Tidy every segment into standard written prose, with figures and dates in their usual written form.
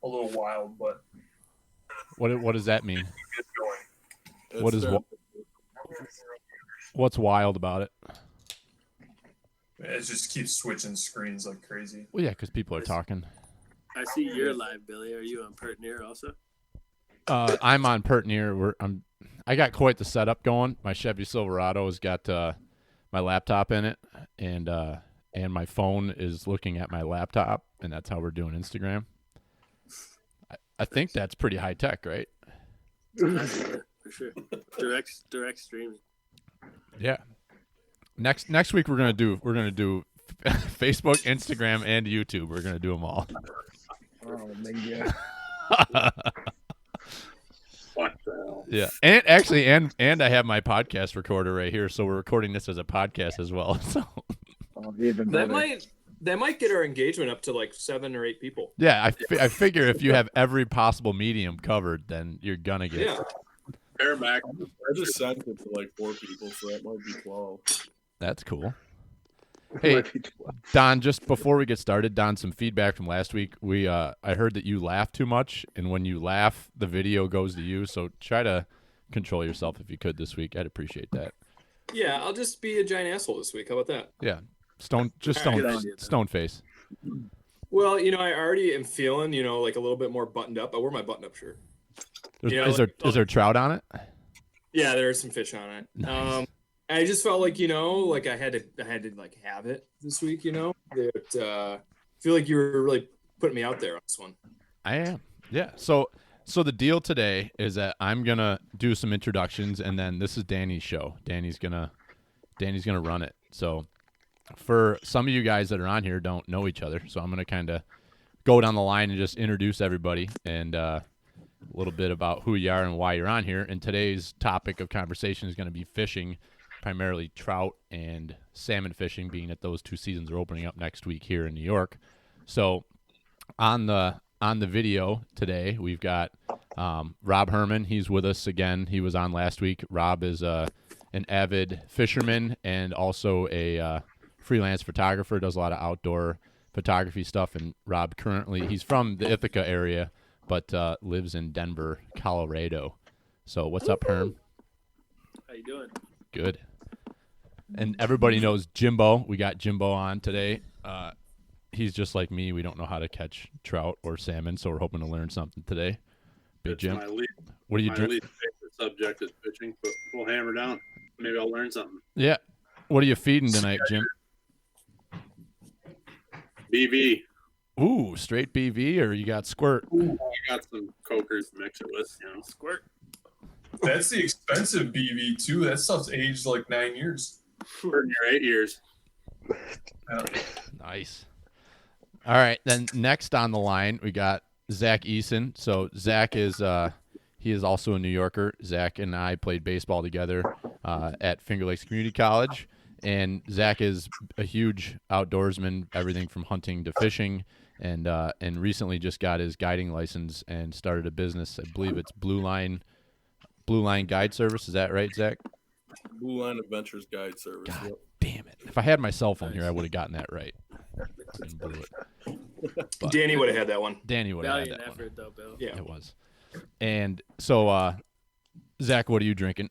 a little wild, but What does that mean? it's going. What is what's wild about it? It just keeps switching screens like crazy. Well, yeah, because people are talking. I see you're live, Billy. Are you on Pertnear also? I'm on Pertnear. I got quite the setup going. My Chevy Silverado has got my laptop in it, and my phone is looking at my laptop, and that's how we're doing Instagram. I think that's pretty high tech, right? For sure. Direct streaming. Yeah. Next week we're gonna do Facebook, Instagram, and YouTube. We're gonna do them all. Oh man, What the hell? Yeah, and actually, and I have my podcast recorder right here, so we're recording this as a podcast as well. So even That better. might get our engagement up to like 7 or 8 people. yeah, I figure if you have every possible medium covered, then you're gonna get. Yeah. Bareback. I just sent it to like 4 people, so that might be 12. That's cool. Hey, Don, just before we get started, Don, some feedback from last week. I heard that you laugh too much, and when you laugh, the video goes to you. So try to control yourself if you could this week. I'd appreciate that. Yeah, I'll just be a giant asshole this week. How about that? Yeah, Good idea, stone face. Well, I already am feeling, like a little bit more buttoned up. I wore my button-up shirt. Is there trout on it? Yeah, there is some fish on it. Nice. I just felt like, like I had to like have it this week, That I feel like you were really putting me out there on this one. I am. Yeah. So the deal today is that I'm gonna do some introductions, and then this is Danny's show. Danny's gonna run it. So for some of you guys that are on here don't know each other, so I'm gonna kind of go down the line and just introduce everybody and a little bit about who you are and why you're on here. And today's topic of conversation is going to be fishing, primarily trout and salmon fishing, being that those 2 seasons are opening up next week here in New York. So on the video today, we've got Rob Herman. He's with us again. He was on last week. Rob is an avid fisherman and also a freelance photographer, does a lot of outdoor photography stuff. And Rob he's from the Ithaca area, but lives in Denver, Colorado. So what's up, Herm? How you doing? Good. And everybody knows Jimbo. We got Jimbo on today. He's just like me. We don't know how to catch trout or salmon, so we're hoping to learn something today. Big Jim. My least What are you doing? favorite subject is fishing, but we'll hammer down. Maybe I'll learn something. Yeah. What are you feeding tonight, Jim? BV. Ooh, straight BV, or you got squirt? I got some cokers to mix it with, Squirt. That's the expensive BV too. That stuff's aged like 9 years. For your 8 years. Nice. All right, then next on the line we got Zach Eason. So Zach is he is also a New Yorker. Zach and I played baseball together at Finger Lakes Community College, and Zach is a huge outdoorsman, everything from hunting to fishing, and recently just got his guiding license and started a business. I believe it's Blue Line Guide Service. Is that right, Zach? Blue Line Adventures Guide Service. God Yep. damn it! If I had my cell phone here, I would have gotten that right. And blew it. But Danny would have had that one. Danny would have had Valiant that effort, though, Bill. one. Yeah. It was. And so, Zach, what are you drinking?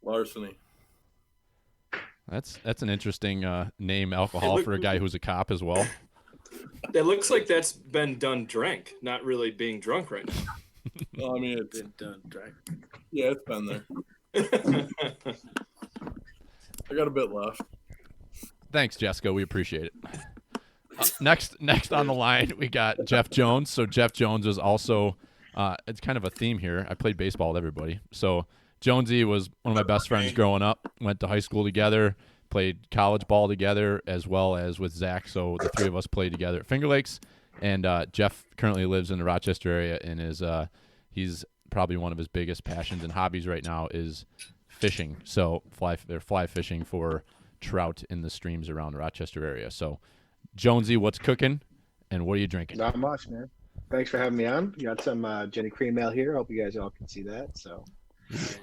Larceny. That's an interesting name, alcohol, for a guy who's a cop as well. It looks like that's been done drank, not really being drunk right now. Well, I mean, it's Been done, right? yeah, it's been there. I got a bit left. Thanks, Jessica. We appreciate it. Next on the line, we got Jeff Jones. So Jeff Jones is also, it's kind of a theme here. I played baseball with everybody. So Jonesy was one of my best friends growing up. Went to high school together, played college ball together, as well as with Zach. So the 3 of us played together at Finger Lakes. And Jeff currently lives in the Rochester area and is he's probably one of his biggest passions and hobbies right now is fishing. So they're fly fishing for trout in the streams around the Rochester area. So Jonesy, what's cooking and what are you drinking? Not much, man. Thanks for having me on. You got some Jenny Cream Ale here. Hope you guys all can see that. So,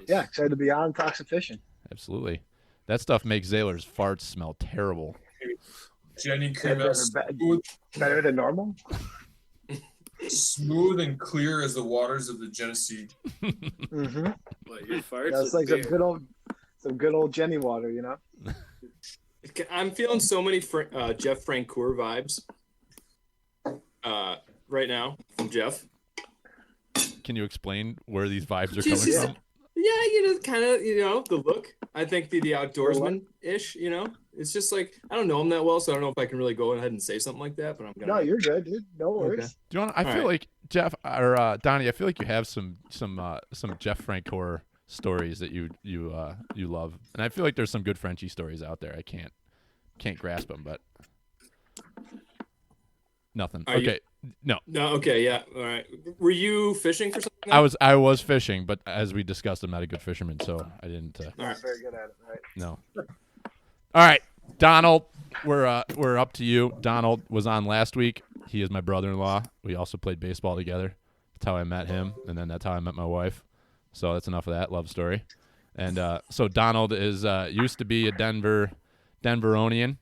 yeah, excited to be on. Talk some fishing. Absolutely. That stuff makes Zayler's farts smell terrible. Jenny Cremel, Better than normal. smooth and clear as the waters of the Genesee. Mm-hmm. What, your farts? That's with like beer? some good old Jenny water, you know. I'm feeling so many Jeff Francoeur vibes right now from Jeff. Can you explain where these vibes are Jesus. coming from? Yeah, kind of, the look. I think the outdoorsman-ish, It's just like, I don't know him that well, so I don't know if I can really go ahead and say something like that, but I'm gonna. No, you're good, dude. No worries. Okay. Do you want? I feel like Jeff or Donnie. I feel like you have some Jeff Francoeur stories that you love, and I feel like there's some good Frenchie stories out there. I can't grasp them, but nothing. Are okay, no. No, okay, yeah, all right. Were you fishing for something? I was fishing, but as we discussed, I'm not a good fisherman, so I didn't. All right. Very good at it, right? No. All right, Donald, we're up to you. Donald was on last week. He is my brother-in-law. We also played baseball together. That's how I met him, and then that's how I met my wife. So that's enough of that love story. And so Donald is used to be a Denveronian,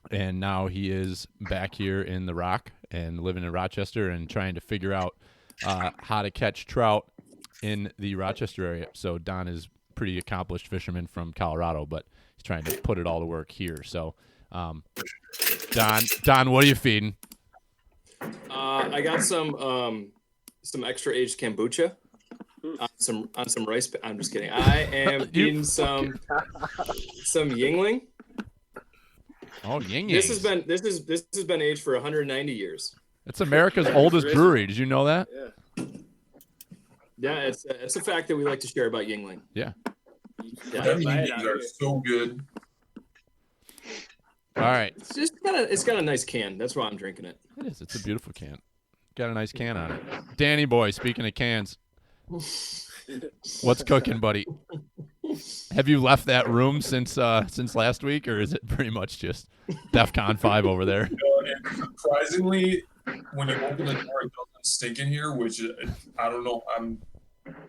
and now he is back here in the Rock and living in Rochester and trying to figure out how to catch trout in the Rochester area. So Don is pretty accomplished fisherman from Colorado, but he's trying to put it all to work here. So, Don, what are you feeding? I got some extra aged kombucha on some rice. I'm just kidding. I am eating some Yingling. Oh, Ying Yang. This has been aged for 190 years. It's America's oldest brewery. Did you know that? Yeah. Yeah, it's a fact that we like to share about Yingling. Yeah. Yeah. Them meetings are so good. All right. It's got a nice can. That's why I'm drinking it. It is. It's a beautiful can. Got a nice can on it. Danny boy, speaking of cans, what's cooking, buddy? Have you left that room since last week, or is it pretty much just DEFCON 5 over there? And surprisingly, when you open the door, it doesn't stink in here, which I don't know. I'm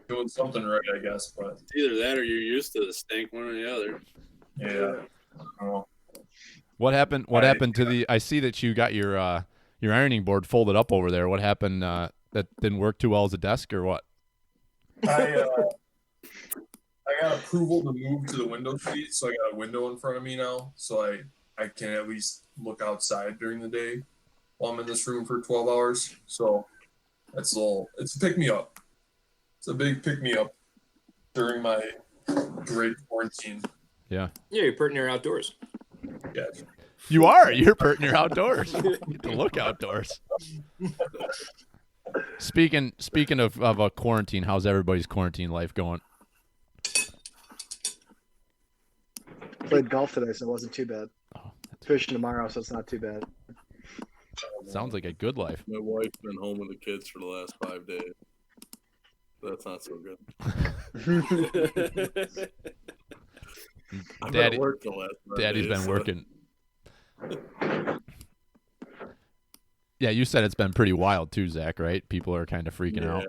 doing something right, I guess, but Either that or you're used to the stink, one or the other. yeah. I don't know. What happened? What happened to the? I see that you got your ironing board folded up over there. What happened? That didn't work too well as a desk, or what? I got approval to move to the window seat, so I got a window in front of me now, so I can at least look outside during the day while I'm in this room for 12 hours. So it's a pick me up. It's a big pick me up during my great quarantine. Yeah. Yeah, you're Pertnear outdoors. Yeah. You are. You're Pertnear outdoors. You get to look outdoors. Speaking of a quarantine, how's everybody's quarantine life going? Played golf today, so it wasn't too bad. Oh, Fishing tomorrow, so it's not too bad. sounds like a good life. My wife's been home with the kids for the last 5 days. That's not so good. I've been Daddy- at work the last 5 Daddy's days, been so- working. Yeah, you said it's been pretty wild too, Zach, right? People are kind of freaking out.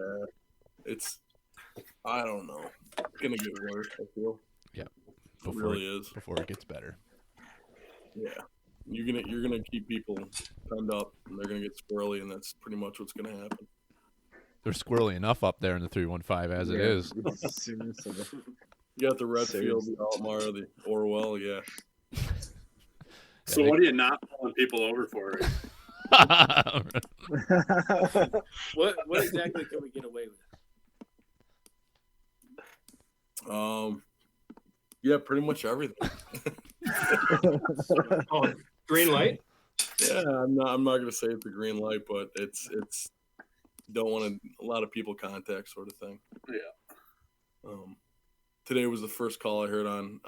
I don't know. It's gonna get worse, I feel. Yeah. It Before really is. before it gets better. Yeah. You're gonna keep people penned up and they're gonna get squirrely, and that's pretty much what's gonna happen. They're squirrely enough up there in the 315 as it is. Seriously. You got the Redfield, the Altmar, the Orwell, yeah. So what are you not pulling people over for? What exactly can we get away with? Yeah, pretty much everything. Oh, green light. Yeah, I'm not gonna say it's a green light, but it's don't want a lot of people contact sort of thing. Yeah. Today was the first call I heard on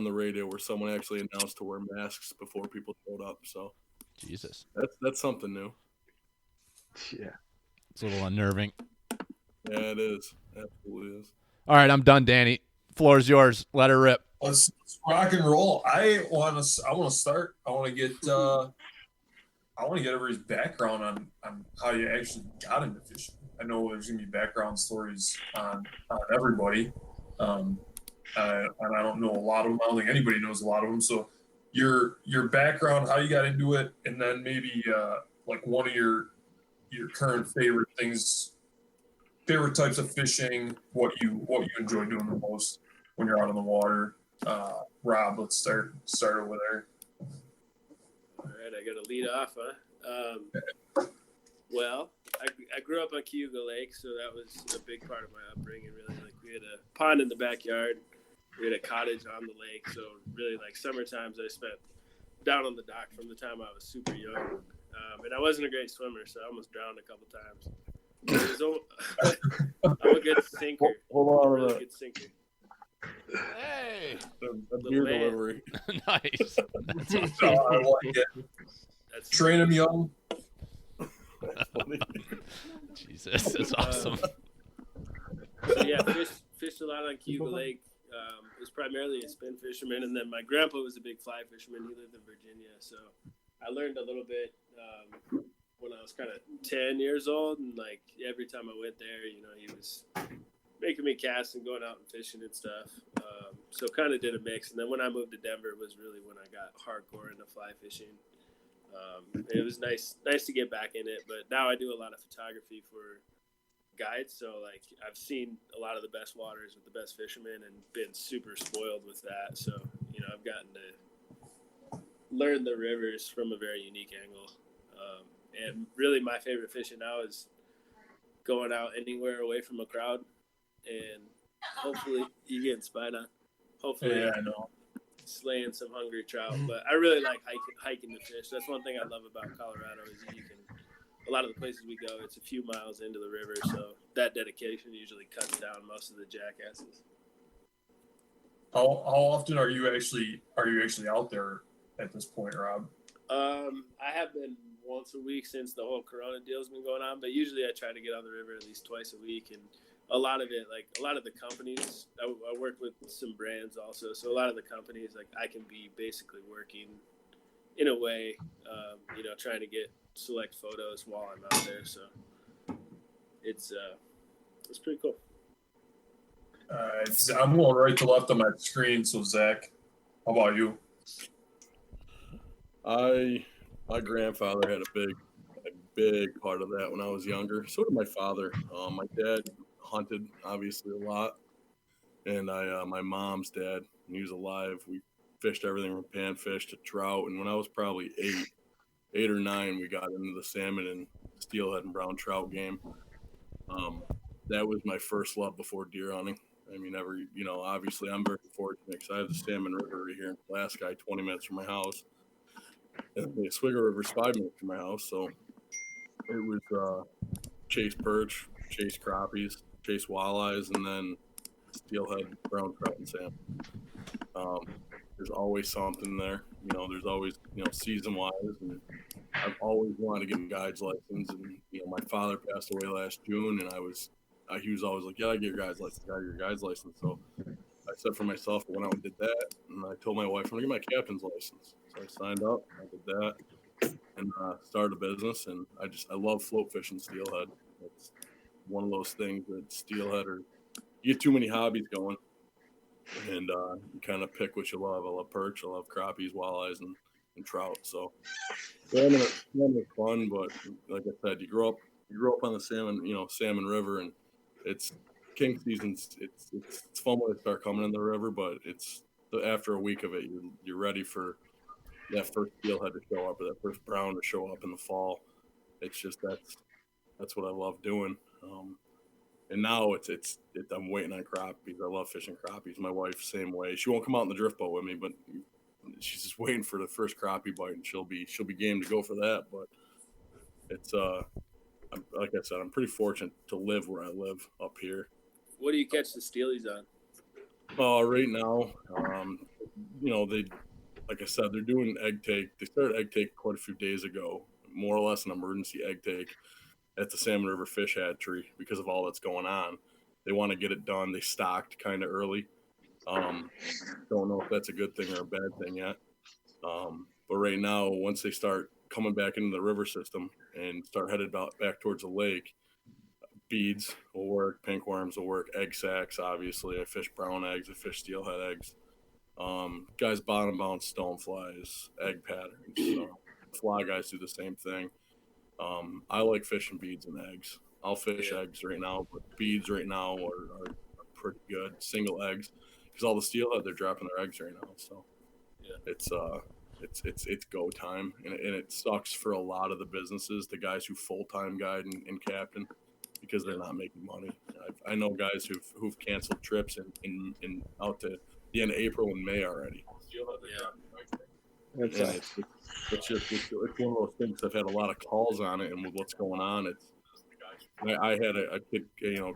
the radio where someone actually announced to wear masks before people showed up. So Jesus. that's something new. Yeah. It's a little unnerving. Yeah, it is. Absolutely is. All right, I'm done, Danny. Floor's yours. Let her rip. Let's rock and roll. I want to start. I want to get everybody's background on how you actually got into fishing. I know there's gonna be background stories on everybody, and I don't know a lot of them. I don't think anybody knows a lot of them. So your background, how you got into it, and then maybe like one of your current favorite things, favorite types of fishing, what you enjoy doing the most when you're out on the water. Rob, let's start over there. All right, I got to lead off, huh? Well, I grew up on Cayuga Lake, so that was a big part of my upbringing. Really, like we had a pond in the backyard, we had a cottage on the lake. So really, like summer times, I spent down on the dock from the time I was super young. And I wasn't a great swimmer, so I almost drowned a couple times. I'm a good sinker. Hold on, I'm a really good sinker. Hey, a beer man. delivery. nice. That's awesome. I like it. That's Train them young. That's funny. Jesus, that's awesome. So yeah, fished a lot on Cayuga Lake. Was primarily a spin fisherman, and then my grandpa was a big fly fisherman. He lived in Virginia, so I learned a little bit when I was kind of 10 years old, and like every time I went there, you know, he was making me cast and going out and fishing and stuff. So kind of did a mix, and then when I moved to Denver was really when I got hardcore into fly fishing. It was nice to get back in it, but now I do a lot of photography for guides, so like I've seen a lot of the best waters with the best fishermen and been super spoiled with that. So you know, I've gotten to learn the rivers from a very unique angle. And really my favorite fishing now is going out anywhere away from a crowd, and hopefully you getting spied on, hopefully Yeah, I know. slaying some hungry trout. But I really like hiking the fish. That's one thing I love about Colorado is you can, a lot of the places we go, it's a few miles into the river, so that dedication usually cuts down most of the jackasses. How often are you actually out there at this point, Rob? I have been once a week since the whole Corona deal's been going on, but usually I try to get on the river at least twice a week. And a lot of it, like a lot of the companies, I work with some brands also, so a lot of the companies, like I can be basically working in a way, you know, trying to get select photos while I'm out there. So it's pretty cool. I'm going right to left on my screen. So Zach, how about you? My grandfather had a big part of that when I was younger. So did my father. My dad hunted obviously a lot, and my mom's dad, when he was alive, we fished everything from panfish to trout. And when I was probably 8 or 9, we got into the salmon and steelhead and brown trout game. That was my first love before deer hunting. I mean, obviously I'm very fortunate because I have the Salmon River right here in Pulaski, 20 minutes from my house. And the Oswego River's 5 minutes from my house. So it was chase perch, chase crappies, chase walleyes, and then steelhead, brown trout, and salmon. There's always something there. You know, there's always, season-wise. And I've always wanted to get a guide's license. And, my father passed away last June, and he was always like, yeah, I get your guide's license. So I said for myself, I went out and did that. And I told my wife, I'm going to get my captain's license. So I signed up, I did that, and started a business. And I love float fishing steelhead. It's one of those things that steelhead you get too many hobbies going, and you kind of pick what you love. I love perch, I love crappies, walleyes, and trout. So salmon is fun, but like I said, you grow up on the Salmon River, and it's king seasons. It's fun when they start coming in the river, but after a week of it, you're ready for that first steelhead to show up or that first brown to show up in the fall. It's just that's what I love doing. And now I'm waiting on crappies. I love fishing crappies. My wife, same way. She won't come out in the drift boat with me, but she's just waiting for the first crappie bite, and she'll be game to go for that. But it's like I said, I'm pretty fortunate to live where I live up here. What do you catch the steelies on? Right now, they, like I said, they're doing egg take. They started egg take quite a few days ago, more or less an emergency egg take at the Salmon River Fish Hatchery because of all that's going on. They want to get it done. They stocked kind of early. Don't know if that's a good thing or a bad thing yet. But right now, once they start coming back into the river system and start headed back towards the lake, beads will work, pink worms will work, egg sacks, obviously. I fish brown eggs, I fish steelhead eggs. Guys bottom bounce stone flies, egg patterns. Fly guys do the same thing. I like fishing beads and eggs. I'll fish eggs right now, but beads right now are pretty good. Single eggs, because all the steelhead, they're dropping their eggs right now. So it's go time, and it sucks for a lot of the businesses, the guys who full time guide and captain, because they're not making money. I know guys who've canceled trips in out to the end of April and May already. That's And it's one of those things. I've had a lot of calls on it, and with what's going on, I had a kid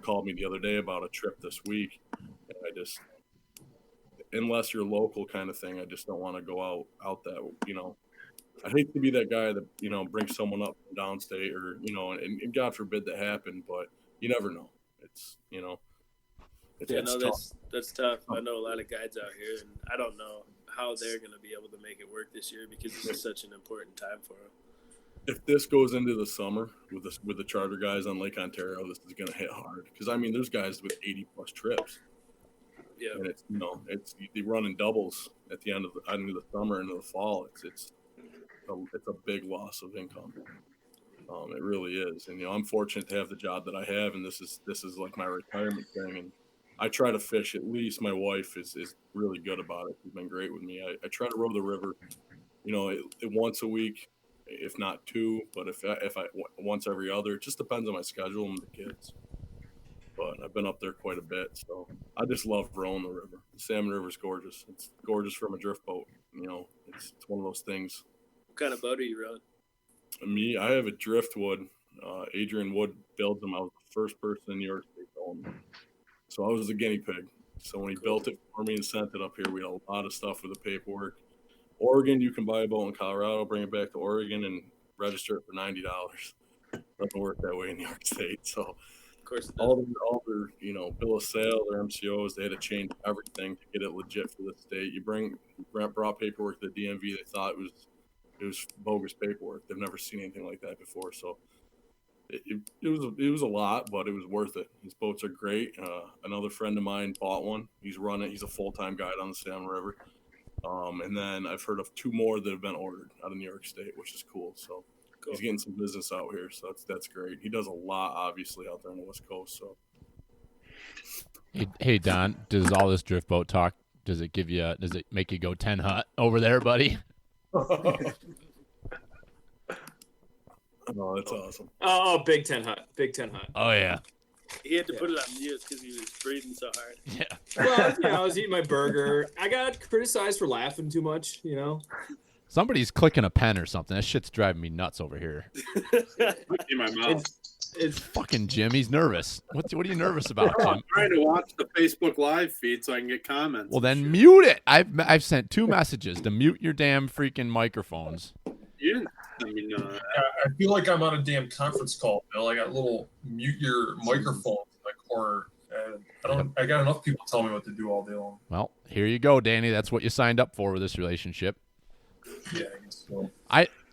called me the other day about a trip this week, and I just, unless you're local kind of thing, I just don't want to go out that I hate to be that guy that brings someone up from downstate, or and God forbid that happen, but you never know. It's it's tough. That's tough. I know a lot of guides out here, and I don't know how they're going to be able to make it work this year, because this is such an important time for them. If this goes into the summer with the charter guys on Lake Ontario, this is going to hit hard, because there's guys with 80 plus trips. Yeah, and it's they run in doubles at the end of the summer into the fall. It's a big loss of income. It really is, and I'm fortunate to have the job that I have, and this is like my retirement thing. And I try to fish, at least my wife is really good about it. She's been great with me. I try to row the river, once a week, if not two, but if I once every other. It just depends on my schedule and the kids. But I've been up there quite a bit, so I just love rowing the river. The Salmon River's gorgeous. It's gorgeous from a drift boat. It's one of those things. What kind of boat are you rowing? Me, I have a driftwood. Adrian Wood builds them. I was the first person in New York State to own them. So I was the guinea pig. So when he built it for me and sent it up here, we had a lot of stuff with the paperwork. Oregon, you can buy a boat in Colorado, bring it back to Oregon, and register it for $90. Doesn't work that way in New York State. So Of course, all their bill of sale, their MCOs, they had to change everything to get it legit for the state. You brought paperwork to the DMV, they thought it was bogus paperwork. They've never seen anything like that before. So it was a lot, but it was worth it. These boats are great. Another friend of mine bought one. He's a full-time guide on the Salmon River. And then I've heard of two more that have been ordered out of New York State, which is cool. So he's getting some business out here. So that's great. He does a lot, obviously, out there on the West Coast. So. Hey Don, does all this drift boat talk, does it make you go 10 hut over there, buddy? Oh, that's awesome. Oh, Big Ten Hut. Big Ten Hut. Oh yeah. he had to put it on mute because he was breathing so hard. Yeah. Well, I was eating my burger. I got criticized for laughing too much, Somebody's clicking a pen or something. That shit's driving me nuts over here. In my mouth. It's Fucking Jim, he's nervous. What are you nervous about, Jim? I'm trying to watch the Facebook Live feed so I can get comments. Well, then mute it. I've sent 2 messages to mute your damn freaking microphones. You didn't. I mean, I feel like I'm on a damn conference call, Bill. I got little mute your microphone in my corner, and I got enough people telling me what to do all day long. Well, here you go, Danny. That's what you signed up for with this relationship. Yeah, I guess so.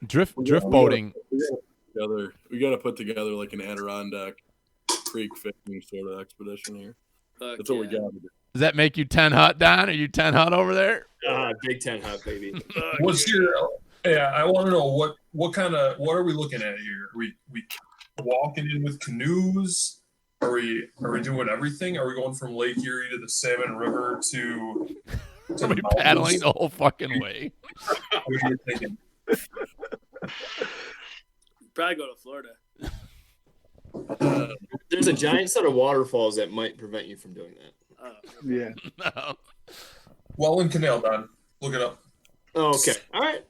Drift boating. We got to put together like an Adirondack Creek fishing sort of expedition here. That's what we got to do. Does that make you 10 hut, Don? Are you 10 hut over there? Big Ten Hut, baby. What's your? Yeah, I want to know what are we looking at here? Are we walking in with canoes? Are we doing everything? Are we going from Lake Erie to the Salmon River to Are we paddling the whole fucking way? What are you thinking? Probably go to Florida. There's a giant set of waterfalls that might prevent you from doing that. Yeah. No. Welland Canal, Don. Look it up. Oh, okay. All right.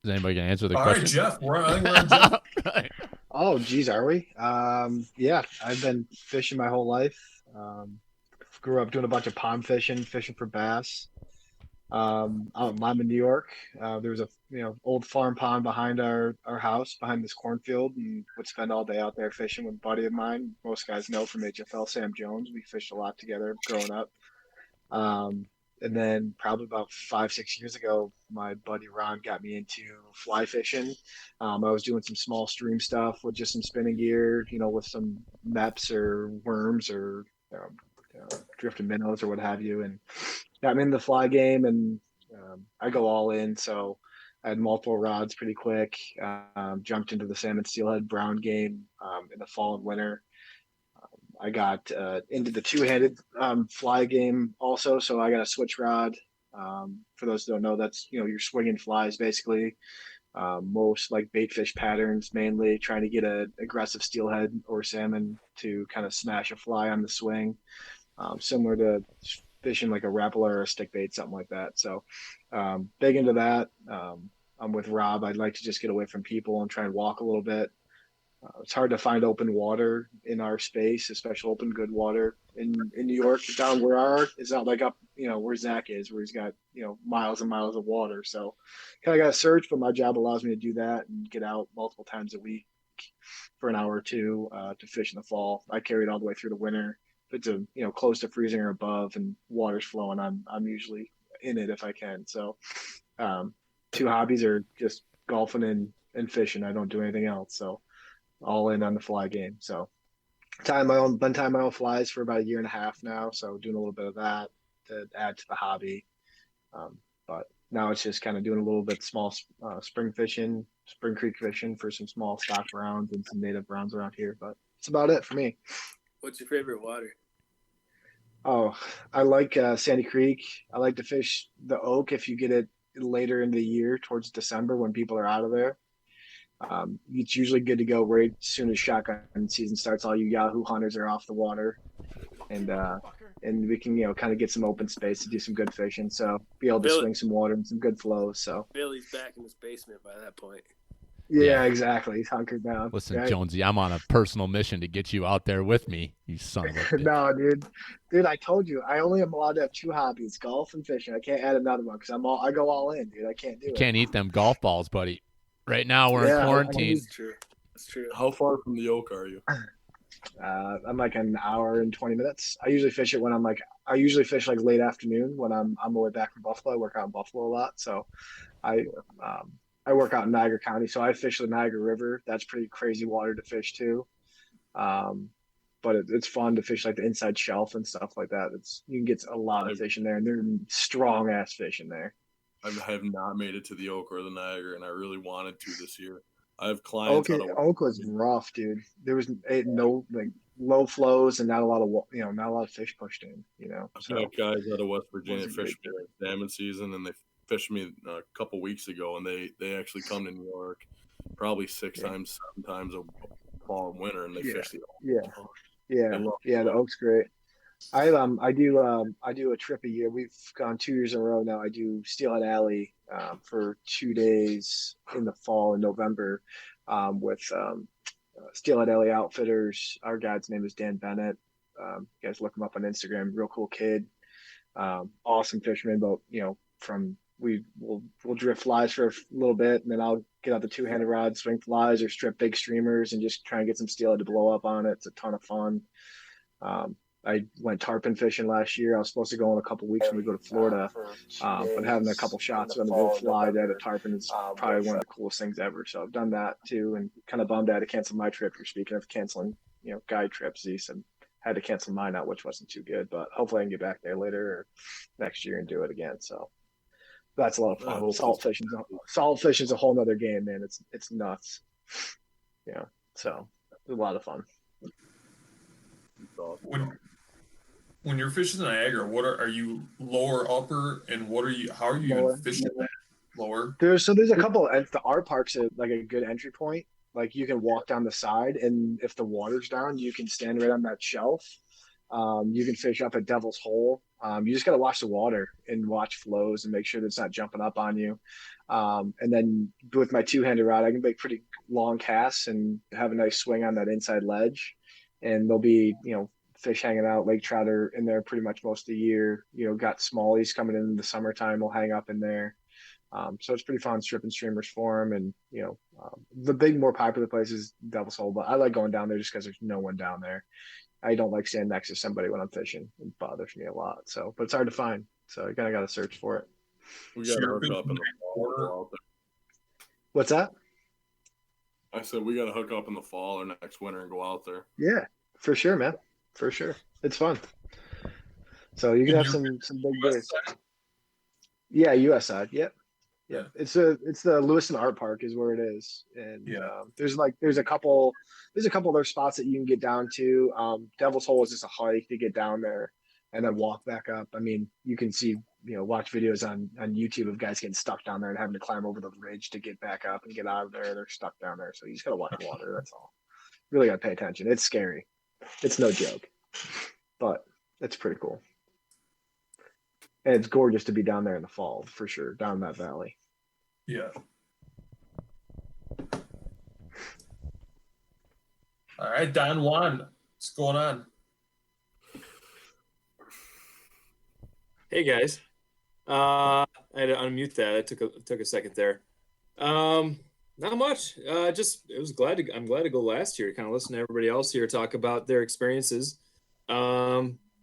Is anybody gonna answer the All question? right, Jeff. I think we're on Jeff. Right. Oh, geez, are we? Yeah, I've been fishing my whole life. Grew up doing a bunch of pond fishing for bass. I'm in New York. There was a old farm pond behind our house, behind this cornfield, and would spend all day out there fishing with a buddy of mine. Most guys know from HFL, Sam Jones. We fished a lot together growing up. And then probably about 5-6 years ago, my buddy Ron got me into fly fishing. I was doing some small stream stuff with just some spinning gear, with some meps or worms or drifting minnows or what have you. And I'm in the fly game, and I go all in. So I had multiple rods pretty quick. Jumped into the salmon steelhead brown game in the fall and winter. I got into the two-handed fly game also. So I got a switch rod. For those who don't know, that's you're swinging flies basically. Most like bait fish patterns, mainly trying to get an aggressive steelhead or salmon to kind of smash a fly on the swing, similar to fishing like a rapala or a stick bait, something like that. So big into that. I'm with Rob. I'd like to just get away from people and try and walk a little bit. It's hard to find open water in our space, especially open good water in New York. Down where our is not like up, where Zach is, where he's got miles and miles of water. So kind of got to search, but my job allows me to do that and get out multiple times a week for an hour or two to fish in the fall. I carry it all the way through the winter. If it's close to freezing or above and water's flowing, I'm usually in it if I can. So two hobbies are just golfing and fishing. I don't do anything else. So all in on the fly game. So been tying my own flies for about a year and a half now. So doing a little bit of that to add to the hobby. But now it's just kind of doing a little bit small spring fishing, spring creek fishing for some small stock browns and some native browns around here. But it's about it for me. What's your favorite water? Oh, I like Sandy Creek. I like to fish the Oak if you get it later in the year towards December when people are out of there. It's usually good to go right as soon as shotgun season starts. All you Yahoo hunters are off the water, and we can kind of get some open space to do some good fishing. So be able to swing some water and some good flows. So Billy's back in his basement by that point. Yeah, exactly. He's hunkered down. Listen, right? Jonesy, I'm on a personal mission to get you out there with me, you son of a bitch. No, dude, I told you I only am allowed to have two hobbies: golf and fishing. I can't add another one because I go all in, dude. I can't do it. You can't eat them golf balls, buddy. Right now we're in quarantine. That's true. That's true. How far from the Oak are you? I'm like an hour and 20 minutes. I usually fish it when I usually fish like late afternoon when I'm on my way back from Buffalo. I work out in Buffalo a lot, so I work out in Niagara County, so I fish the Niagara River. That's pretty crazy water to fish too. But it's fun to fish like the inside shelf and stuff like that. You can get a lot of fish in there, and they're strong ass fish in there. I have not made it to the Oak or the Niagara, and I really wanted to this year. I have clients. Oak was rough, dude. There was no like low flows and not a lot of fish pushed in. So I have guys out of West Virginia fishing during salmon season, and they fished me a couple weeks ago, and they actually come to New York probably 6 times, 7 times a fall and winter, and they fish the Oak. Yeah. The Oak's great. I do a trip a year. We've gone 2 years in a row now. I do Steelhead Alley for 2 days in the fall in November with Steelhead Alley Outfitters. Our guide's name is Dan Bennett. You guys look him up on Instagram. Real cool kid. Awesome fisherman. But we'll drift flies for a little bit, and then I'll get out the two-handed rod, swing flies, or strip big streamers, and just try and get some steelhead to blow up on it. It's a ton of fun. I went tarpon fishing last year. I was supposed to go in a couple weeks when we go to Florida, but having a couple shots on the big fly there, the tarpon is probably one of the coolest things ever. So I've done that too, and kind of bummed I had to cancel my trip. You're speaking of canceling, guide trips. I had to cancel mine out, which wasn't too good, but hopefully I can get back there later or next year and do it again. So that's a lot of fun. Salt fishing's a whole nother game, man. It's nuts. So it's a lot of fun. When you're fishing the Niagara, are you lower, upper, and how are you even fishing that? Lower? There's a couple. The art park's like a good entry point. Like you can walk down the side, and if the water's down, you can stand right on that shelf. You can fish up at Devil's Hole. You just got to watch the water and watch flows and make sure that it's not jumping up on you. And then with my two-handed rod, I can make pretty long casts and have a nice swing on that inside ledge. And there'll be, fish hanging out. Lake trout are in there pretty much most of the year. Got smallies coming in the summertime. We'll hang up in there. So it's pretty fun stripping streamers for them. And, the big, more popular place is Devil's Hole, but I like going down there just because there's no one down there. I don't like standing next to somebody when I'm fishing. It bothers me a lot. So, but it's hard to find. So you kind of got to search for it. We got to hook up in the fall. What's that? I said we got to hook up in the fall or next winter and go out there. Yeah, for sure, man. For sure. It's fun. So you can have You- some big West days. side? Yeah, U.S. side. Yep. Yeah, Yeah. it's the Lewiston Art Park is where it is, and Yeah. there's a couple other spots that you can get down to. Devil's Hole is just a hike to get down there, and then walk back up. I mean, you can see watch videos on YouTube of guys getting stuck down there and having to climb over the ridge to get back up and get out of there. They're stuck down there, so you just gotta watch water. That's all. Really gotta pay attention. It's scary. It's no joke, but it's pretty cool. And it's gorgeous to be down there in the fall for sure, down that valley. Yeah. All right, Don Juan, what's going on? Hey guys, I had to unmute that. It took a second there. Not much. I'm glad to go last year. Kind of listen to everybody else here talk about their experiences.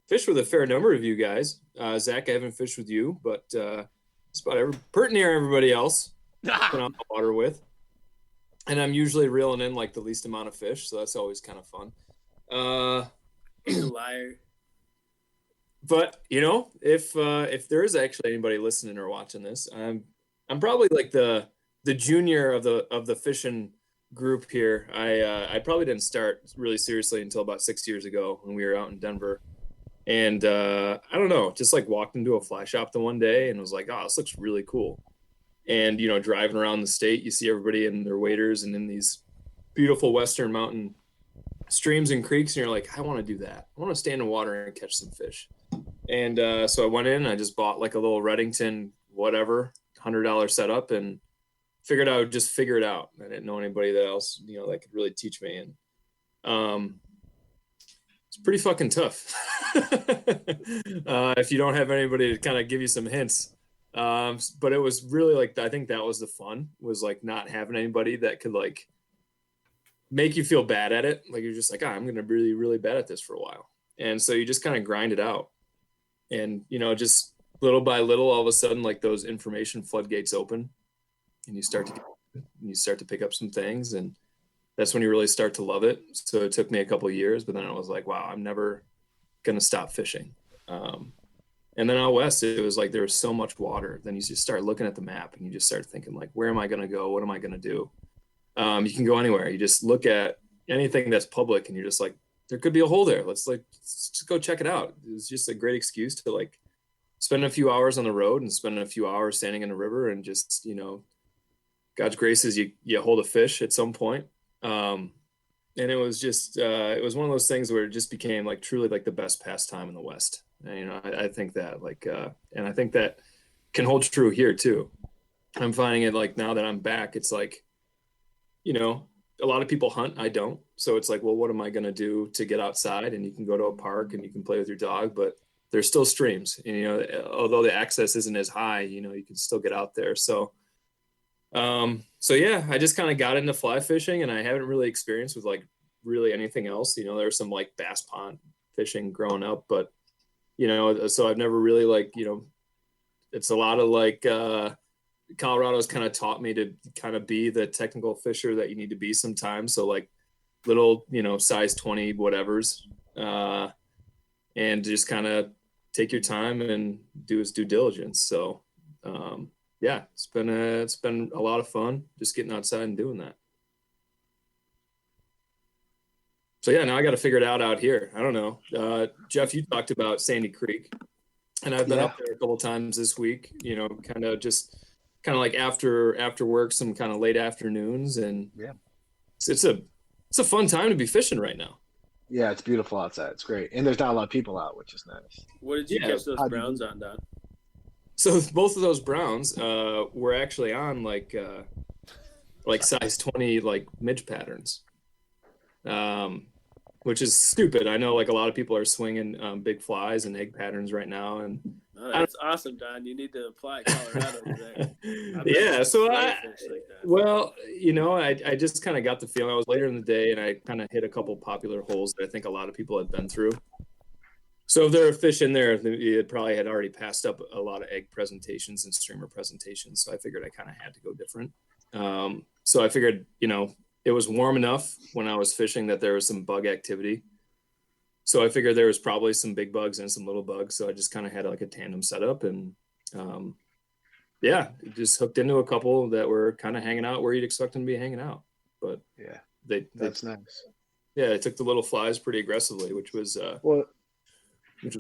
Fished with a fair number of you guys. Zach, I haven't fished with you, but just about Pertnear everybody else been on the water with. And I'm usually reeling in like the least amount of fish, so that's always kind of fun. Liar. But if there is actually anybody listening or watching this, I'm probably like the junior of the fishing group here. I probably didn't start really seriously until about 6 years ago when we were out in Denver. And I don't know, just like walked into a fly shop the one day and was like, oh, this looks really cool. And driving around the state, you see everybody in their waders and in these beautiful western mountain streams and creeks, and you're like, I want to do that. I want to stand in water and catch some fish. And so I went in and I just bought like a little Reddington whatever $100 setup and figured I would just figure it out. I didn't know anybody that else that could really teach me. And it's pretty fucking tough if you don't have anybody to kind of give you some hints. But it was really like, I think that was the fun, was like not having anybody that could like make you feel bad at it. Like you're just like, I'm going to be really, really bad at this for a while. And so you just kind of grind it out. And, just little by little, all of a sudden, like those information floodgates open and you start to pick up some things. And that's when you really start to love it. So it took me a couple of years, but then I was like, wow, I'm never going to stop fishing. And then out west, it was like there was so much water. Then you just start looking at the map and you just start thinking like, where am I going to go? What am I going to do? You can go anywhere. You just look at anything that's public and you're just like, there could be a hole there. Let's just go check it out. It was just a great excuse to like spend a few hours on the road and spend a few hours standing in the river and just, God's grace is you hold a fish at some point. And it was just, it was one of those things where it just became like truly like the best pastime in the West. And, I think that like, and I think that can hold true here too. I'm finding it like now that I'm back, it's like, a lot of people hunt. I don't. So it's like, well, what am I going to do to get outside? And you can go to a park and you can play with your dog, but there's still streams. And, although the access isn't as high, you can still get out there. So, yeah, I just kind of got into fly fishing and I haven't really experienced with like really anything else. There's some like bass pond fishing growing up, but, so I've never really like, it's a lot of like, Colorado's kind of taught me to kind of be the technical fisher that you need to be sometimes. So like little, size 20 whatevers, and just kind of take your time and do his due diligence. So, yeah, it's been a lot of fun just getting outside and doing that. So yeah, now I got to figure it out here. I don't know. Jeff, you talked about Sandy Creek, and I've been up there a couple times this week, kind of like after work, some kind of late afternoons, and Yeah, it's a fun time to be fishing right now. yeah, it's beautiful outside. It's great, and there's not a lot of people out, which is nice. What did you catch those browns on, Don? So both of those browns were actually on like size 20 like midge patterns, which is stupid. I know like a lot of people are swinging big flies and egg patterns right now, and that's awesome, Don. You need to apply Colorado to that. Yeah, so I just kind of got the feeling. I was later in the day and I kind of hit a couple popular holes that I think a lot of people had been through. So if there are fish in there, it probably had already passed up a lot of egg presentations and streamer presentations. So I figured I kind of had to go different. So I figured, it was warm enough when I was fishing that there was some bug activity. So I figured there was probably some big bugs and some little bugs. So I just kind of had like a tandem setup and yeah, just hooked into a couple that were kind of hanging out where you'd expect them to be hanging out. But Yeah, they that's nice. yeah, I took the little flies pretty aggressively, which was Well,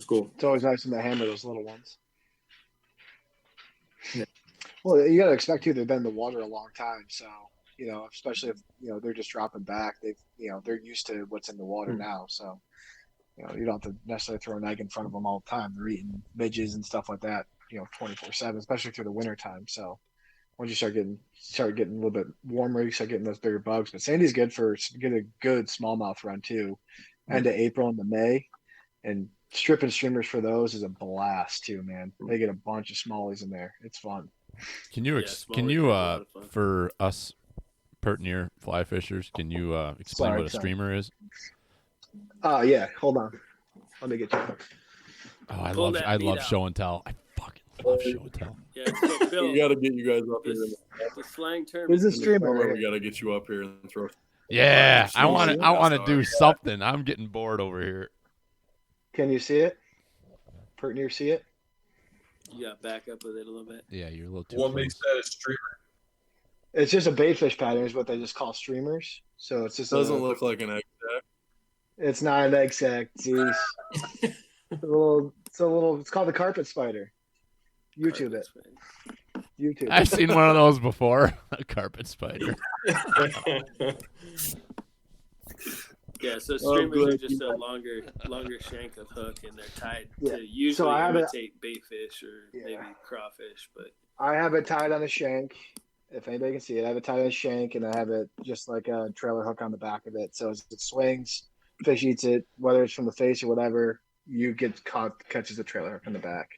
cool. it's always nice when they hammer those little ones. Yeah. Well, you got to expect too. They've been in the water a long time, so especially if they're just dropping back. They're used to what's in the water now, so you don't have to necessarily throw an egg in front of them all the time. They're eating midges and stuff like that, 24/7, especially through the winter time. So once you start getting a little bit warmer, you start getting those bigger bugs. But Sandy's good for get a good smallmouth run too, end of April into May, and stripping streamers for those is a blast too, man. They get a bunch of smallies in there. It's fun. Can you for us Pertnear fly fishers, can you explain what a streamer is? Yeah. Hold on. Let me get you. Oh, I love show and tell. I fucking love show and tell. Yeah, so Bill, We got to get you guys up here. the slang term Who's is the streamer? We got to get you up here and throw. Yeah, I want to do something. I'm getting bored over here. Can you see it? Pertnear, see it? You got back up with it a little bit. Yeah, you're a little too What close. makes that a streamer? It's just a baitfish pattern, is what they just call streamers. So it's just Doesn't look like an egg sac. It's not an egg sac. Jeez. It's called the carpet spider. YouTube it. YouTube. I've seen one of those before. A carpet spider. Yeah, so streamers are just a longer shank of hook, and they're tied to usually imitate baitfish or maybe crawfish. But I have it tied on a shank. If anybody can see it, I have it tied on a shank, and I have it just like a trailer hook on the back of it. So as it swings, fish eats it, whether it's from the face or whatever, you get caught, catches the trailer hook in the back.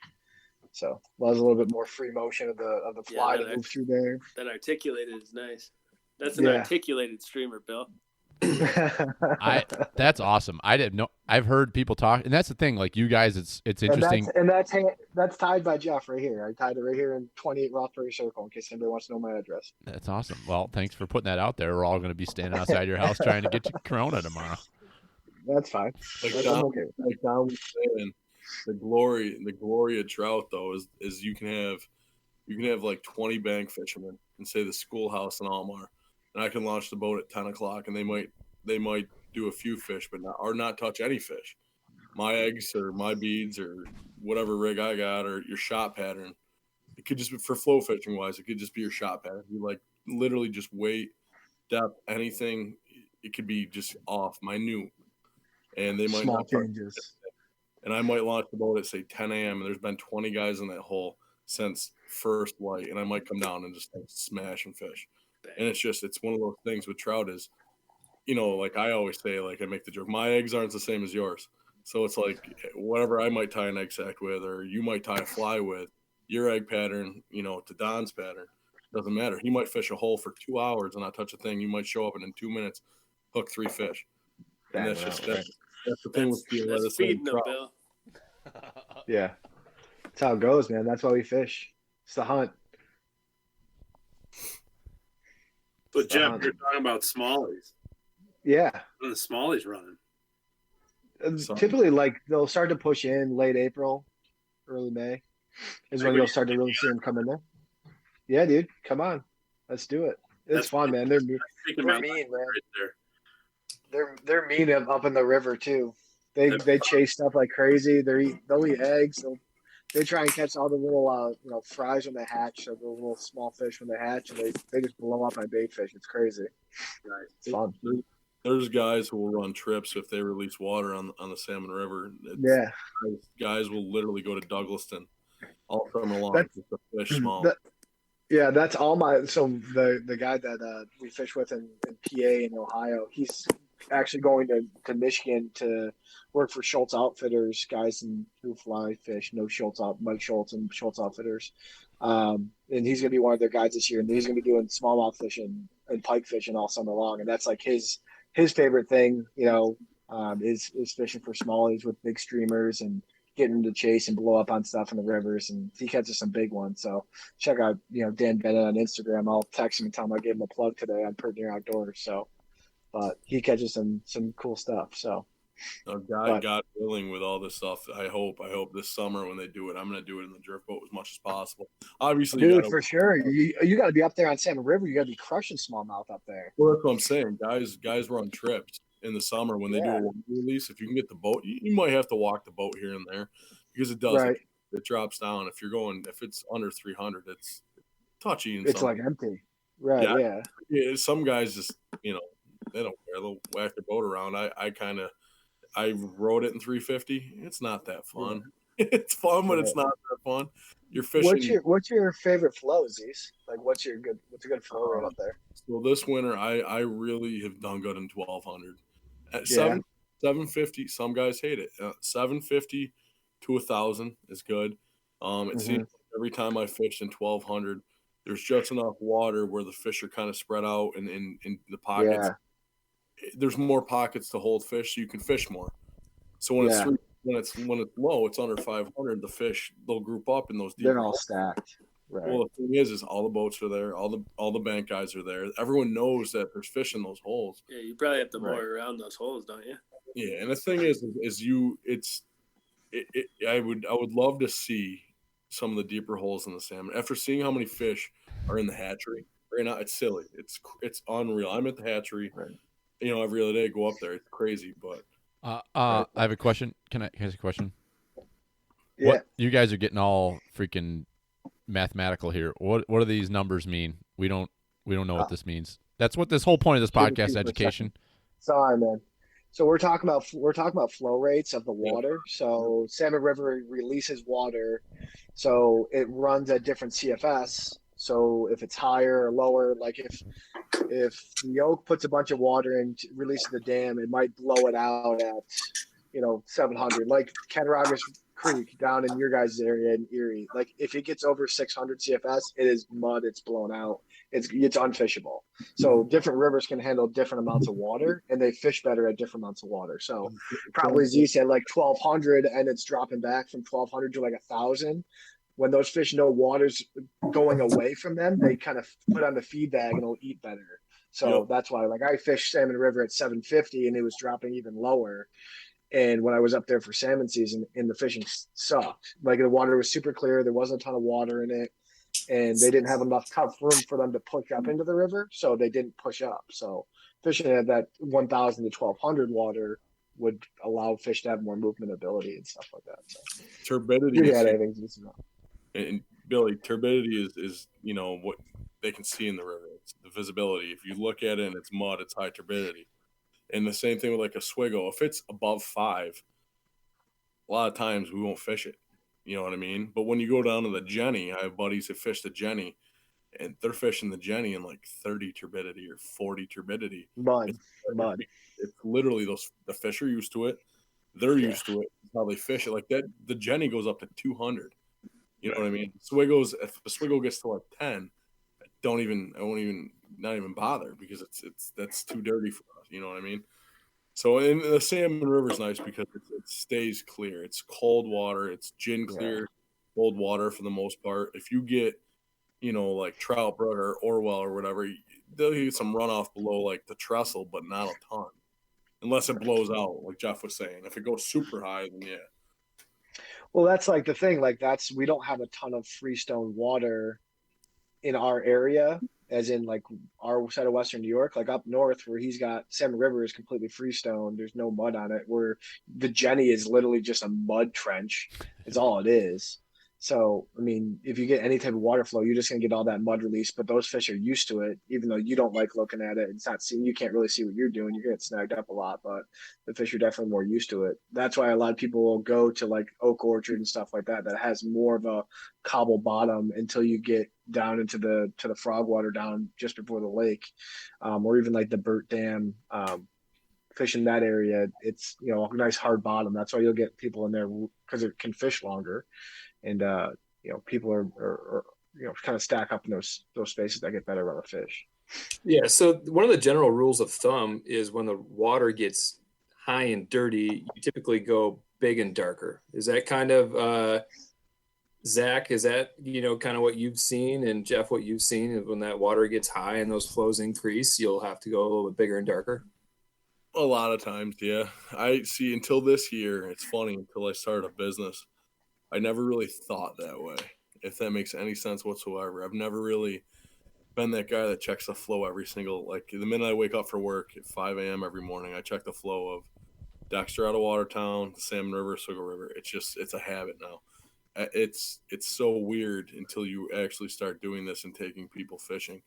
So allows a little bit more free motion of the fly to move through there. That articulated is nice. That's an articulated streamer, Bill. That's awesome. I didn't know. I've heard people talk, and that's the thing. Like you guys, it's interesting. And that's tied by Jeff right here. I tied it right here in 28 Rothbury Circle in case anybody wants to know my address. That's awesome. Well, thanks for putting that out there. We're all going to be standing outside your house trying to get you Corona tomorrow. That's fine. Like Don was saying, the glory of trout though is you can have like 20 bank fishermen and say the schoolhouse in Almar, and I can launch the boat at 10 o'clock and they might do a few fish but not touch any fish. My eggs or my beads or whatever rig I got or your shot pattern, it could just be for flow fishing wise, it could just be your shot pattern. You like literally just weight, depth, anything. It could be just off, minute, and they might small not changes. And I might launch the boat at say 10 a.m. and there's been 20 guys in that hole since first light, and I might come down and just smash and fish. And it's one of those things with trout is, like I always say, like I make the joke, my eggs aren't the same as yours. So it's like whatever I might tie an egg sac with, or you might tie a fly with, your egg pattern, to Don's pattern, doesn't matter. He might fish a hole for 2 hours and not touch a thing. You might show up and in 2 minutes hook 3 fish. And that's the thing with feeding them, Bill. Yeah, that's how it goes, man. That's why we fish. It's the hunt. But Jeff, you're talking about smallies. Yeah. When the smallies running. Typically, like they'll start to push in late April, early May, is when you'll start to really see them come in there. Yeah, dude, come on, let's do it. It's fun, man. They're mean, man. They're mean up in the river too. They chase stuff like crazy. They'll eat eggs. They try and catch all the little fries when they hatch, so the little small fish when they hatch, and they just blow up my bait fish. It's crazy. Right. It's fun. There's guys who will run trips if they release water on the Salmon River. Guys will literally go to Douglaston all summer long just to fish small. That's all my. So the guy that we fish with in PA in Ohio, he's actually going to Michigan to work for Schultz Outfitters, guys who fly fish. Mike Schultz and Schultz Outfitters, and he's going to be one of their guides this year. And he's going to be doing smallmouth fishing and pike fishing all summer long, and that's like his favorite thing. Is fishing for smallies with big streamers and getting to chase and blow up on stuff in the rivers, and he catches some big ones. So check out, Dan Bennett on Instagram. I'll text him and tell him I gave him a plug today on Pertnear Outdoors. So, but he catches some cool stuff. So God willing, with all this stuff, I hope this summer when they do it, I'm going to do it in the drift boat as much as possible. Obviously, Dude, for sure. You got to be up there on Salmon River. You got to be crushing smallmouth up there. Well, that's what I'm saying. Guys run trips in the summer when they do a water release. If you can get the boat, you might have to walk the boat here and there because it does. Right. It drops down. If it's under 300, it's touchy. It's like empty. Right. Yeah. Some guys just, they don't care. They'll whack their boat around. I rode it in 350. It's not that fun. Yeah. It's fun, but it's not that fun. You're fishing. What's your favorite flow, Zeus? Like, what's a good flow rate up there? Well, this winter, I really have done good in 1200. At 750, some guys hate it. 750 to 1,000 is good. It seems like every time I fished in 1200, there's just enough water where the fish are kind of spread out in the pockets. Yeah. There's more pockets to hold fish, so you can fish more. So when it's low, it's under 500. The fish, they'll group up in those deep. They're all stacked. Right. Well, the thing is all the boats are there, all the bank guys are there. Everyone knows that there's fish in those holes. Yeah, you probably have to moor around those holes, don't you? Yeah, and the thing is I would love to see some of the deeper holes in the salmon. After seeing how many fish are in the hatchery right now, it's silly. It's unreal. I'm at the hatchery, every other day. Go up there. It's crazy, but. I have a question. Can I ask a question? Yeah. What, you guys are getting all freaking mathematical here. What do these numbers mean? We don't know what this means. That's what this whole point of this podcast, education. Sorry, man. So we're talking about flow rates of the water. So Salmon River releases water, so it runs at different CFS. So if it's higher or lower, like if the Oak puts a bunch of water and releases the dam, it might blow it out at 700. Like Cattaraugus Creek down in your guys' area in Erie, like if it gets over 600 CFS, it is mud. It's blown out. It's unfishable. So different rivers can handle different amounts of water, and they fish better at different amounts of water. So probably Z said like 1,200, and it's dropping back from 1,200 to like 1,000. When those fish know water's going away from them, they kind of put on the feed bag and it'll eat better. So that's why, like, I fished Salmon River at 750, and it was dropping even lower. And when I was up there for salmon season, and the fishing sucked. Like, the water was super clear. There wasn't a ton of water in it, and they didn't have enough tough room for them to push up into the river, so they didn't push up. So fishing at that 1,000 to 1,200 water would allow fish to have more movement ability and stuff like that. So turbidity. And Billy, turbidity is what they can see in the river. It's the visibility. If you look at it and it's mud, it's high turbidity. And the same thing with like a Swiggle. If it's above 5, a lot of times we won't fish it. You know what I mean? But when you go down to the Jenny, I have buddies that fish the Jenny, and they're fishing the Jenny in like 30 turbidity or 40 turbidity. Mud. It's literally the fish are used to it. They're used to it. That's how they fish it. Like that, the Jenny goes up to 200. You know what I mean? Swiggles, if the Swiggle gets to like 10, I won't even bother because that's too dirty for us. You know what I mean? So in the Salmon River is nice because it stays clear. It's cold water. It's gin clear, cold water for the most part. If you get, like Trout Brook or Orwell or whatever, they'll get some runoff below like the trestle, but not a ton, unless it blows out, like Jeff was saying. If it goes super high, then yeah. Well, that's like the thing. Like we don't have a ton of freestone water in our area, as in like our side of Western New York. Like up north where he's got Salmon River is completely freestone. There's no mud on it. Where the Jenny is literally just a mud trench. It's all it is. So, I mean, if you get any type of water flow, you're just going to get all that mud release. But those fish are used to it, even though you don't like looking at it. It's not seeing, you can't really see what you're doing. You're getting snagged up a lot, but the fish are definitely more used to it. That's why a lot of people will go to like Oak Orchard and stuff like that has more of a cobble bottom until you get down into the frog water down just before the lake, or even like the Burt Dam. Fish in that area, it's a nice hard bottom. That's why you'll get people in there because it can fish longer. And people are kind of stack up in those spaces that get better on the fish. Yeah. So one of the general rules of thumb is when the water gets high and dirty, you typically go big and darker. Is that kind of Zach? Is that kind of what you've seen, and Jeff, what you've seen? When that water gets high and those flows increase, you'll have to go a little bit bigger and darker. A lot of times, yeah. I see until this year, it's funny, until I started a business, I never really thought that way, if that makes any sense whatsoever. I've never really been that guy that checks the flow every single, like the minute I wake up for work at 5 a.m. every morning, I check the flow of Dexter out of Watertown, the Salmon River, Sugar River. It's a habit now. It's so weird until you actually start doing this and taking people fishing.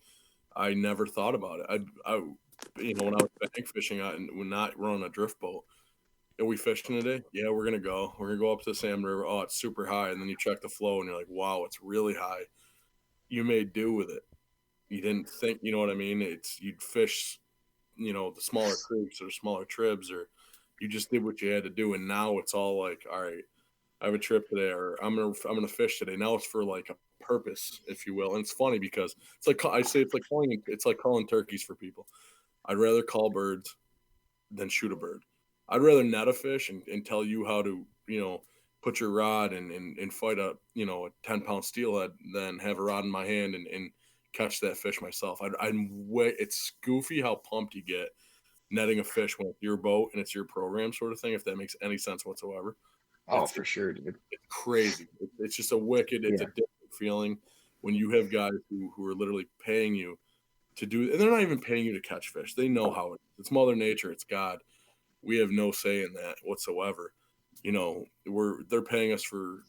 I never thought about it. When I was bank fishing out and we're not running a drift boat, are we fishing today? Yeah, we're gonna go. We're gonna go up to the Salmon River. Oh, it's super high, and then you check the flow, and you're like, wow, it's really high. You made do with it. You didn't think, you know what I mean? You'd fish, the smaller creeks or smaller tribs, or you just did what you had to do. And now it's all like, all right, I have a trip today, or I'm gonna fish today. Now it's for like a purpose, if you will. And it's funny because it's like I say, it's like calling turkeys for people. I'd rather call birds than shoot a bird. I'd rather net a fish and tell you how to, put your rod and fight a 10-pound steelhead than have a rod in my hand and catch that fish myself. It's goofy how pumped you get netting a fish when it's your boat and it's your program sort of thing, if that makes any sense whatsoever. Oh, for sure, dude. It's crazy. It's just a different feeling when you have guys who are literally paying you to do, and they're not even paying you to catch fish. They know how it's Mother Nature. It's God. We have no say in that whatsoever. They're paying us for,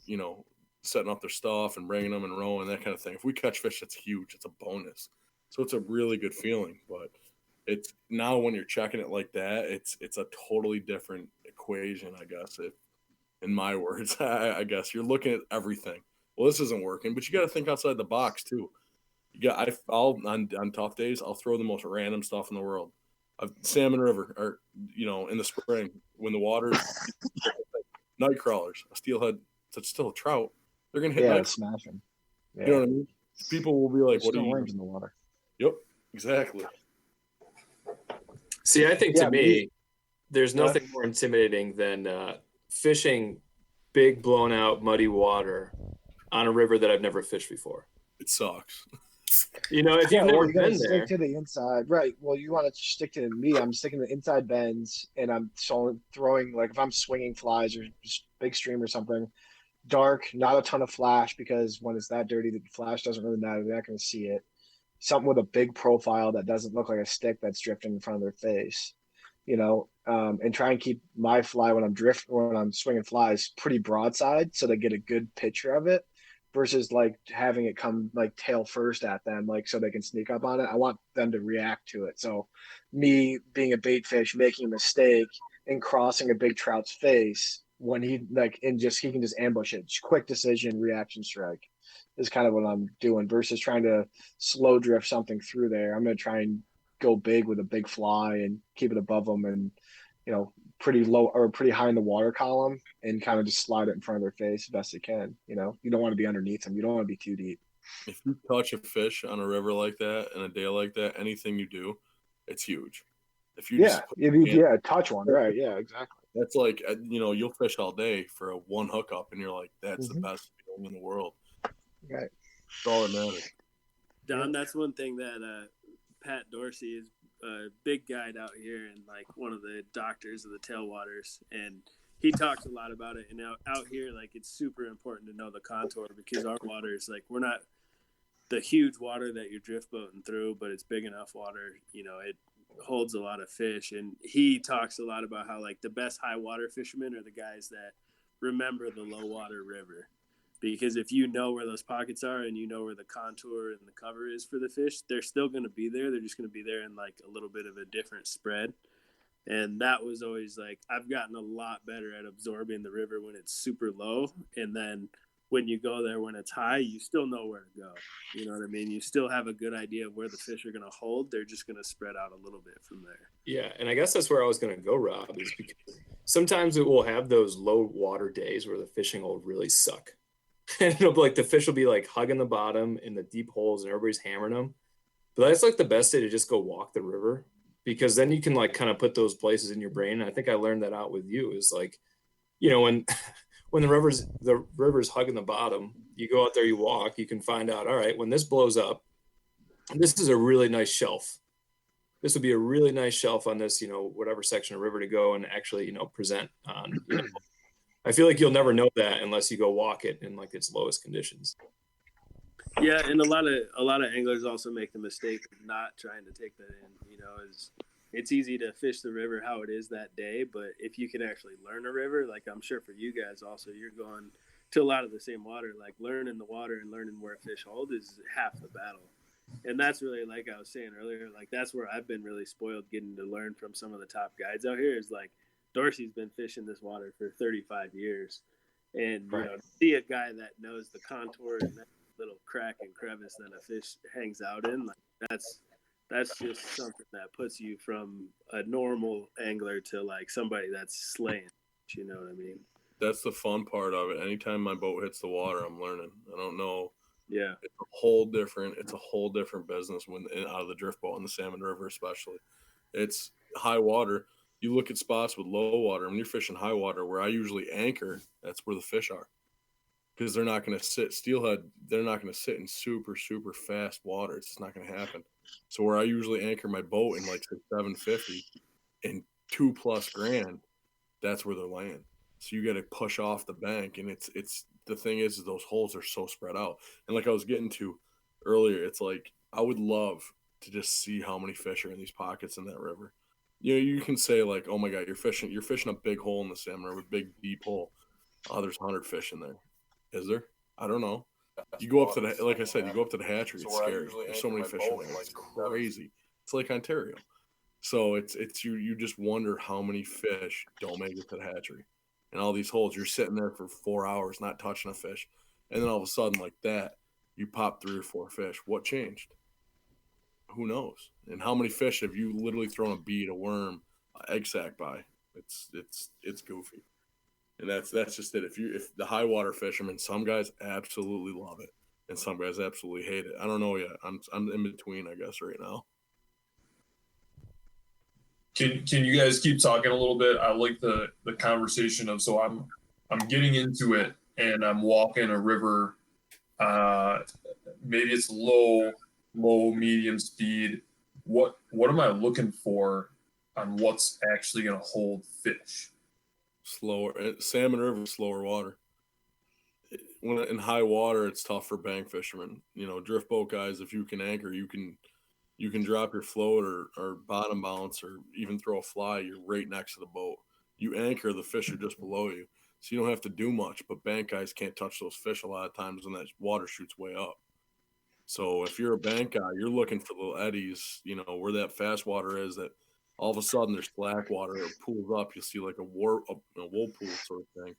setting up their stuff and bringing them and rowing, that kind of thing. If we catch fish, that's huge. It's a bonus. So it's a really good feeling. But it's now when you're checking it like that, it's a totally different equation, I guess. In my words, I guess you're looking at everything. Well, this isn't working, but you got to think outside the box too. I'll on tough days, I'll throw the most random stuff in the world. Salmon River, or in the spring when the water's night crawlers, a steelhead, it's still a trout. They're gonna hit smash them. Yeah. You know what I mean? People will be like, There's "What are you?" in the water. Yep, exactly. See, I think to me, there's nothing more intimidating than fishing big, blown out, muddy water on a river that I've never fished before. It sucks. If you've never been there, stick to the inside, right? Well, you want to stick to me. I'm sticking to the inside bends, and I'm throwing, like, if I'm swinging flies or just big stream or something, dark, not a ton of flash, because when it's that dirty, the flash doesn't really matter. They're not going to see it. Something with a big profile that doesn't look like a stick that's drifting in front of their face, and try and keep my fly when I'm swinging flies pretty broadside so they get a good picture of it, versus like having it come like tail first at them, like so they can sneak up on it. I want them to react to it. So me being a bait fish, making a mistake and crossing a big trout's face when he can just ambush it. Quick decision, reaction strike is kind of what I'm doing, versus trying to slow drift something through there. I'm going to try and go big with a big fly and keep it above them and, pretty low or pretty high in the water column and kind of just slide it in front of their face as best it can. You don't want to be underneath them. You don't want to be too deep. If you touch a fish on a river like that and a day like that, anything you do, it's huge. If you touch one, right? Yeah, exactly. That's like, you'll fish all day for a one hookup and you're like, that's the best feeling in the world. Right. That's all that matters. Don, that's one thing that Pat Dorsey is a big guide out here and like one of the doctors of the tailwaters, and he talks a lot about it. And out here, like, it's super important to know the contour, because our water is like, we're not the huge water that you're drift boating through, but it's big enough water, it holds a lot of fish. And he talks a lot about how like the best high water fishermen are the guys that remember the low water river. Because if you know where those pockets are and you know where the contour and the cover is for the fish, they're still going to be there. They're just going to be there in like a little bit of a different spread. And that was always like, I've gotten a lot better at absorbing the river when it's super low. And then when you go there when it's high, you still know where to go. You know what I mean? You still have a good idea of where the fish are going to hold. They're just going to spread out a little bit from there. Yeah, and I guess that's where I was going to go, Rob, is because sometimes it will have those low water days where the fishing will really suck. And it'll be like the fish will be like hugging the bottom in the deep holes and everybody's hammering them. But that's like the best day to just go walk the river, because then you can like kind of put those places in your brain. And I think I learned that out with you, is like, when the river's hugging the bottom, you go out there, you walk, you can find out, all right, when this blows up, this is a really nice shelf. this would be a really nice shelf on this, whatever section of river to go and actually, present on. I feel like you'll never know that unless you go walk it in like its lowest conditions. Yeah, and a lot of anglers also make the mistake of not trying to take that in. It's easy to fish the river how it is that day, but if you can actually learn a river, like I'm sure for you guys also, you're going to a lot of the same water. Like learning the water and learning where fish hold is half the battle. And that's really, like I was saying earlier, like that's where I've been really spoiled getting to learn from some of the top guides out here. Is like Dorsey's been fishing this water for 35 years, and to see a guy that knows the contour and that little crack and crevice that a fish hangs out in, like that's just something that puts you from a normal angler to like somebody that's slaying. You know what I mean? That's the fun part of it. Anytime my boat hits the water, I'm learning. I don't know. Yeah, It's a whole different business when out of the drift boat in the Salmon River, especially. It's high water. You look at spots with low water. When you're fishing high water, where I usually anchor, that's where the fish are, because they're not going to sit steelhead. They're not going to sit in super fast water. It's just not going to happen. So where I usually anchor my boat in like 750 and 2+ grand, that's where they're laying. So you got to push off the bank, and it's the thing is those holes are so spread out. And like I was getting to earlier, it's like I would love to just see how many fish are in these pockets in that river. You can say like, oh my God, you're fishing a big hole in the Salmon River, big deep hole. Oh, there's 100 fish in there. Is there? I don't know. You go up to the, like I said, you go up to the hatchery. It's scary. There's so many fish in there. It's crazy. It's like Ontario. So it's you just wonder how many fish don't make it to the hatchery. And all these holes, you're sitting there for 4 hours not touching a fish. And then all of a sudden, like that, you pop 3 or 4 fish. What changed? Who knows? And how many fish have you literally thrown a bead, a worm, an egg sac by? It's goofy. And that's just it. If the high water fishermen, some guys absolutely love it, and some guys absolutely hate it. I don't know yet. I'm in between, I guess, right now. Can you guys keep talking a little bit? I like the conversation of, so I'm getting into it and I'm walking a river. Maybe it's low, medium speed. What am I looking for on what's actually going to hold fish? Slower. Salmon River, slower water. When in high water, it's tough for bank fishermen. Drift boat guys, if you can anchor, you can drop your float or bottom bounce or even throw a fly. You're right next to the boat. You anchor, the fish are just below you, so you don't have to do much. But bank guys can't touch those fish a lot of times when that water shoots way up. So if you're a bank guy, you're looking for little eddies, where that fast water is, that all of a sudden there's slack water or pools up. You'll see like a whirlpool sort of thing.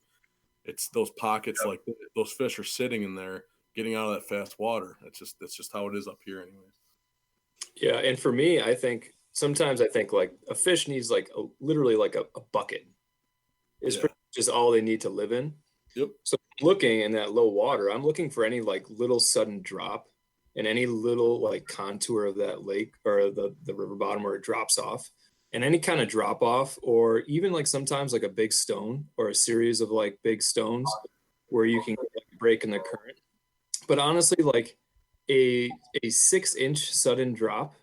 It's those pockets, like those fish are sitting in there, getting out of that fast water. That's just how it is up here, anyways. Yeah, and for me, I think sometimes like a fish needs like literally like a bucket. Is pretty much just all they need to live in. Yep. So looking in that low water, I'm looking for any like little sudden drop and any little like contour of that lake or the river bottom where it drops off, and any kind of drop off, or even like sometimes like a big stone or a series of like big stones where you can get like a break in the current. But honestly, like a 6-inch sudden drop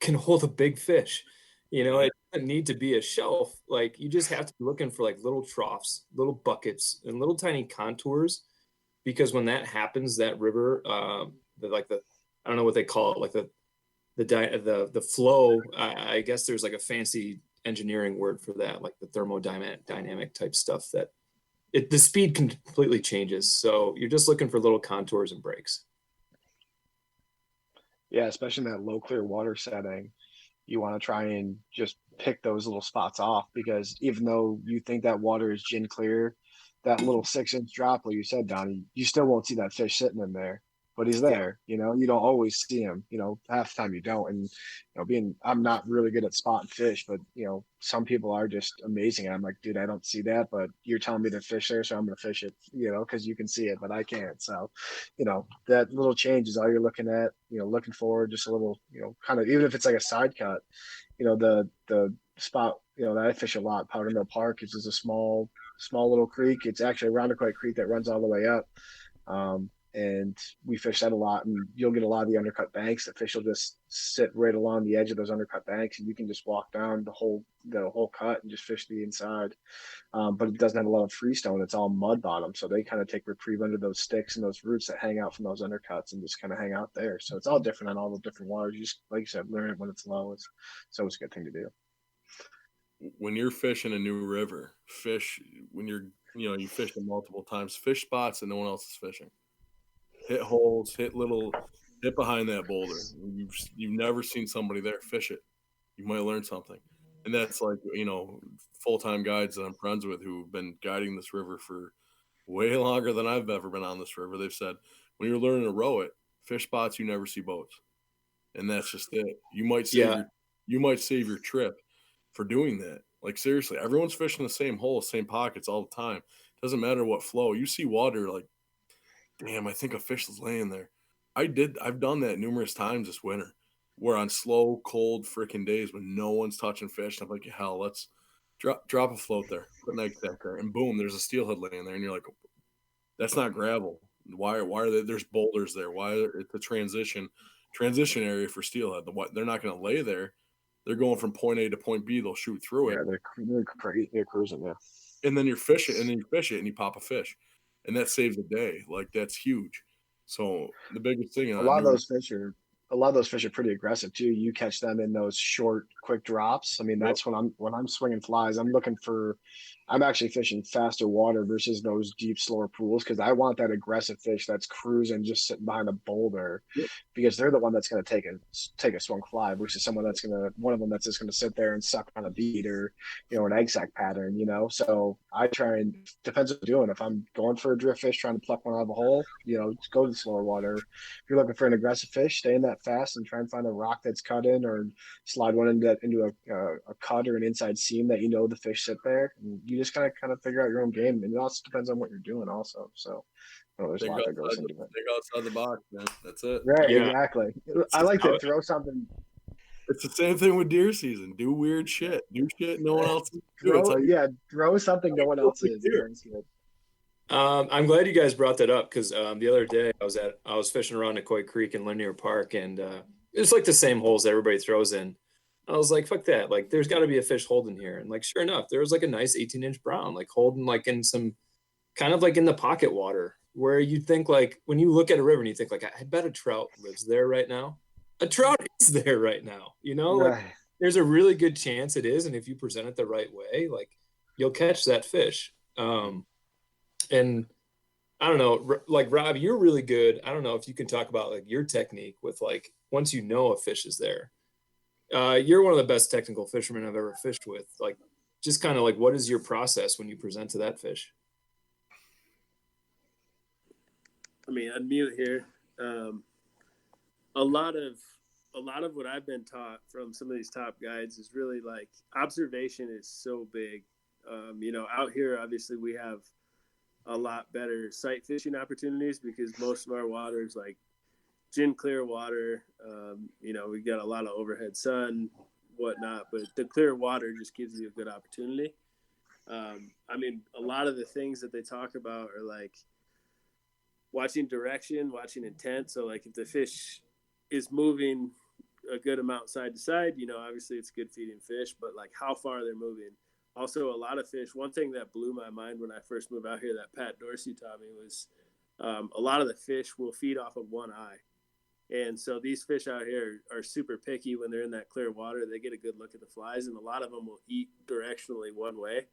can hold a big fish. It doesn't need to be a shelf. Like you just have to be looking for like little troughs, little buckets, and little tiny contours, because when that happens, that river, I don't know what they call it, like the flow. I guess there's like a fancy engineering word for that, like the thermodynamic type stuff, that the speed completely changes. So you're just looking for little contours and breaks. Yeah, especially in that low clear water setting, you want to try and just pick those little spots off, because even though you think that water is gin clear, that little 6-inch drop, like you said, Donnie, you still won't see that fish sitting in there, but he's there. You don't always see him. Half the time you don't. And I'm not really good at spotting fish, but some people are just amazing. And I'm like, dude, I don't see that, but you're telling me to fish there, so I'm gonna fish it. Because you can see it, but I can't. So, that little change is all you're looking at. Looking forward, just a little, kind of, even if it's like a side cut. The spot that I fish a lot, Powder Mill Park, is a small little creek. It's actually a Roundaquite Creek that runs all the way up. and we fish that a lot. And you'll get a lot of the undercut banks. The fish will just sit right along the edge of those undercut banks, and you can just walk down the whole cut and just fish the inside. But it doesn't have a lot of freestone. It's all mud bottom. So they kind of take reprieve under those sticks and those roots that hang out from those undercuts and just kind of hang out there. So it's all different on all the different waters. You just, like you said, learn it when it's low. It's always a good thing to do. When you're fishing a new river, you fish it multiple times, fish spots that no one else is fishing. Hit holes, hit behind that boulder. You've never seen somebody there, fish it. You might learn something. And that's like, full-time guides that I'm friends with who've been guiding this river for way longer than I've ever been on this river. They've said, when you're learning to row it, fish spots, you never see boats. And that's just it. You might save your trip for doing that. Like, seriously, everyone's fishing the same hole, same pockets all the time. Doesn't matter what flow. You see water, like, damn, I think a fish is laying there. I've done that numerous times this winter. We're on slow, cold freaking days when no one's touching fish. And I'm like, hell, let's drop a float there, put an egg sack there, and boom, there's a steelhead laying there. And you're like, that's not gravel. Why are they? There's boulders there. It's a transition area for steelhead. They're not going to lay there. They're going from point A to point B. They'll shoot through it. They're crazy. They're cruising, yeah. And then you're fishing, and then you fish it, and you pop a fish, and that saves a day. Like, that's huge. So the biggest thing, a lot of those fish are pretty aggressive too. You catch them in those short, quick drops. I mean, that's when I'm swinging flies. I'm actually fishing faster water versus those deep, slower pools because I want that aggressive fish that's cruising, just sitting behind a boulder, because they're the one that's going to take a swung fly versus one of them that's just going to sit there and suck on a bead or an egg sac pattern. So I try and depends what I'm doing. If I'm going for a drift fish, trying to pluck one out of a hole, just go to the slower water. If you're looking for an aggressive fish, stay in that fast and try and find a rock that's cut in or slide one into a cut or an inside seam that the fish sit there. And you just kind of figure out your own game, and it also depends on what you're doing also. So there's a lot that goes into it. Think outside the box, man. That's it. Right, yeah. Exactly. I like to throw something. It's the same thing with deer season. Do weird shit. Do shit no one else is doing. Throw something no one else is. I'm glad you guys brought that up because the other day I was fishing around Nicoy Creek in Linear Park, and it's like the same holes that everybody throws in. I was like, fuck that. Like, there's got to be a fish holding here. And, like, sure enough, there was, like, a nice 18-inch brown, like, holding, like, in some kind of, like, in the pocket water where you'd think, like, when you look at a river and you think, like, I bet a trout lives there right now. A trout is there right now, Right. Like, there's a really good chance it is. And if you present it the right way, like, you'll catch that fish. And I don't know, like, Rob, you're really good. I don't know if you can talk about, like, your technique with, like, once you know a fish is there. You're one of the best technical fishermen I've ever fished with. Like, just kind of like, what is your process when you present to that fish? I mean, I'd mute here. A lot of what I've been taught from some of these top guides is really like observation is so big. Out here, obviously we have a lot better sight fishing opportunities because most of our water is like gin clear water. We got a lot of overhead sun, whatnot, but the clear water just gives you a good opportunity. A lot of the things that they talk about are like watching direction, watching intent. So like if the fish is moving a good amount side to side, obviously it's good feeding fish, but like how far they're moving. Also, a lot of fish, one thing that blew my mind when I first moved out here that Pat Dorsey taught me was a lot of the fish will feed off of one eye. And so these fish out here are super picky when they're in that clear water. They get a good look at the flies, and a lot of them will eat directionally one way.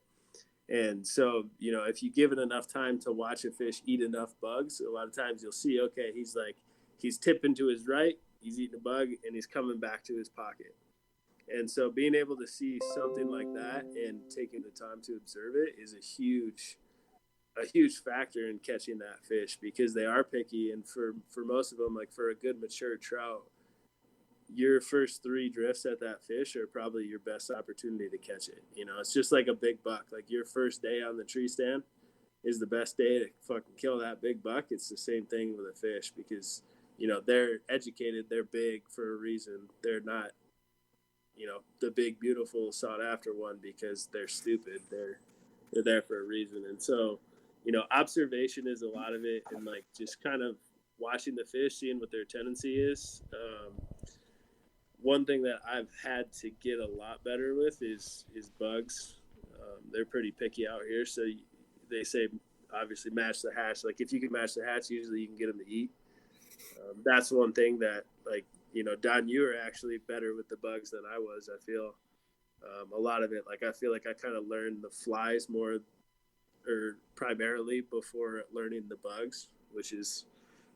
And so, if you give it enough time to watch a fish eat enough bugs, a lot of times you'll see, okay, he's tipping to his right, he's eating a bug, and he's coming back to his pocket. And so being able to see something like that and taking the time to observe it is a huge factor in catching that fish because they are picky. And for most of them, like for a good mature trout, your first 3 drifts at that fish are probably your best opportunity to catch it. It's just like a big buck. Like your first day on the tree stand is the best day to fucking kill that big buck. It's the same thing with a fish because, they're educated, they're big for a reason. They're not, the big, beautiful, sought after one because they're stupid. They're there for a reason. And so, observation is a lot of it, and like just kind of watching the fish, seeing what their tendency is. One thing that I've had to get a lot better with is bugs. They're pretty picky out here, so they say obviously match the hatch. Like if you can match the hatch, usually you can get them to eat. That's one thing that, like, you know, Don, you are actually better with the bugs than I was. I feel a lot of it, like I feel like I kind of learned the flies more or primarily before learning the bugs, which is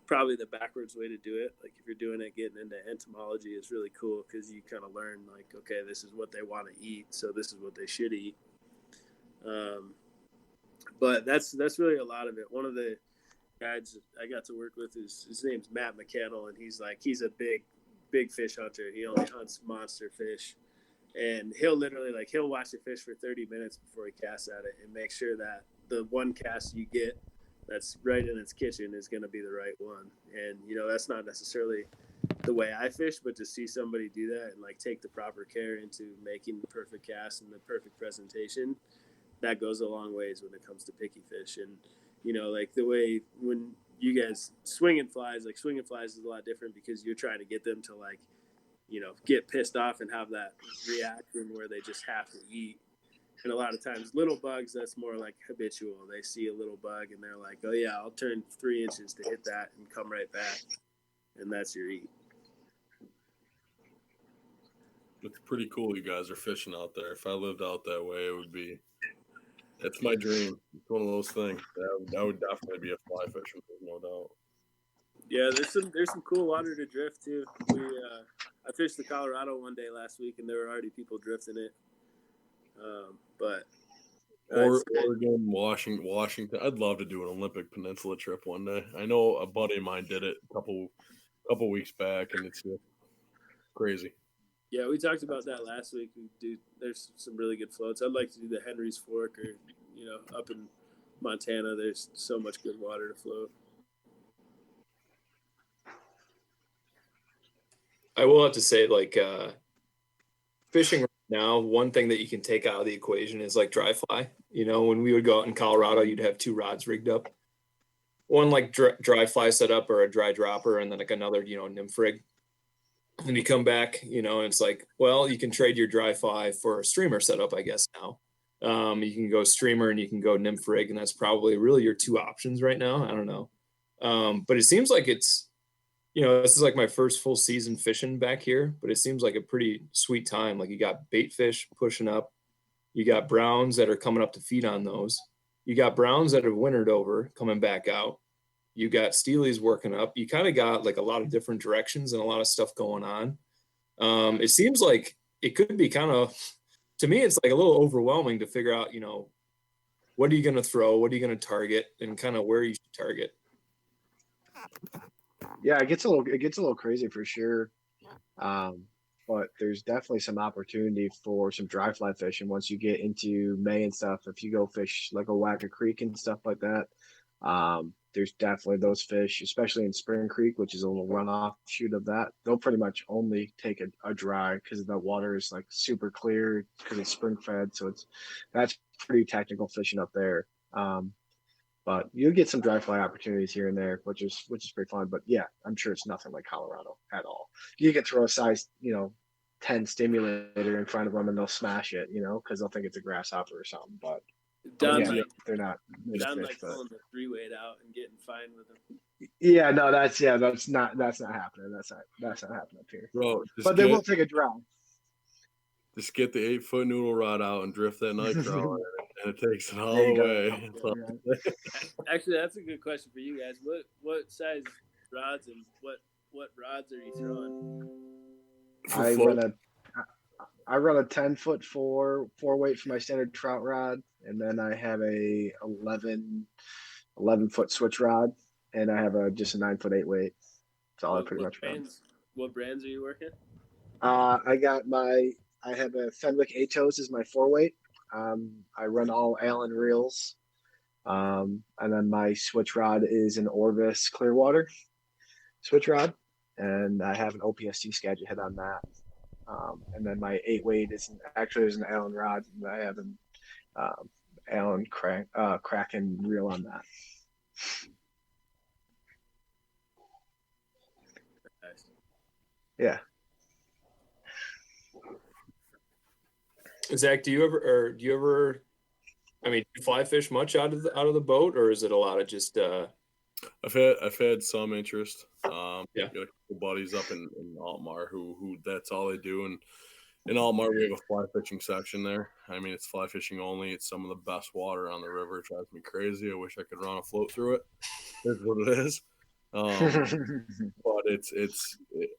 probably the backwards way to do it. Like if you're doing it, getting into entomology is really cool because you kind of learn like, okay, this is what they want to eat, so this is what they should eat. But that's really a lot of it. One of the guys I got to work with his name's Matt McCannell, and he's a big fish hunter. He only hunts monster fish, and he'll literally he'll watch the fish for 30 minutes before he casts at it and make sure that the one cast you get that's right in its kitchen is going to be the right one. And you know, that's not necessarily the way I fish, but to see somebody do that and like take the proper care into making the perfect cast and the perfect presentation, that goes a long ways when it comes to picky fish. And you know, like the way when you guys swinging flies is a lot different because you're trying to get them to, like, you know, get pissed off and have that reaction where they just have to eat. And a lot of times little bugs, that's more like habitual. They see a little bug and they're like, oh yeah, I'll turn 3 inches to hit that and come right back. And that's your eat. It's pretty cool you guys are fishing out there. If I lived out that way, it would be, it's my dream. It's one of those things. That would definitely be a fly fishing, no doubt. Yeah, there's some cool water to drift too. I fished the Colorado one day last week and there were already people drifting it. But Oregon, Washington. I'd love to do an Olympic Peninsula trip one day. I know a buddy of mine did it a couple weeks back, and it's crazy. Yeah, we talked about that last week. There's some really good floats. I'd like to do the Henry's Fork, or you know, up in Montana. There's so much good water to float. I will have to say, like, fishing right now, one thing that you can take out of the equation is like dry fly. You know, when we would go out in Colorado, you'd have 2 rods rigged up. One like dry fly setup or a dry dropper, and then like another, you know, nymph rig. And you come back, you know, and it's like, well, you can trade your dry fly for a streamer setup, I guess now. You can go streamer and you can go nymph rig, and that's probably really your 2 options right now. I don't know. But it seems like it's, you know, this is like my first full season fishing back here, but it seems like a pretty sweet time. Like you got bait fish pushing up. You got browns that are coming up to feed on those. You got browns that have wintered over coming back out. You got steelies working up. You kind of got like a lot of different directions and a lot of stuff going on. It seems like it could be kind of, to me, it's like a little overwhelming to figure out, you know, what are you going to throw? What are you going to target? And kind of where you should target. Yeah, it gets a little crazy for sure. But there's definitely some opportunity for some dry fly fishing once you get into May and stuff. If you go fish like Owaka Creek and stuff like that, there's definitely those fish, especially in Spring Creek, which is a little runoff shoot of that. They'll pretty much only take a dry because the water is like super clear because it's spring fed. So that's pretty technical fishing up there. But you'll get some dry fly opportunities here and there, which is pretty fun. But yeah, I'm sure it's nothing like Colorado at all. You can throw a size, 10 stimulator in front of them and they'll smash it, because they'll think it's a grasshopper or something. But Done they're not. like pulling the 3-weight out and getting fine with them. Yeah, no, that's not happening. That's not happening up here. Bro, but they will take a dry. Just get the 8-foot noodle rod out and drift that night crawler, and it takes it all There you the go. way. Actually, that's a good question for you guys. What size rods and what rods are you throwing? I run a 10-foot 4-weight for my standard trout rod, and then I have a 11-foot switch rod, and I have just a 9-foot 8-weight. That's all I pretty much run. What brands are you working? I have a Fenwick Atos as my 4-weight. I run all Allen reels. And then my switch rod is an Orvis Clearwater switch rod. And I have an OPST Skagit head on that. And then my 8-weight is an Allen rod. And I have an Allen Kraken reel on that. Yeah. Zach, do you ever? I mean, do you fly fish much out of the boat, or is it a lot of just? I've had some interest. Yeah. Got a couple buddies up in Altmar who that's all they do, and in Altmar we have a fly fishing section there. I mean, it's fly fishing only. It's some of the best water on the river. It drives me crazy. I wish I could run a float through it. That's what it is. But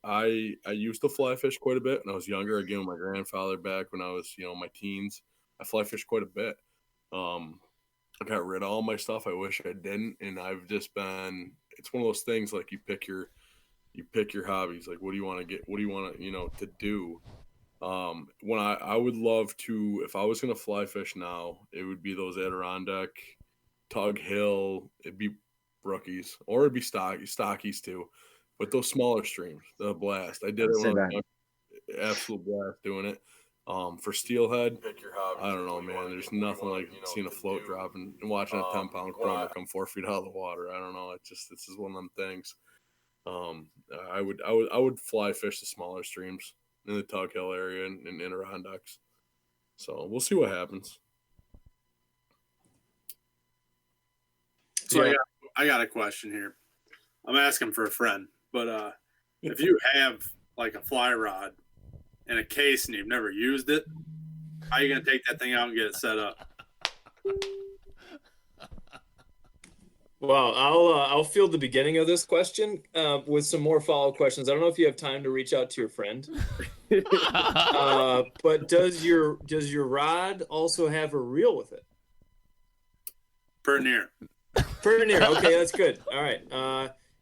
I used to fly fish quite a bit when I was younger. Again, with my grandfather back when I was my teens. I fly fish quite a bit. I got rid of all my stuff. I wish I didn't, and I've just been. It's one of those things like you pick your hobbies. Like, what do you want to get? What do you want to do? When I would love to, if I was gonna fly fish now, it would be those Adirondack, Tug Hill. It'd be brookies, or it'd be stockies too. But those smaller streams, the blast. I did it when I was young. Absolute blast doing it. For steelhead, I don't know, man. There's nothing like seeing a float drop and watching a 10-pound chroma come 4 feet out of the water. I don't know. This is one of them things. I would fly fish the smaller streams in the Tug Hill area and Adirondacks. So we'll see what happens. So Yeah. I got a question here. I'm asking for a friend, but if you have like a fly rod in a case and you've never used it, how are you gonna take that thing out and get it set up? Well, I'll field the beginning of this question with some more follow-up questions. I don't know if you have time to reach out to your friend, but does your rod also have a reel with it? Pertnear. Pertnear. Okay, that's good. All right.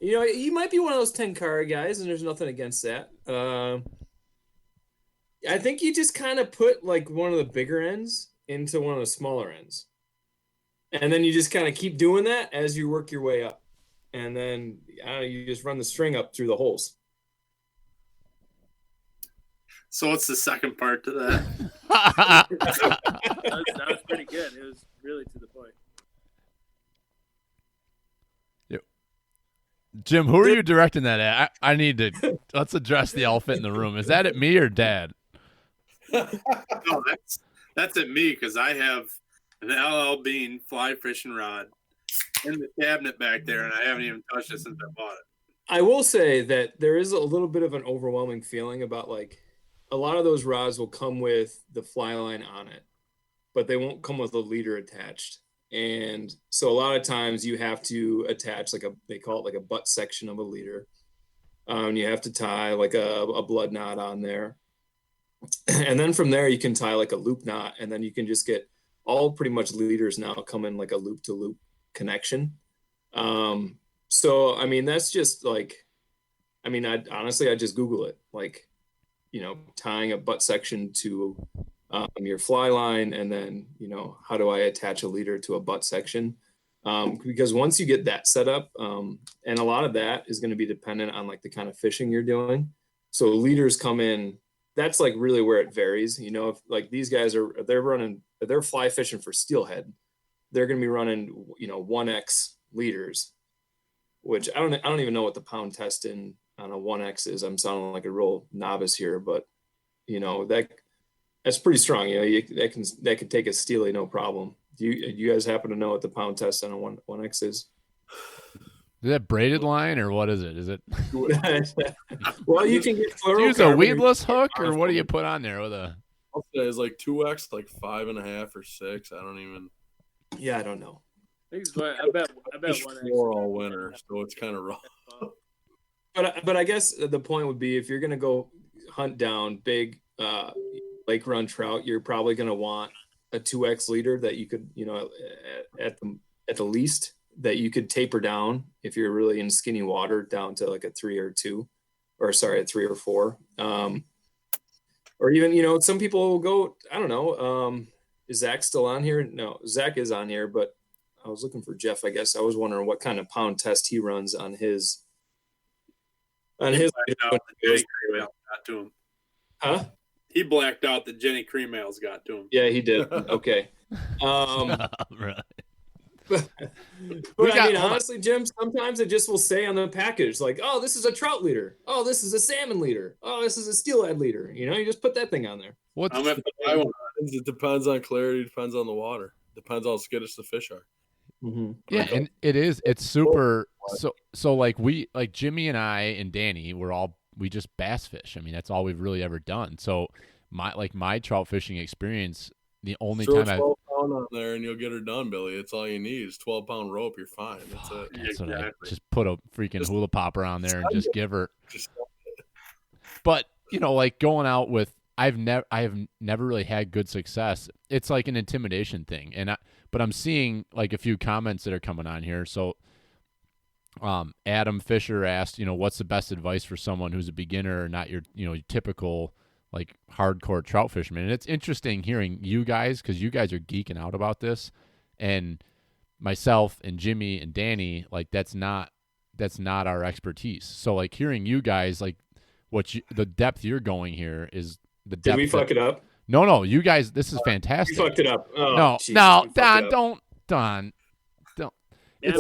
You might be one of those 10-car guys, and there's nothing against that. I think you just kind of put like one of the bigger ends into one of the smaller ends. And then you just kind of keep doing that as you work your way up. And then you just run the string up through the holes. So what's the second part to that? That was pretty good. It was really to the point. Jim, who are you directing that at? I need to let's address the elephant in the room. Is that at me or Dad? No, that's at me because I have an LL Bean fly fishing rod in the cabinet back there, and I haven't even touched it since I bought it. I will say that there is a little bit of an overwhelming feeling about like a lot of those rods will come with the fly line on it, but they won't come with a leader attached. And so a lot of times you have to attach they call it like a butt section of a leader. You have to tie like a blood knot on there. And then from there you can tie like a loop knot, and then you can just get all pretty much leaders now come in like a loop to loop connection. So, I mean, that's just like, I mean, I just Google it, like, tying a butt section to your fly line, and then, how do I attach a leader to a butt section? Because once you get that set up, and a lot of that is going to be dependent on like the kind of fishing you're doing. So leaders come in, that's like really where it varies. If like these guys they're fly fishing for steelhead, they're going to be running, 1X leaders, which I don't even know what the pound test on a 1X is. I'm sounding like a real novice here, but that's pretty strong. That could take a steely, no problem. Do you guys happen to know what the pound test on a 1X is? Is that braided line or what is it? Is it? Well, you can get use a weedless hook, or what do you put on there with a? I'll say it's like 2X, like 5.5 or 6. I don't even. Yeah, I don't know. I bet Fish 1X. floor all winter, so it's kind of rough. But I guess the point would be if you're gonna go hunt down big lake run trout, you're probably gonna want a 2X leader that you could, at the least that you could taper down if you're really in skinny water down to like a 3 or 2, or sorry, a 3 or 4. Or even, some people will go, I don't know. Is Zach still on here? No, Zach is on here, but I was looking for Jeff, I guess. I was wondering what kind of pound test he runs on his. Jenny Cremails got to him. Huh? He blacked out that Jenny Cremails got to him. Yeah, he did. Okay. Right. But I mean, honestly, Jim, sometimes it just will say on the package, like, oh, this is a trout leader. Oh, this is a salmon leader. Oh, this is a steelhead leader. You know, you just put that thing on there. I'm gonna buy one. It depends on clarity, depends on the water, depends how skittish the fish are. Mm-hmm. Yeah, and it's super. So like Jimmy and I and Danny, we just bass fish. I mean, that's all we've really ever done. So my trout fishing experience, the only time 12 pound on there and you'll get her done, Billy. It's all you need is 12-pound rope. You're fine. That's it. That's what I just put a freaking hula popper on there and just give her. But you know, like going out with, I have never really had good success. It's like an intimidation thing, but I'm seeing like a few comments that are coming on here. So, Adam Fisher asked, what's the best advice for someone who's a beginner or not your typical like hardcore trout fisherman? And it's interesting hearing you guys, because you guys are geeking out about this, and myself and Jimmy and Danny, like that's not our expertise. So like hearing you guys, like the depth you're going here is the depth. Did we fuck it up? No, you guys, this is fantastic. You fucked it up. Oh, no, geez, Don, don't. Yeah,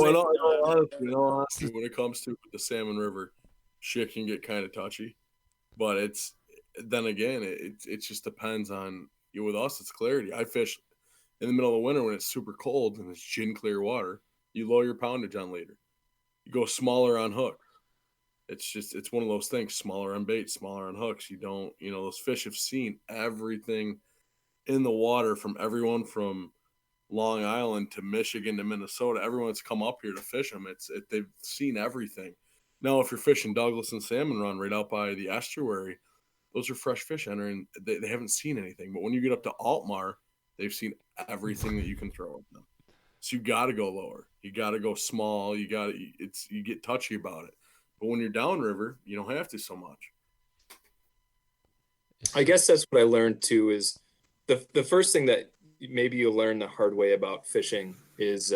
honestly, when it comes to the Salmon River, shit can get kind of touchy, but it just depends on you. With us, it's clarity. I fish in the middle of the winter when it's super cold and it's gin clear water. You lower your poundage on leader. You go smaller on hook. It's one of those things, smaller on bait, smaller on hooks. You don't, those fish have seen everything in the water from everyone from Long Island to Michigan to Minnesota. Everyone's come up here to fish them. They've seen everything. Now, if you're fishing Douglas and Salmon Run right out by the estuary, those are fresh fish entering. They haven't seen anything. But when you get up to Altmar, they've seen everything that you can throw at them. So you got to go lower. You got to go small. You get touchy about it. But when you're downriver, you don't have to so much. I guess that's what I learned too, is the first thing that maybe you'll learn the hard way about fishing is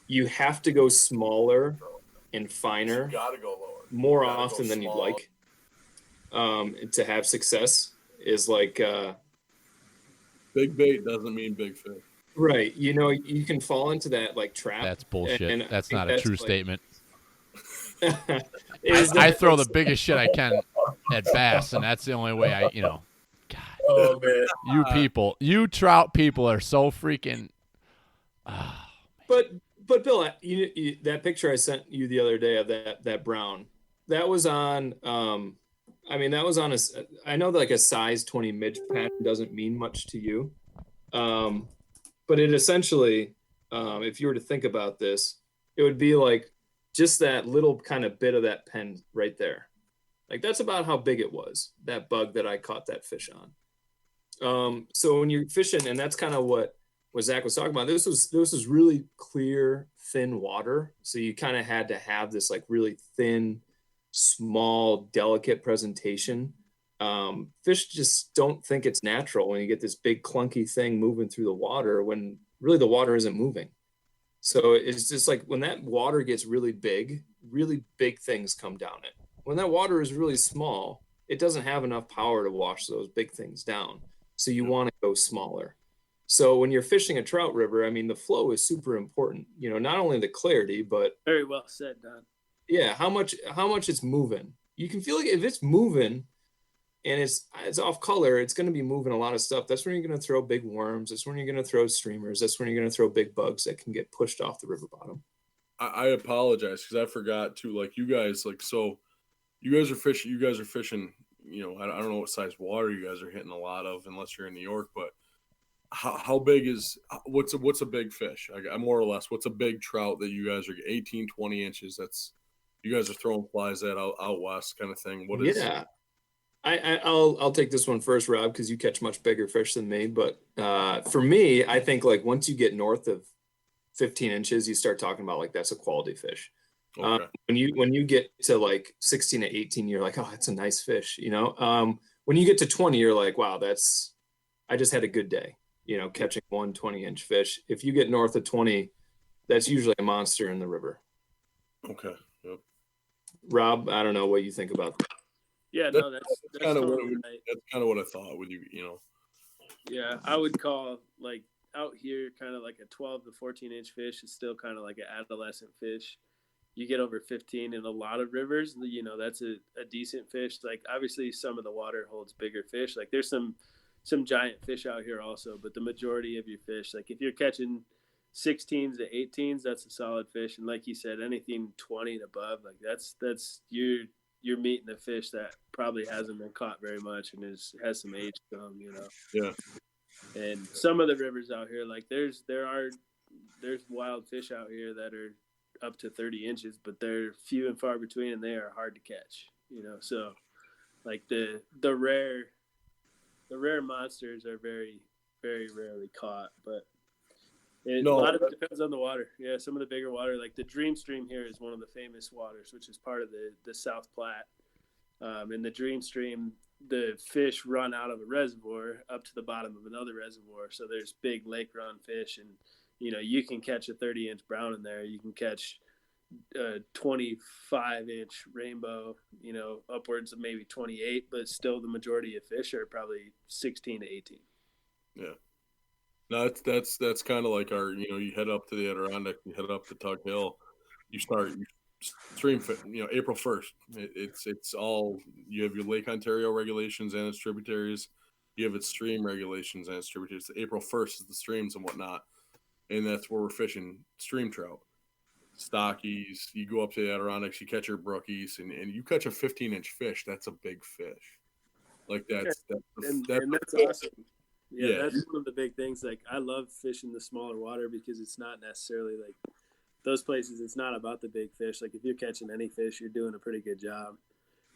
you have to go smaller and finer. You gotta go lower. More often than you'd like to have success. Is like big bait doesn't mean big fish. Right. You can fall into that like trap. That's bullshit. And that's not a true statement. I throw the biggest shit I can at bass, and that's the only way God. Oh man, you trout people are so freaking. But Bill, that picture I sent you the other day of that brown, that was on. That was on I know that like a size 20 midge pattern doesn't mean much to you, but it essentially, if you were to think about this, it would be like just that little kind of bit of that pen right there. Like that's about how big it was, that bug that I caught that fish on. So when you're fishing, and that's kind of what Zach was talking about, this was really clear, thin water. So you kind of had to have this like really thin, small, delicate presentation. Fish just don't think it's natural when you get this big clunky thing moving through the water when really the water isn't moving. So it's just like when that water gets really big things come down it. When that water is really small, it doesn't have enough power to wash those big things down. So you want to go smaller. So when you're fishing a trout river, I mean, the flow is super important. Not only the clarity, but very well said, Don. Yeah, how much it's moving. You can feel like if it's moving and it's off color, it's going to be moving a lot of stuff. That's when you're going to throw big worms. That's when you're going to throw streamers. That's when you're going to throw big bugs that can get pushed off the river bottom. I apologize because I forgot to, like, you guys, like, so you guys are fishing, I don't know what size water you guys are hitting a lot of unless you're in New York, but how big is, what's a big fish? More or less, what's a big trout that you guys are 18, 20 inches? That's, you guys are throwing flies at out west kind of thing. What is? Yeah. I'll take this one first, Rob, because you catch much bigger fish than me. But for me, I think like once you get north of 15 inches, you start talking about like that's a quality fish. Okay. When you get to like 16 to 18, you're like, oh, that's a nice fish. When you get to 20, you're like, wow, I just had a good day. Catching one 20-inch fish. If you get north of 20, that's usually a monster in the river. Okay. Yep. Rob, I don't know what you think about that. Yeah, no, that's kind of totally right. That's kind of what I thought with you. Yeah, I would call, like, out here, kind of like a 12 to 14 inch fish is still kind of like an adolescent fish. You get over 15 in a lot of rivers, you know, that's a decent fish. Like obviously some of the water holds bigger fish. Like there's some giant fish out here also, but the majority of your fish, like if you're catching 16s to 18s, that's a solid fish. And like you said, anything 20 and above, like that's you're meeting a fish that probably hasn't been caught very much and has some age to them, you know. Yeah. And some of the rivers out here, like there's wild fish out here that are up to 30 inches, but they're few and far between, and they are hard to catch, you know. So like the rare monsters are very, very rarely caught, but a lot of it depends on the water. Yeah, some of the bigger water, like the Dream Stream here is one of the famous waters, which is part of the South Platte. In the Dream Stream, the fish run out of a reservoir up to the bottom of another reservoir, so there's big lake run fish, and you know, you can catch a 30-inch brown in there. You can catch a 25-inch rainbow, you know, upwards of maybe 28, but still the majority of fish are probably 16 to 18. Yeah. No, that's kind of like our, you know, you head up to the Adirondack, you head up to Tug Hill, you stream fit, you know, April 1st. It's all, you have your Lake Ontario regulations and its tributaries. You have its stream regulations and its tributaries. April 1st is the streams and whatnot. And that's where we're fishing stream trout, stockies. You go up to the Adirondacks, you catch your brookies, and you catch a 15-inch fish. That's a big fish. Like that's awesome. Yeah, that's one of the big things. Like I love fishing the smaller water because it's not necessarily like those places. It's not about the big fish. Like if you're catching any fish, you're doing a pretty good job.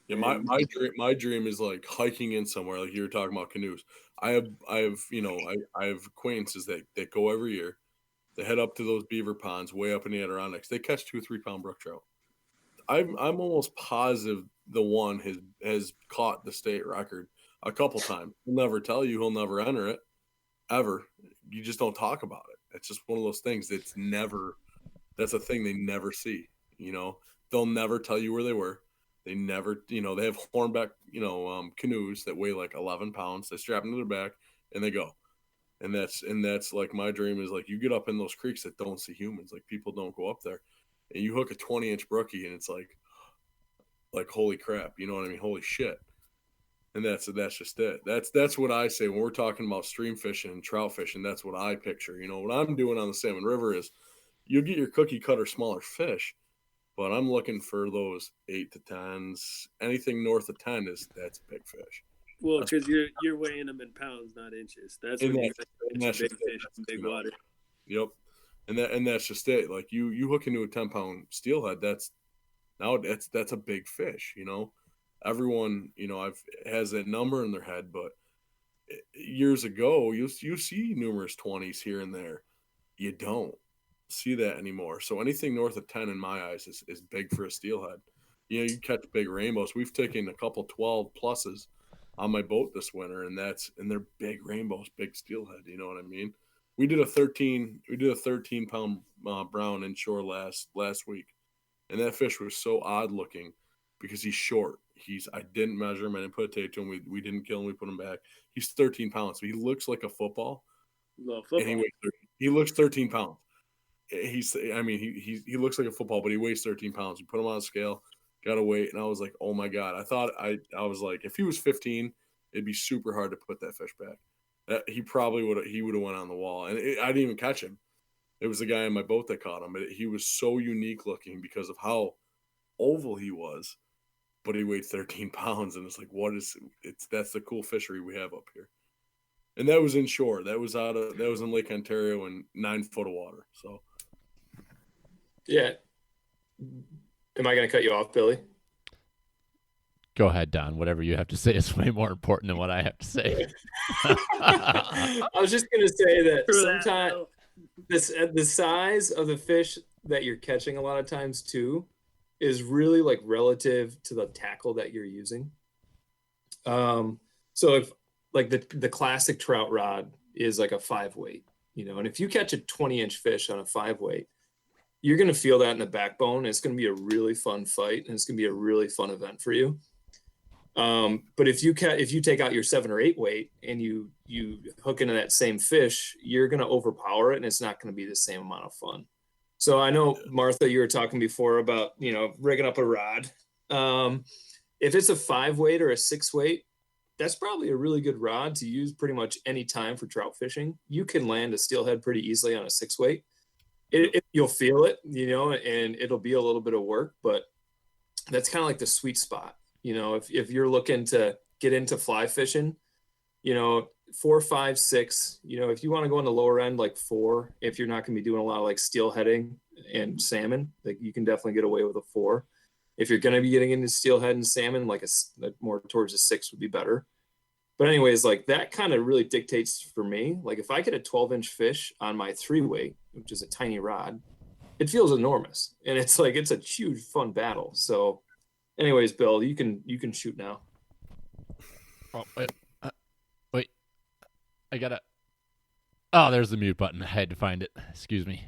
Yeah, my dream is like hiking in somewhere. Like you were talking about canoes. I have acquaintances that go every year. They head up to those beaver ponds way up in the Adirondacks. They catch 2 or 3 pound brook trout. I'm almost positive the one has caught the state record a couple times. He'll never tell you. He'll never enter it, ever. You just don't talk about it. It's just one of those things that's never. That's a thing they never see. You know, they'll never tell you where they were. They never, you know, they have hornback, you know, canoes that weigh like 11 pounds. They strap them to their back and they go. And that's like my dream is like you get up in those creeks that don't see humans. Like people don't go up there, and you hook a 20-inch brookie, and it's like holy crap, you know what I mean? Holy shit. And that's just it. That's what I say when we're talking about stream fishing and trout fishing. That's what I picture. You know what I'm doing on the Salmon River is you'll get your cookie cutter smaller fish, but I'm looking for those 8 to 10s. Anything north of 10 that's big fish. Well, because you're weighing them in pounds, not inches. That's when you catch big fish in big water. Yep, and that's just it. Like you hook into a 10-pound steelhead. That's a big fish. You know, everyone has that number in their head, but years ago you see numerous 20s here and there. You don't see that anymore. So anything north of 10 in my eyes is big for a steelhead. You know, you catch big rainbows. We've taken a couple 12 pluses on my boat this winter, and they're big rainbows, big steelhead. You know what I mean? We did a 13 pound brown inshore last week, and that fish was so odd looking because he's short. I didn't measure him. I didn't put a tape to him. We didn't kill him. We put him back. He's 13 pounds. So he looks like a football. And he looks 13 pounds. He looks like a football, but he weighs 13 pounds. We put him on a scale. Got to wait, and I was like, oh my god! I was like, if he was 15, it'd be super hard to put that fish back. He probably would have went on the wall, and I didn't even catch him. It was the guy in my boat that caught him, but he was so unique looking because of how oval he was, but he weighed 13 pounds, and it's like, that's the cool fishery we have up here, and that was inshore. That was in Lake Ontario and 9 foot of water. So, yeah. Am I going to cut you off, Billy? Go ahead, Don. Whatever you have to say is way more important than what I have to say. I was just going to say that sometimes the size of the fish that you're catching a lot of times too is really like relative to the tackle that you're using. So if like the classic trout rod is like a 5 weight, you know, and if you catch a 20-inch fish on a 5 weight, you're going to feel that in the backbone. It's going to be a really fun fight, and it's going to be a really fun event for you. But if you take out your 7 or 8 weight and you hook into that same fish, you're going to overpower it, and it's not going to be the same amount of fun. So I know, Martha, you were talking before about, rigging up a rod. If it's a 5 weight or a 6 weight, that's probably a really good rod to use pretty much any time for trout fishing. You can land a steelhead pretty easily on a 6 weight. You'll feel it, and it'll be a little bit of work, but that's kind of like the sweet spot. If you're looking to get into fly fishing, 4, 5, 6, if you want to go on the lower end, like 4, if you're not going to be doing a lot of like steelheading and salmon, like you can definitely get away with a 4. If you're going to be getting into steelhead and salmon, like more towards a 6 would be better. But anyways, like that kind of really dictates for me. Like if I get a 12-inch fish on my 3 weight, which is a tiny rod, it feels enormous. And it's a huge fun battle. So anyways, Bill, you can shoot now. Oh, wait. I gotta. Oh, there's the mute button. I had to find it. Excuse me.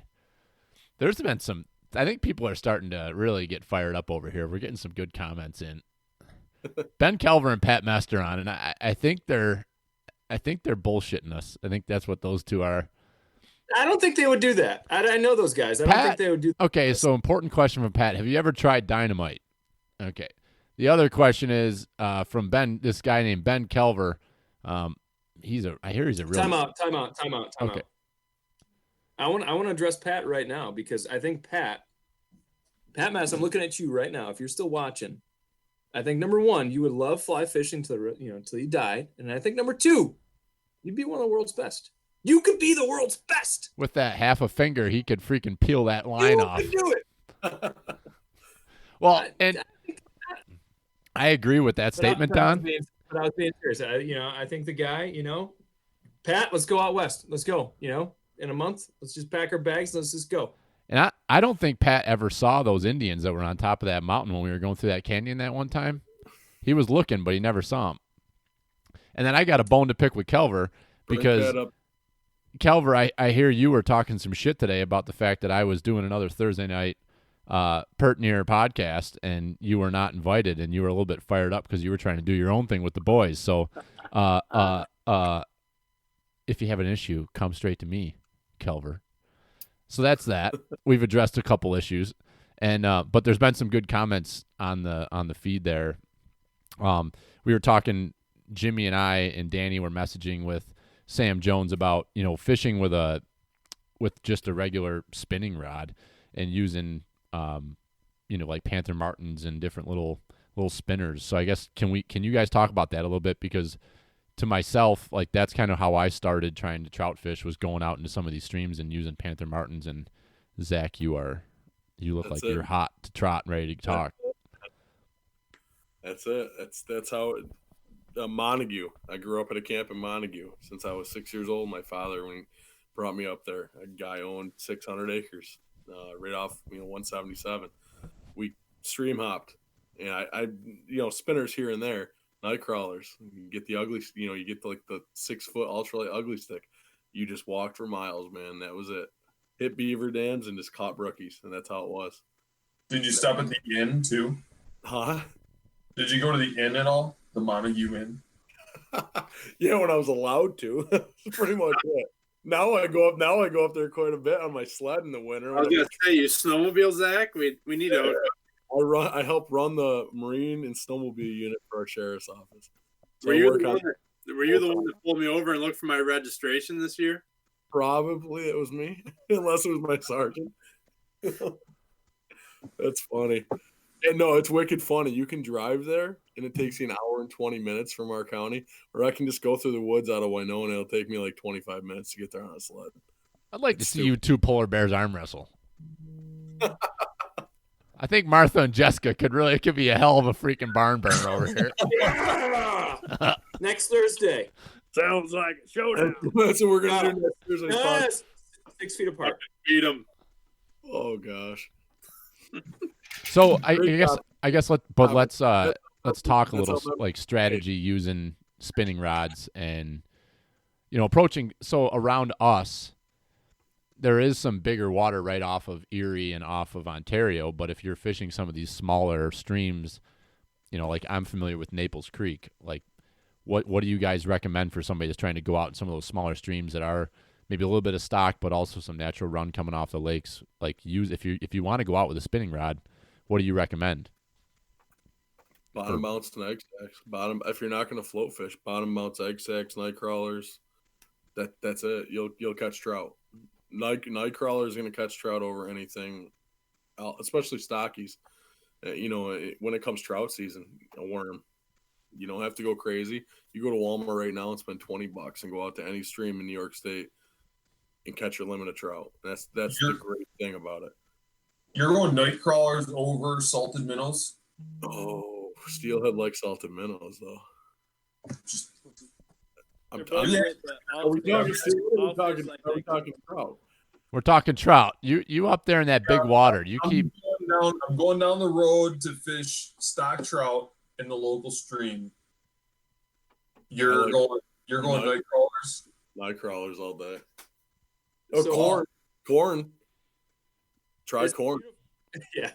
There's been some. I think people are starting to really get fired up over here. We're getting some good comments in. Ben Kelver and Pat Mester on, and I think they're bullshitting us. I think that's what those two are. I don't think they would do that. I know those guys. I don't think they would do that. Okay, so important question from Pat. Have you ever tried dynamite? Okay. The other question is from Ben, this guy named Ben Kelver. I hear he's a real Time out. Okay. I want to address Pat right now because I think Pat Mass, I'm looking at you right now. If you're still watching, I think number 1, you would love fly fishing until you died, and I think number 2, you'd be one of the world's best. You could be the world's best. With that half a finger, he could freaking peel that line off. You could do it. Well, and I agree with that statement, Don. But I was being serious. I think the guy, Pat, let's go out west. Let's go. In a month, let's just pack our bags. Let's just go. And I don't think Pat ever saw those Indians that were on top of that mountain when we were going through that canyon that one time. He was looking, but he never saw them. And then I got a bone to pick with Kelver because Kelver, I hear you were talking some shit today about the fact that I was doing another Thursday night Pertnear podcast and you were not invited and you were a little bit fired up because you were trying to do your own thing with the boys. So if you have an issue, come straight to me, Kelver. So that's that. We've addressed a couple issues, and but there's been some good comments on the feed there. We were talking, Jimmy and I and Danny were messaging with Sam Jones about fishing with just a regular spinning rod and using like Panther Martins and different little spinners. So I guess can you guys talk about that a little bit, because to myself, like that's kind of how I started trying to trout fish, was going out into some of these streams and using Panther Martins. And Zach, you look like you're hot to trot and ready to talk. That's it. That's how Montague. I grew up at a camp in Montague since I was 6 years old. My father, when he brought me up there, a guy owned 600 acres right off 177. We stream hopped, and I spinners here and there. Night crawlers. You get the ugly, you get the 6-foot ultralight ugly stick. You just walked for miles, man. That was it. Hit beaver dams and just caught brookies, and that's how it was. Did you stop at the inn too? Huh? Did you go to the inn at all? The Montague Inn? Yeah, when I was allowed to. That's pretty much it. Now I go up there quite a bit on my sled in the winter. I was gonna say, you snowmobile, Zach. We need to. I help run the Marine and snowmobile unit for our sheriff's office. So were you the one that pulled me over and looked for my registration this year? Probably it was me, unless it was my sergeant. That's funny. And no, it's wicked funny. You can drive there, and it takes you an hour and 20 minutes from our county, or I can just go through the woods out of Winona, and it'll take me like 25 minutes to get there on a sled. I'd like to see you two polar bears arm wrestle. I think Martha and Jessica it could be a hell of a freaking barn burner over here. Next Thursday. Sounds like a showdown. That's what we're going to do next Thursday. Yes. 6 feet apart. Beat them. Oh, gosh. So I guess let's talk a little like strategy using spinning rods and approaching. So around us, there is some bigger water right off of Erie and off of Ontario, but if you're fishing some of these smaller streams, like I'm familiar with Naples Creek. Like, what do you guys recommend for somebody that's trying to go out in some of those smaller streams that are maybe a little bit of stock, but also some natural run coming off the lakes? Like, if you want to go out with a spinning rod, what do you recommend? Bottom mounts and egg sacks. If you're not going to float fish, bottom mounts, egg sacks, night crawlers. That's it. You'll catch trout. Night crawler is going to catch trout over anything, especially stockies. When it comes trout season, a worm. You don't have to go crazy. You go to Walmart right now and spend $20 and go out to any stream in New York State and catch your limit of trout. That's the great thing about it. You're going night crawlers over salted minnows? Oh, steelhead like salted minnows though. Are we talking trout? We're talking trout. You up there in that big water. I'm going down the road to fish stock trout in the local stream. You're going night crawlers? Night crawlers all day. Oh, corn. Try corn. Yeah,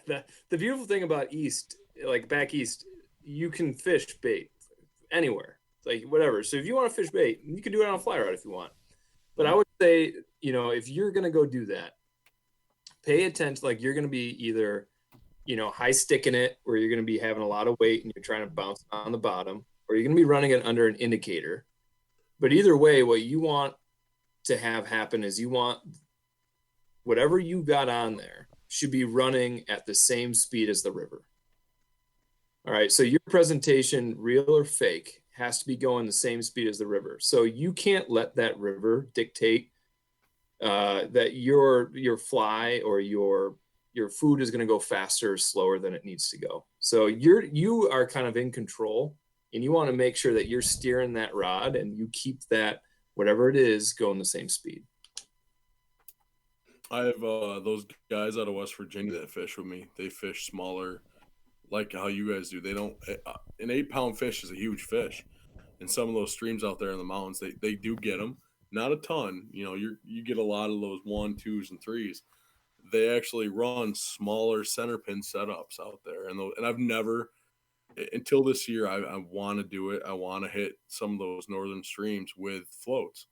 the beautiful thing about east, like back east, you can fish bait anywhere, like whatever. So if you want to fish bait, you can do it on a fly rod if you want. But I would say, if you're gonna go do that, pay attention. Like you're gonna be either, high sticking it, where you're gonna be having a lot of weight and you're trying to bounce on the bottom, or you're gonna be running it under an indicator. But either way, what you want to have happen is you want whatever you got on there should be running at the same speed as the river. All right, so your presentation, real or fake, has to be going the same speed as the river. So you can't let that river dictate that your fly or your food is going to go faster or slower than it needs to go. So you are kind of in control, and you want to make sure that you're steering that rod and you keep that, whatever it is, going the same speed. I have those guys out of West Virginia that fish with me. They fish smaller, like how you guys do. They don't. An 8-pound fish is a huge fish, and some of those streams out there in the mountains, they do get them. Not a ton. You get a lot of those 1, 2s, and 3s. They actually run smaller center pin setups out there, and I've never, until this year, I want to do it. I want to hit some of those northern streams with floats.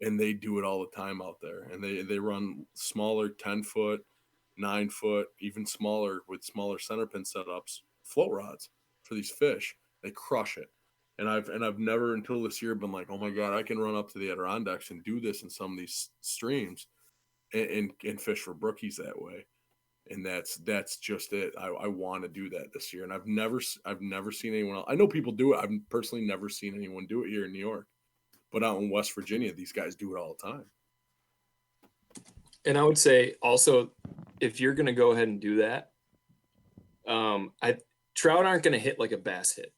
And they do it all the time out there. And they run smaller 10-foot, 9-foot, even smaller with smaller center pin setups, float rods for these fish. They crush it. And I've never until this year been like, oh my God, I can run up to the Adirondacks and do this in some of these streams and fish for brookies that way. And that's just it. I want to do that this year. And I've never seen anyone else. I know people do it. I've personally never seen anyone do it here in New York. But out in West Virginia, these guys do it all the time. And I would say also, if you're going to go ahead and do that, trout aren't going to hit like a bass hit.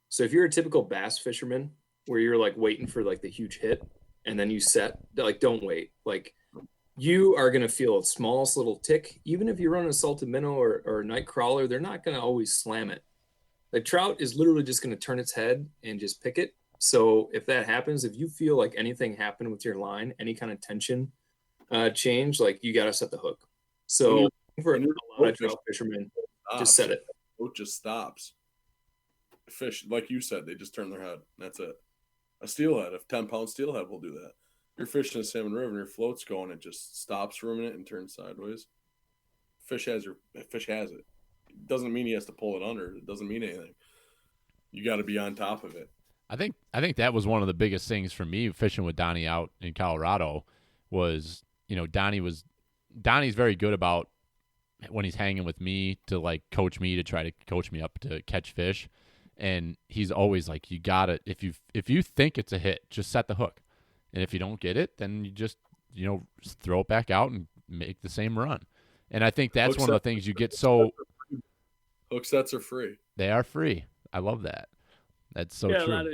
So if you're a typical bass fisherman where you're like waiting for like the huge hit and then you set, like don't wait. Like you are going to feel a smallest little tick. Even if you're running a salted minnow or a night crawler, they're not going to always slam it. Like trout is literally just going to turn its head and just pick it. So if that happens, if you feel like anything happened with your line, any kind of tension change, like you got to set the hook. So for a lot of trout fishermen, just set it. Boat just stops. Fish, like you said, they just turn their head. That's it. A steelhead, a 10-pound steelhead will do that. You're fishing a salmon river and your float's going, it just stops for a minute and turns sideways. Fish has it. It doesn't mean he has to pull it under. It doesn't mean anything. You got to be on top of it. I think that was one of the biggest things for me fishing with Donnie out in Colorado was, Donnie's very good about when he's hanging with me to like coach me up to catch fish. And he's always like, you gotta, if you think it's a hit, just set the hook. And if you don't get it, then you just, throw it back out and make the same run. And I think that's one of the things you get so. Hook sets are free. They are free. I love that. That's so true. A lot of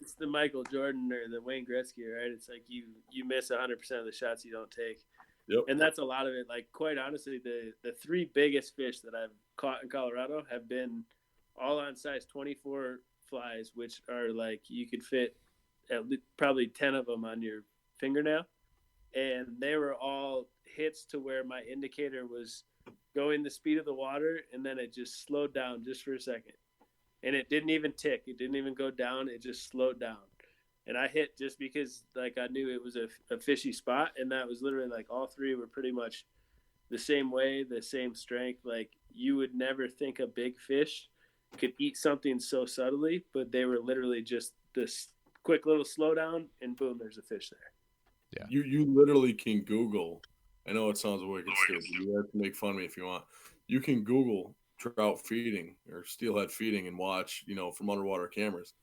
it's the Michael Jordan or the Wayne Gretzky, right? It's like you miss 100% of the shots you don't take. Yep. And that's a lot of it. Like, quite honestly, the 3 biggest fish that I've caught in Colorado have been all on size 24 flies, which are like you could fit at least probably 10 of them on your fingernail. And they were all hits to where my indicator was going the speed of the water, and then it just slowed down just for a second. and it didn't even tick. It didn't even go down. It just slowed down. And I hit just because like I knew it was a fishy spot, and that was literally like all three were pretty much the same way, the same strength. Like you would never think a big fish could eat something so subtly, but they were literally just this quick little slowdown, and boom, there's a fish there. Yeah. You literally can Google. I know it sounds wicked stupid. You have to make fun of me if you want. You can Google trout feeding or steelhead feeding and watch, from underwater cameras.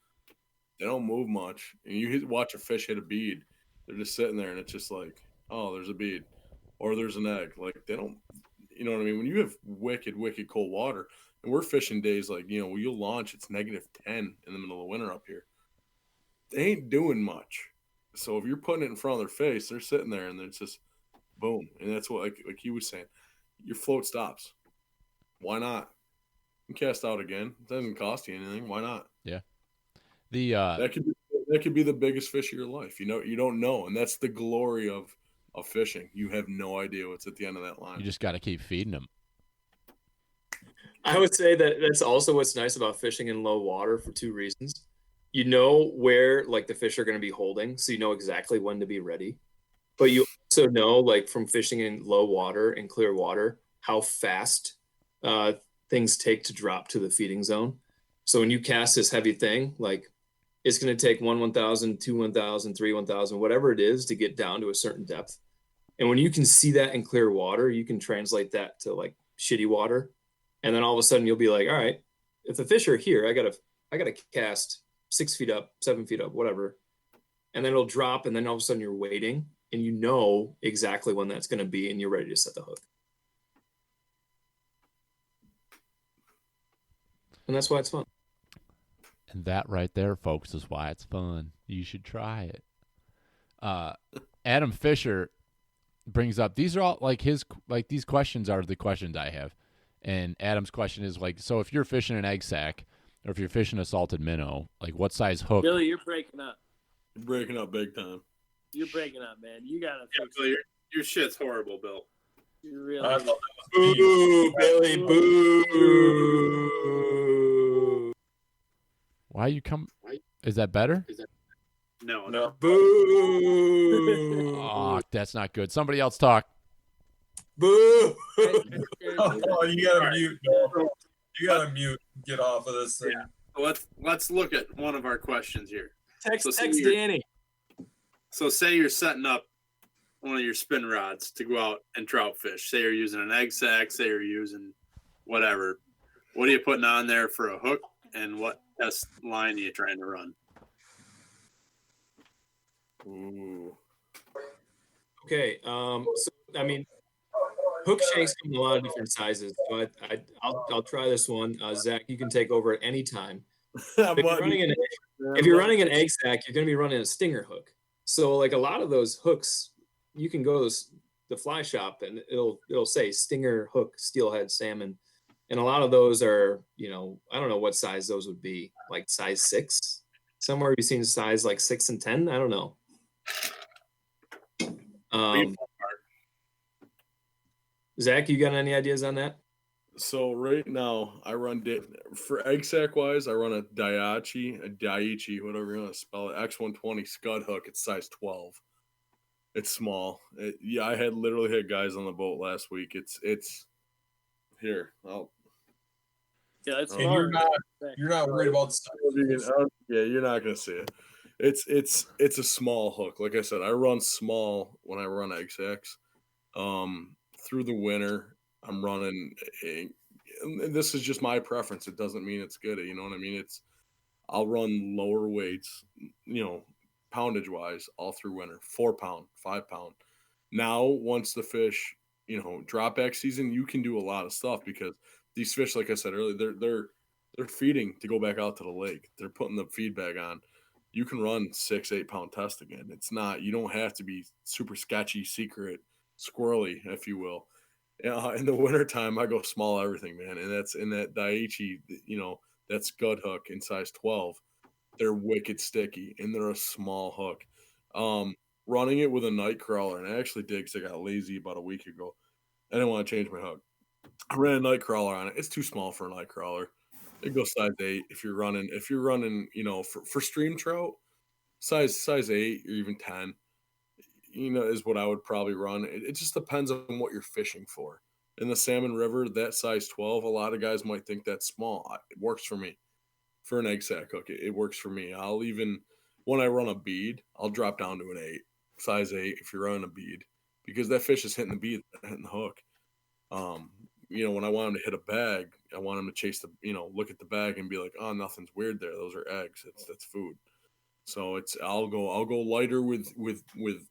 They don't move much. And you watch a fish hit a bead. They're just sitting there, and it's just like, oh, there's a bead. Or there's an egg. Like, they don't, you know what I mean? When you have wicked, wicked cold water, and we're fishing days like, when you'll launch, it's -10 in the middle of winter up here. They ain't doing much. So if you're putting it in front of their face, they're sitting there, and it's just boom. And that's what, like he was saying, your float stops. Why not? You can cast out again. It doesn't cost you anything. Why not? Yeah. That could be the biggest fish of your life. You don't know, and that's the glory of fishing. You have no idea what's at the end of that line. You just got to keep feeding them. I would say that that's also what's nice about fishing in low water for two reasons. You know where like the fish are going to be holding, so you know exactly when to be ready. But you also know, like from fishing in low water and clear water, how fast things take to drop to the feeding zone. So when you cast this heavy thing, like it's going to take 1,000, 2 1,000, 3 1,000, whatever it is to get down to a certain depth. And when you can see that in clear water, you can translate that to like shitty water. And then all of a sudden you'll be like, all right, if the fish are here, I gotta cast 6 feet up, 7 feet up, whatever. And then it'll drop, and then all of a sudden you're waiting, and you know exactly when that's going to be, and you're ready to set the hook. And that's why it's fun. And that right there, folks, is why it's fun. You should try it. Adam Fisher brings up, these are all these questions are the questions I have. And Adam's question is like, so if you're fishing an egg sack, or if you're fishing a salted minnow, like what size hook? Billy, you're breaking up. You're breaking up big time. You're breaking up, man. You gotta fix Bill, your shit's horrible, Bill. You really. Boo, Billy, boo. Why you come? Is that better? No. Boo. Oh, that's not good. Somebody else talk. Boo. Oh, you gotta mute. No. You gotta mute. Get off of this thing. Yeah. Let's look at one of our questions here. Text Danny. So say you're setting up one of your spin rods to go out and trout fish. Say you're using an egg sack. Say you're using whatever. What are you putting on there for a hook, and what test line are you trying to run? Ooh. Okay. So I mean, hook shanks come in a lot of different sizes. So I'll try this one. Zach, you can take over at any time. If you're running an egg sack, you're going to be running a stinger hook. So like a lot of those hooks, you can go to the fly shop and it'll say stinger hook, steelhead, salmon. And a lot of those are, I don't know what size those would be, like size 6. Somewhere you've seen size like 6 and 10. I don't know. Zach, you got any ideas on that? So right now, I run for egg sack wise. I run a Daiichi, whatever you want to spell it, X120 scud hook. It's size 12. It's small. I had literally had guys on the boat last week. It's here. Yeah, it's And you're not worried about the size. Yeah, you're not gonna see it. It's a small hook. Like I said, I run small when I run egg sacks. Through the winter, I'm running and this is just my preference. It doesn't mean it's good. You know what I mean? I'll run lower weights, poundage wise, all through winter. 4 pound, 5 pound. Now, once the fish, drop back season, you can do a lot of stuff because these fish, like I said earlier, they're feeding to go back out to the lake. They're putting the feed bag on. You can run 6-8 pound test again. It's not, you don't have to be super sketchy, secret, squirrely, if you will. In the wintertime, I go small everything, man. And that's in that Daiichi, that scud hook in size 12. They're wicked sticky, and they're a small hook. Running it with a night crawler, and I actually did because I got lazy about a week ago. I didn't want to change my hook. I ran a night crawler on it. It's too small for a night crawler. It goes size 8 if you're running, for stream trout, size 8 or even 10, is what I would probably run. It just depends on what you're fishing for. In the salmon river, that size 12, a lot of guys might think that's small. It works for me. For an egg sack hook, it works for me. When I run a bead, I'll drop down to an 8, size 8 if you're running a bead, because that fish is hitting the bead, hitting the hook. When I want him to hit a bag, I want him to chase look at the bag and be like, oh, nothing's weird there. Those are eggs. That's food. So I'll go lighter with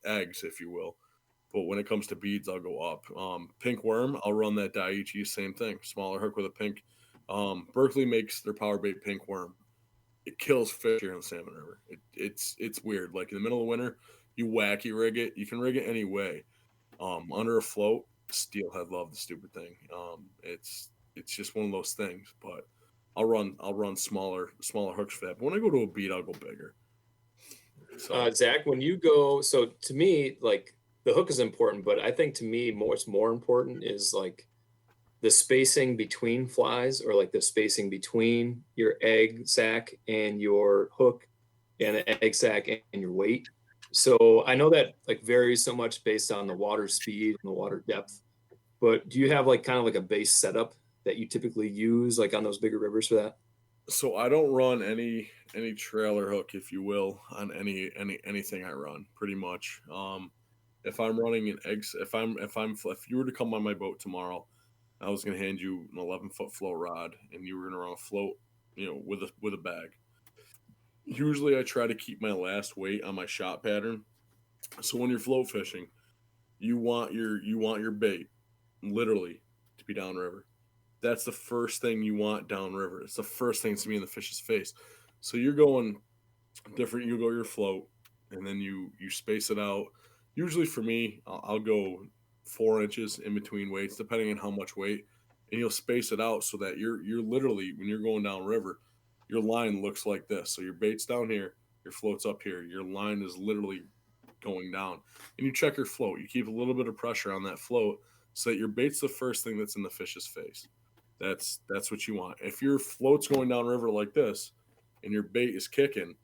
eggs, if you will. But when it comes to beads, I'll go up. Pink worm, I'll run that Daiichi, same thing. Smaller hook with a pink. Berkeley makes their power bait pink worm. It kills fish here in the salmon river. It's weird. Like in the middle of winter, you wacky rig it. You can rig it any way. Under a float, steelhead love the stupid thing. It's just one of those things. But I'll run smaller hooks for that. But when I go to a bead, I'll go bigger. So Zach, when you go, so to me, like the hook is important, but I think to me, what's more important is like the spacing between flies, or like the spacing between your egg sack and your hook, and the egg sack and your weight. So I know that like varies so much based on the water speed and the water depth, but do you have like kind of like a base setup that you typically use like on those bigger rivers for that? So I don't run any trailer hook, if you will, on anything I run, pretty much. If I'm running an eggs, if you were to come on my boat tomorrow, I was going to hand you an 11-foot float rod, and you were going to run a float, with a bag. Usually, I try to keep my last weight on my shot pattern. So when you're float fishing, you want your bait, literally, to be downriver. That's the first thing you want downriver. It's the first thing to be in the fish's face. So you're going different. You go your float, and then you space it out. Usually for me, I'll go 4 inches in between weights, depending on how much weight, and you'll space it out so that you're literally, when you're going downriver, your line looks like this. So your bait's down here, your float's up here. Your line is literally going down, and you check your float. You keep a little bit of pressure on that float so that your bait's the first thing that's in the fish's face. That's what you want. If your float's going downriver like this, and your bait is kicking,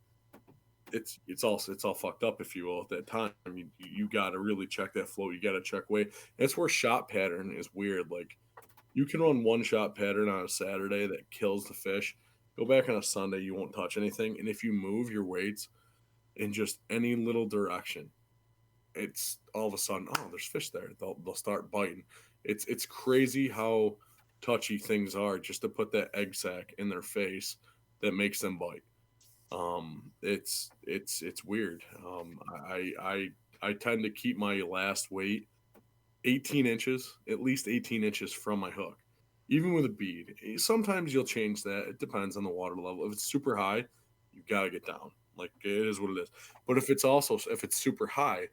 it's all fucked up, if you will. At that time, you got to really check that float. You got to check weight. That's where shot pattern is weird. Like you can run one shot pattern on a Saturday that kills the fish. Go back on a Sunday, you won't touch anything. And if you move your weights in just any little direction, it's all of a sudden, oh, there's fish there. They'll start biting. It's crazy how touchy things are just to put that egg sack in their face that makes them bite. It's weird. I tend to keep my last weight 18 inches, at least 18 inches from my hook, even with a bead. Sometimes you'll change that. It depends on the water level. If it's super high, you gotta get down. Like it is what it is. But if it's super high,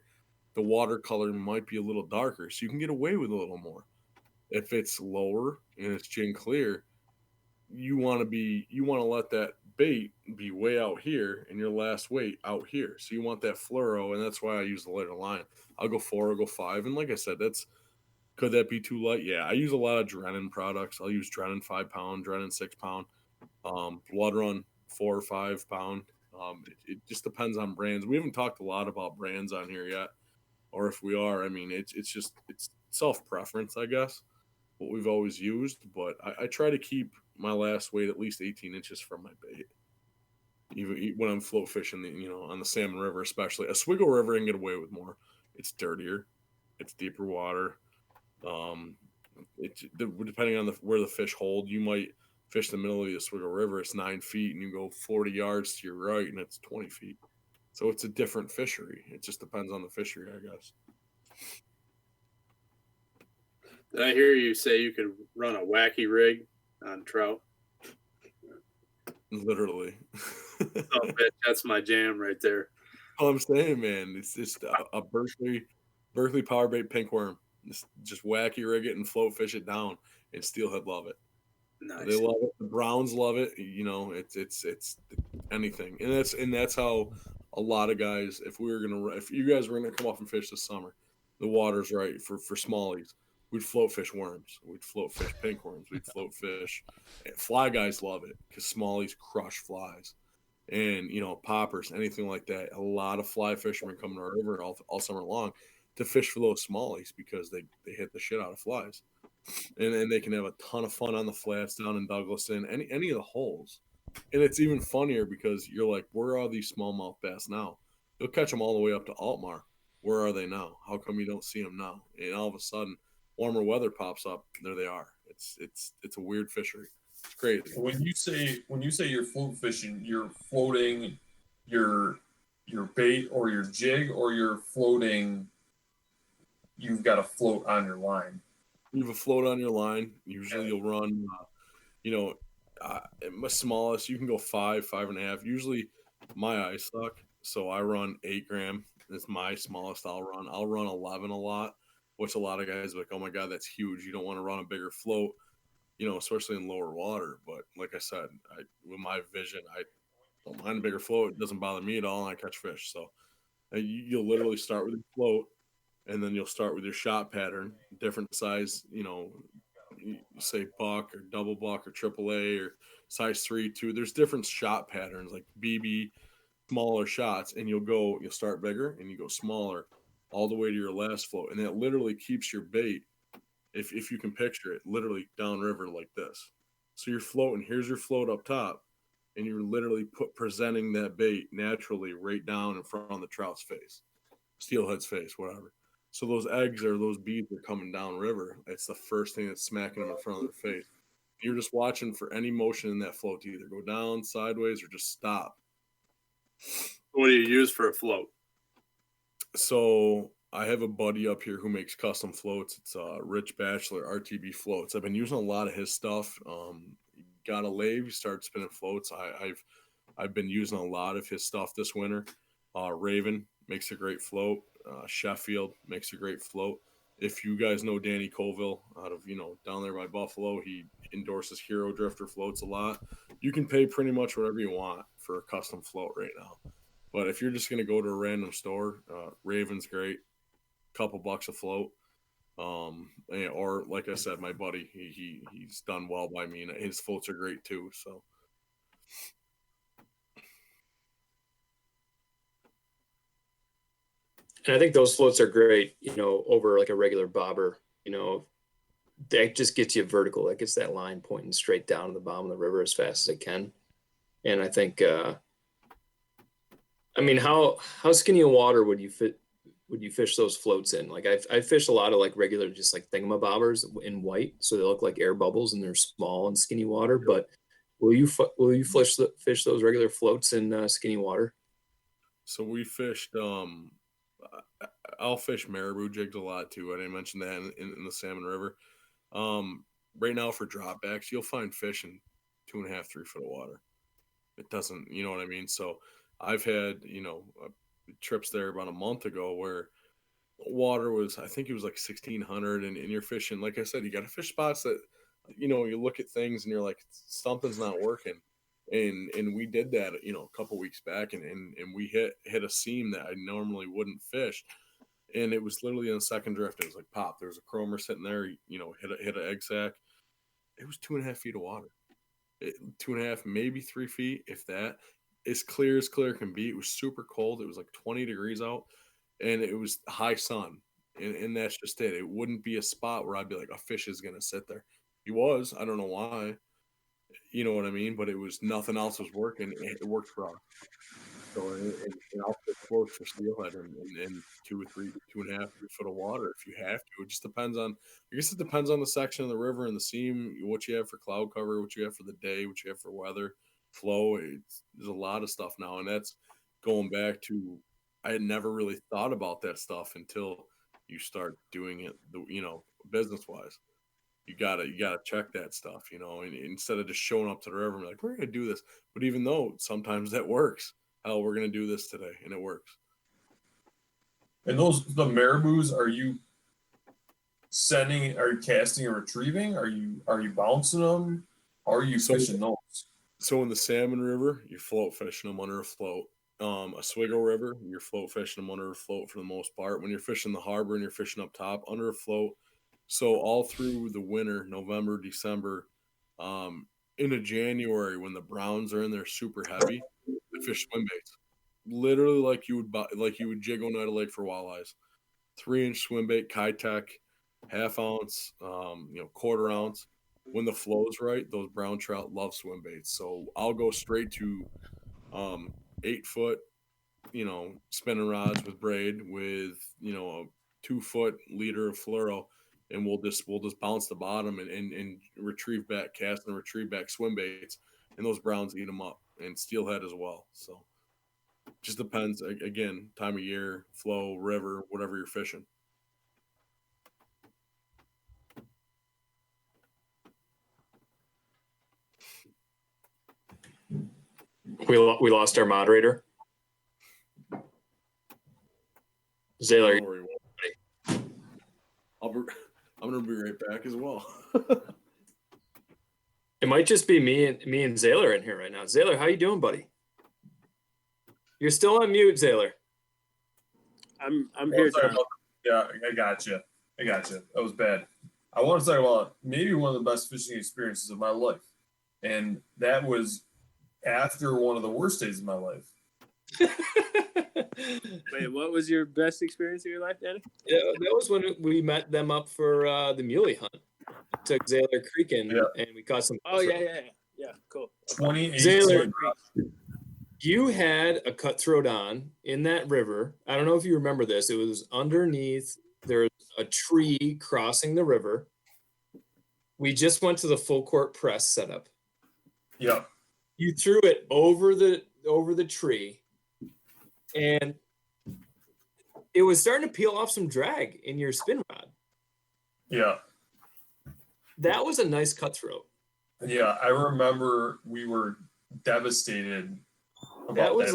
the watercolor might be a little darker, so you can get away with a little more. If it's lower and it's gin clear, you want to let that bait be way out here and your last weight out here. So you want that fluoro, and that's why I use the lighter line. I'll go 4, I'll go 5, and like I said, could that be too light? Yeah, I use a lot of Drennan products. I'll use Drennan 5-pound, Drennan 6-pound, Blood Run 4 or 5-pound. It just depends on brands. We haven't talked a lot about brands on here yet, or if we are, I mean, it's self preference, I guess, what we've always used. But I try to keep my last weight at least 18 inches from my bait, even when I'm float fishing, on the salmon river, especially. A Oswego River, I can get away with more. It's dirtier, it's deeper water. Depending on where the fish hold, you might fish the middle of the Oswego River. It's 9 feet, and you go 40 yards to your right, and it's 20 feet. So it's a different fishery. It just depends on the fishery, I guess. Did I hear you say you could run a wacky rig on trout? Literally. Oh, that's my jam right there. All I'm saying, man, it's just a Berkeley power bait pink worm. Just wacky rig it and float fish it down, and steelhead love it. Nice. They love it. The Browns love it. It's anything, and that's how a lot of guys. If you guys were gonna come off and fish this summer, the water's right for smallies. We'd float fish worms. We'd float fish pink worms. We'd float fish. Fly guys love it because smallies crush flies. And, poppers, anything like that. A lot of fly fishermen come to our river all summer long to fish for those smallies because they hit the shit out of flies. And they can have a ton of fun on the flats down in Douglaston, any of the holes. And it's even funnier because you're like, where are these smallmouth bass now? You'll catch them all the way up to Altmar. Where are they now? How come you don't see them now? And all of a sudden, warmer weather pops up. There they are. It's a weird fishery. It's crazy. When you say you're float fishing, you're floating your bait or your jig, or you're floating. You've got a float on your line. You have a float on your line. Usually, you'll run. My smallest, you can go 5.5. Usually, my eyes suck, so I run 8 gram. It's my smallest. I'll run 11 a lot, which a lot of guys are like, oh my god, that's huge. You don't want to run a bigger float, especially in lower water. But like I said, with my vision, I don't mind a bigger float. It doesn't bother me at all, and I catch fish. So you'll literally start with a float, and then you'll start with your shot pattern, different size, you say buck or double buck or AAA or size 3, 2. There's different shot patterns like BB, smaller shots, and you'll start bigger and you go smaller all the way to your last float. And that literally keeps your bait, if you can picture it, literally downriver like this. So you're floating, here's your float up top, and you're literally presenting that bait naturally right down in front of the trout's face, steelhead's face, whatever. So those eggs or those beads are coming downriver. It's the first thing that's smacking them in front of their face. You're just watching for any motion in that float to either go down, sideways, or just stop. What do you use for a float? So I have a buddy up here who makes custom floats. It's Rich Bachelor RTB Floats. I've been using a lot of his stuff. Got a lathe, you start spinning floats. I've been using a lot of his stuff this winter. Raven makes a great float. Sheffield makes a great float. If you guys know Danny Colville out of, down there by Buffalo, he endorses Hero Drifter floats a lot. You can pay pretty much whatever you want for a custom float right now. But if you're just going to go to a random store, Raven's great. Couple bucks a float. Or like I said, my buddy, he's done well by me, and his floats are great too. So. And I think those floats are great, over like a regular bobber, that just gets you vertical. That gets that line pointing straight down to the bottom of the river as fast as it can. And I think, how skinny of water would you fish those floats in? Like I fish a lot of like regular, just like thingamabobbers in white. So they look like air bubbles and they're small and skinny water, but will you fish those regular floats in skinny water? So we fished, I'll fish marabou jigs a lot too. I didn't mention that in the Salmon River. Right now for dropbacks, you'll find fish in 2.5, 3 foot of water. It doesn't, you know what I mean? So I've had, trips there about a month ago where water was, I think it was like 1,600, and you're fishing. Like I said, you got to fish spots that, you look at things and you're like, something's not working. And we did that, a couple weeks back, and we hit a seam that I normally wouldn't fish, and it was literally in the second drift. It was like pop. There was a chromer sitting there, hit an egg sack. It was 2.5 feet of water, 2.5, maybe 3 feet, if that. As clear can be. It was super cold. It was like 20 degrees out, and it was high sun, and that's just it. It wouldn't be a spot where I'd be like, a fish is gonna sit there. He was. I don't know why. You know what I mean? But it was nothing else was working. It worked for us. So and I'll put floats for steelhead in 2 or 3, 2.5, 3 foot of water if you have to. It just depends on. I guess it depends on the section of the river and the seam, what you have for cloud cover, what you have for the day, what you have for weather, flow. There's a lot of stuff now, and that's going back to. I had never really thought about that stuff until you start doing it, business wise. You gotta check that stuff, and instead of just showing up to the river and be like, we're gonna do this. But even though sometimes that works, hell, we're gonna do this today, and it works. And the marabous, are you casting and retrieving? Are you bouncing them? How are you fishing those? So in the Salmon River, you're float fishing them under a float. Oswego River, you're float fishing them under a float for the most part. When you're fishing the harbor and you're fishing up top, under a float. So all through the winter, November, December, into January when the browns are in there super heavy, I fish swim baits. Literally like you would jig on at a lake for walleyes. 3-inch swim bait, Kitech, half ounce, quarter ounce. When the flow's right, those brown trout love swim baits. So I'll go straight to 8-foot, spinning rods with braid with, a 2-foot leader of fluoro, and we'll just bounce the bottom and retrieve back, cast and retrieve back swim baits, and those browns eat them up, and steelhead as well. So just depends, again, time of year, flow, river, whatever you're fishing. We lost our moderator. Zaylor, Don't worry, I'm gonna be right back as well. it might just be me and Zaylor in here right now. Zaylor, how you doing, buddy? You're still on mute, Zaylor. I'm here. Yeah, I got you. That was bad. I want to talk about maybe one of the best fishing experiences of my life, and that was after one of the worst days of my life. Wait, what was your best experience of your life, Danny? Yeah, that was when we met them up for the muley hunt. Took Zaylor Creek in, and we caught some. Oh yeah, cool. 2018. Zaylor, you had a cutthroat on in that river. I don't know if you remember this. It was underneath. There's a tree crossing the river. We just went to the full court press setup. Yeah. You threw it over the tree, and it was starting to peel off some drag in your spin rod. Yeah. That was a nice cutthroat. Yeah, I remember we were devastated. That was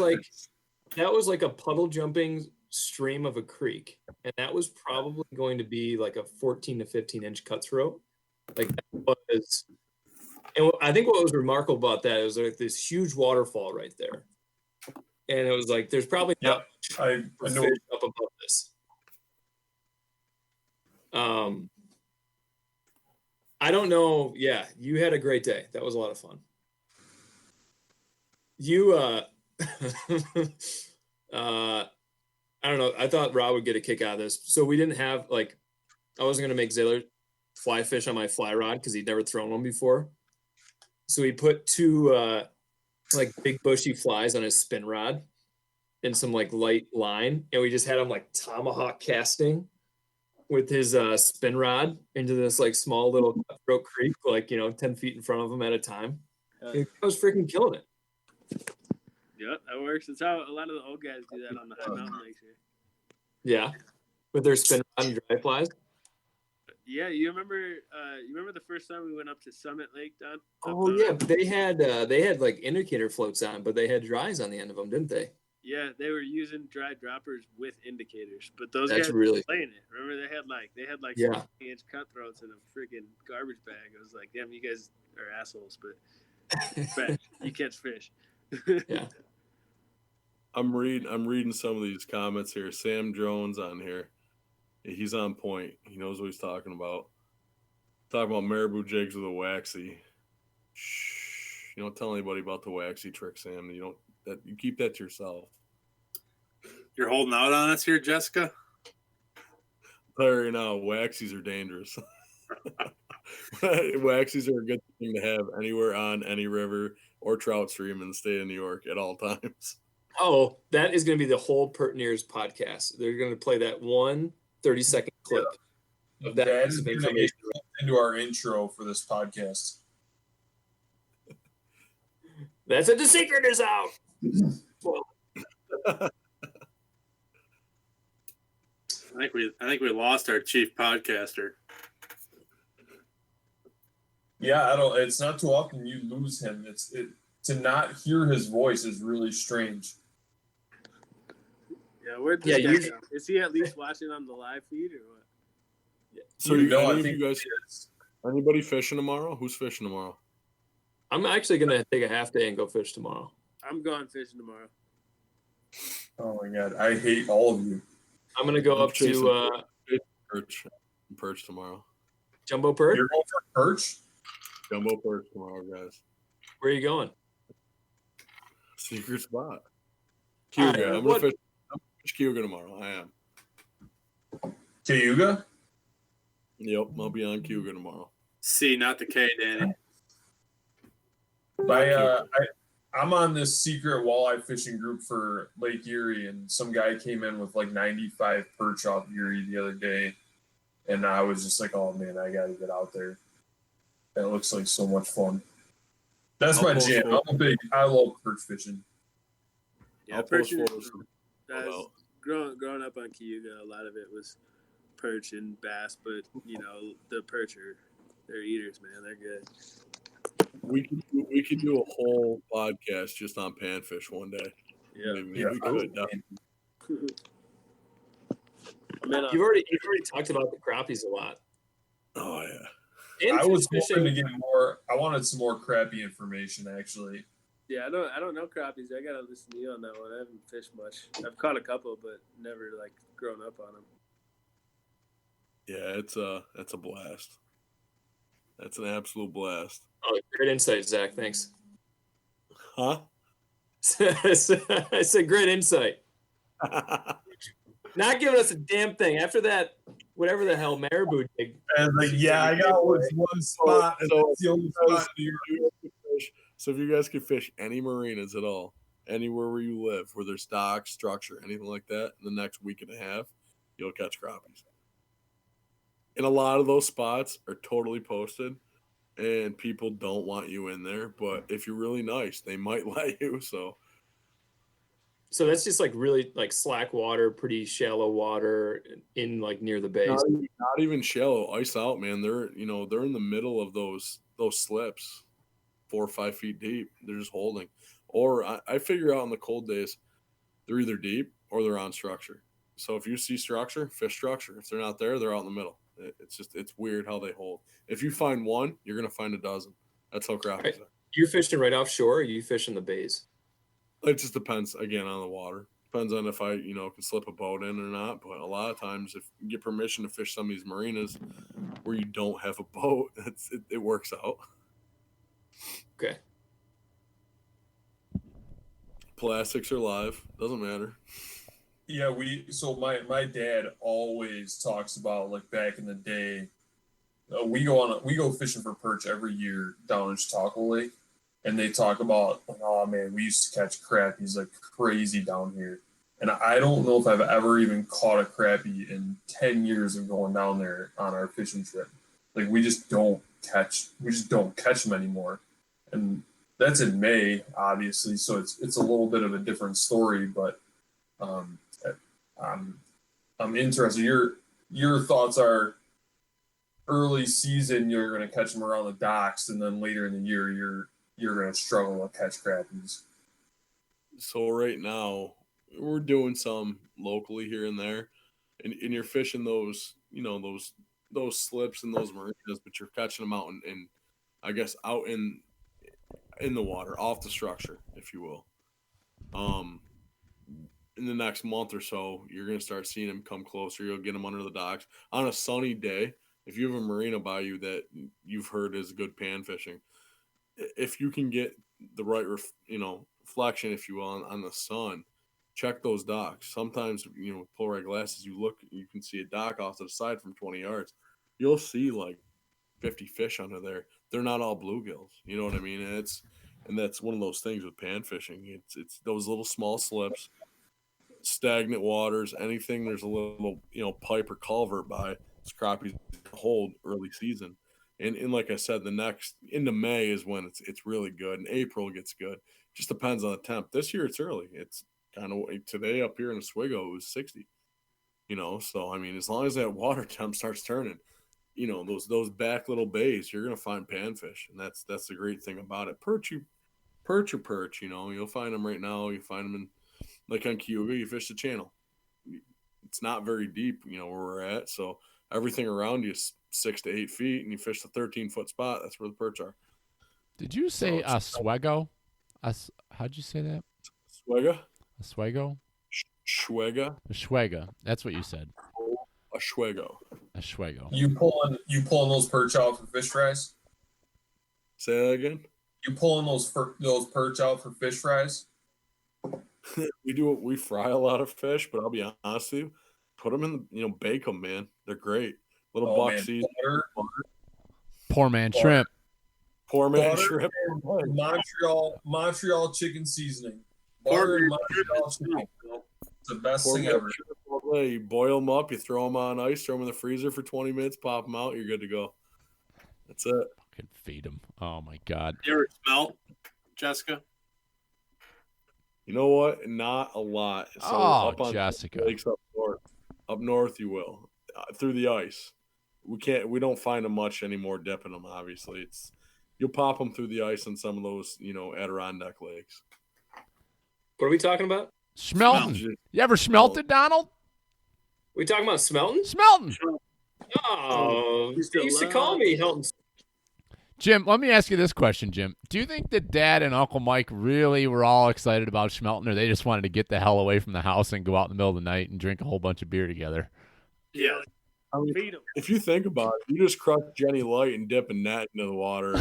like a puddle jumping stream of a creek, and that was probably going to be like a 14 to 15-inch cutthroat. Like that was, and I think what was remarkable about that is like this huge waterfall right there, and it was like there's probably not I know fish up above this. I don't know. Yeah, you had a great day. That was a lot of fun. You I don't know. I thought Rob would get a kick out of this. So we didn't have I wasn't gonna make Zaylor fly fish on my fly rod because he'd never thrown one before. So he put two big bushy flies on his spin rod and some light line, and we just had him tomahawk casting with his spin rod into this small little cutthroat creek, 10 feet in front of him at a time. I was freaking killing it. Yep, that works. That's how a lot of the old guys do that on the high mountain lakes here. Yeah, with their spin rod and dry flies. Yeah, you remember the first time we went up to Summit Lake, Don? Oh yeah, they had indicator floats on, but they had dries on the end of them, didn't they? Yeah, they were using dry droppers with indicators, but those That's guys really were playing it. Remember they had 60-inch cutthroats in a freaking garbage bag. I was like, damn, you guys are assholes, but you catch fish. Yeah. I'm reading some of these comments here. Sam Jones on here. He's on point. He knows what he's talking about. Talking about marabou jigs with a waxy. Shh. You don't tell anybody about the waxy trick, Sam. You keep that to yourself. You're holding out on us here, Jessica? I'll tell you right now, waxies are dangerous. Waxies are a good thing to have anywhere on any river or trout stream in the state of New York at all times. Oh, that is going to be the whole Pertnear's podcast. They're going to play that 30-second clip of that piece of information into our intro for this podcast. That's it. The secret is out. I think we lost our chief podcaster. Yeah, it's not too often you lose him. To not hear his voice is really strange. Yeah, where'd this guy go? Is he at least watching on the live feed or what? So anybody fishing tomorrow? Who's fishing tomorrow? I'm actually going to take a half day and go fish tomorrow. I'm going fishing tomorrow. Oh my God, I hate all of you. I'm going to go up to perch tomorrow. Jumbo perch? You're going for perch? Jumbo perch tomorrow, guys. Where are you going? Secret spot. Cayuga. I'm gonna fish Cayuga tomorrow. I am. Cayuga? Yep, I'll be on Cayuga tomorrow. C, not the K, Danny. I'm on this secret walleye fishing group for Lake Erie, and some guy came in with like 95 perch off Erie the other day, and I was just like, "Oh man, I got to get out there." That looks like so much fun. That's my jam. I love perch fishing. Yeah, I'll perch. post photos from- Growing up on Cayuga, a lot of it was perch and bass, but the perch they're eaters, man. They're good. We could do a whole podcast just on panfish one day. Yeah. We could. Man, You've already talked about the crappies a lot. Oh yeah. And I was fish hoping to fishing. get more. I wanted some more crappie information, actually. yeah, I don't know crappies. I gotta listen to you on that one. I haven't fished much. I've caught a couple, but never like grown up on them. Yeah, it's a blast. That's an absolute blast. Oh, great insight, Zach. Thanks. Huh? I said great insight. Not giving us a damn thing. After that, whatever the hell Marabou did. And like, yeah, I got one spot. And that's the only spot here. So if you guys could fish any marinas at all, anywhere where you live, where there's docks, structure, anything like that, in the next week and a half, you'll catch crappies. And a lot of those spots are totally posted, and people don't want you in there. But if you're really nice, they might let you. So that's just like really like slack water, pretty shallow water in like near the base. Not even shallow, ice out, man. They're in the middle of those slips, 4 or 5 feet deep. They're just holding. Or I figure out in the cold days, they're either deep or they're on structure. So if you see structure, fish structure. If they're not there, they're out in the middle. It's weird how they hold. If you find one, you're gonna find a dozen. That's how crappies are. You're fishing right offshore, or you fish in the bays? It just depends again on the water. Depends on if I can slip a boat in or not. But a lot of times, if you get permission to fish some of these marinas where you don't have a boat, it works out. Okay. Plastics are live. Doesn't matter. Yeah, so my dad always talks about like back in the day. We go fishing for perch every year down in Chautauqua Lake, and they talk about, oh man, we used to catch crappies like crazy down here. And I don't know if I've ever even caught a crappie in 10 years of going down there on our fishing trip. Like we just don't catch them anymore. And that's in May, obviously, so it's a little bit of a different story, but I'm interested. Your thoughts are early season you're going to catch them around the docks, and then later in the year you're going to struggle to catch crappies. So right now we're doing some locally here and there, and you're fishing those those slips and those marinas, but you're catching them out in I guess out in the water, off the structure, if you will. In the next month or so, you're going to start seeing them come closer. You'll get them under the docks. On a sunny day, if you have a marina by you that you've heard is good pan fishing, if you can get the right, reflection, if you will, on the sun, check those docks. Sometimes, with polarized glasses, you can see a dock off to the side from 20 yards. You'll see like 50 fish under there. They're not all bluegills. You know what I mean? And that's one of those things with pan fishing. It's those little small slips, stagnant waters, anything there's a little pipe or culvert by, it's crappies hold early season. And like I said, the next into May is when it's really good, and April gets good. Just depends on the temp. This year it's early. It's kind of today up here in Oswego it was 60. So I mean, as long as that water temp starts turning, those back little bays, you're gonna find panfish, and that's the great thing about it. Perch, you'll find them right now. You find them in, like on Cayuga, you fish the channel. It's not very deep, where we're at. So everything around you is 6 to 8 feet, and you fish the 13-foot spot. That's where the perch are. Did you say Oswego? How'd you say that? Oswego? Oswego? Schwega? Oswego. That's what you said. Oswego. Oswego. You pulling those perch out for fish fries? Say that again. You pulling those perch out for fish fries? We fry a lot of fish, but I'll be honest with you, put them in the, bake them, man. They're great. Little buck season, Poor man Butter. shrimp. poor man Butter shrimp. and Montreal chicken seasoning. Pork Butter and ribs, Montreal chicken. It's the best Poor thing man ever. shrimp all day. You boil them up, you throw them on ice, throw them in the freezer for 20 minutes, pop them out, you're good to go. That's it. Fucking feed him. Oh my god. You ever smelt, Jessica? You know what? Not a lot. So Oh, up on Jessica. lakes up north, you will through the ice. We don't find them much anymore. Dipping them, obviously, you'll pop them through the ice on some of those, Adirondack lakes. What are we talking about? Smelting. You ever smelted, Donald? We talking about smelting? Smelting. Oh, you used to call me Hilton. Jim, let me ask you this question, Jim. Do you think that Dad and Uncle Mike really were all excited about schmelting, or they just wanted to get the hell away from the house and go out in the middle of the night and drink a whole bunch of beer together? Yeah. I mean, Feed 'em. if you think about it, you just crush Jenny Light and dip a net into the water.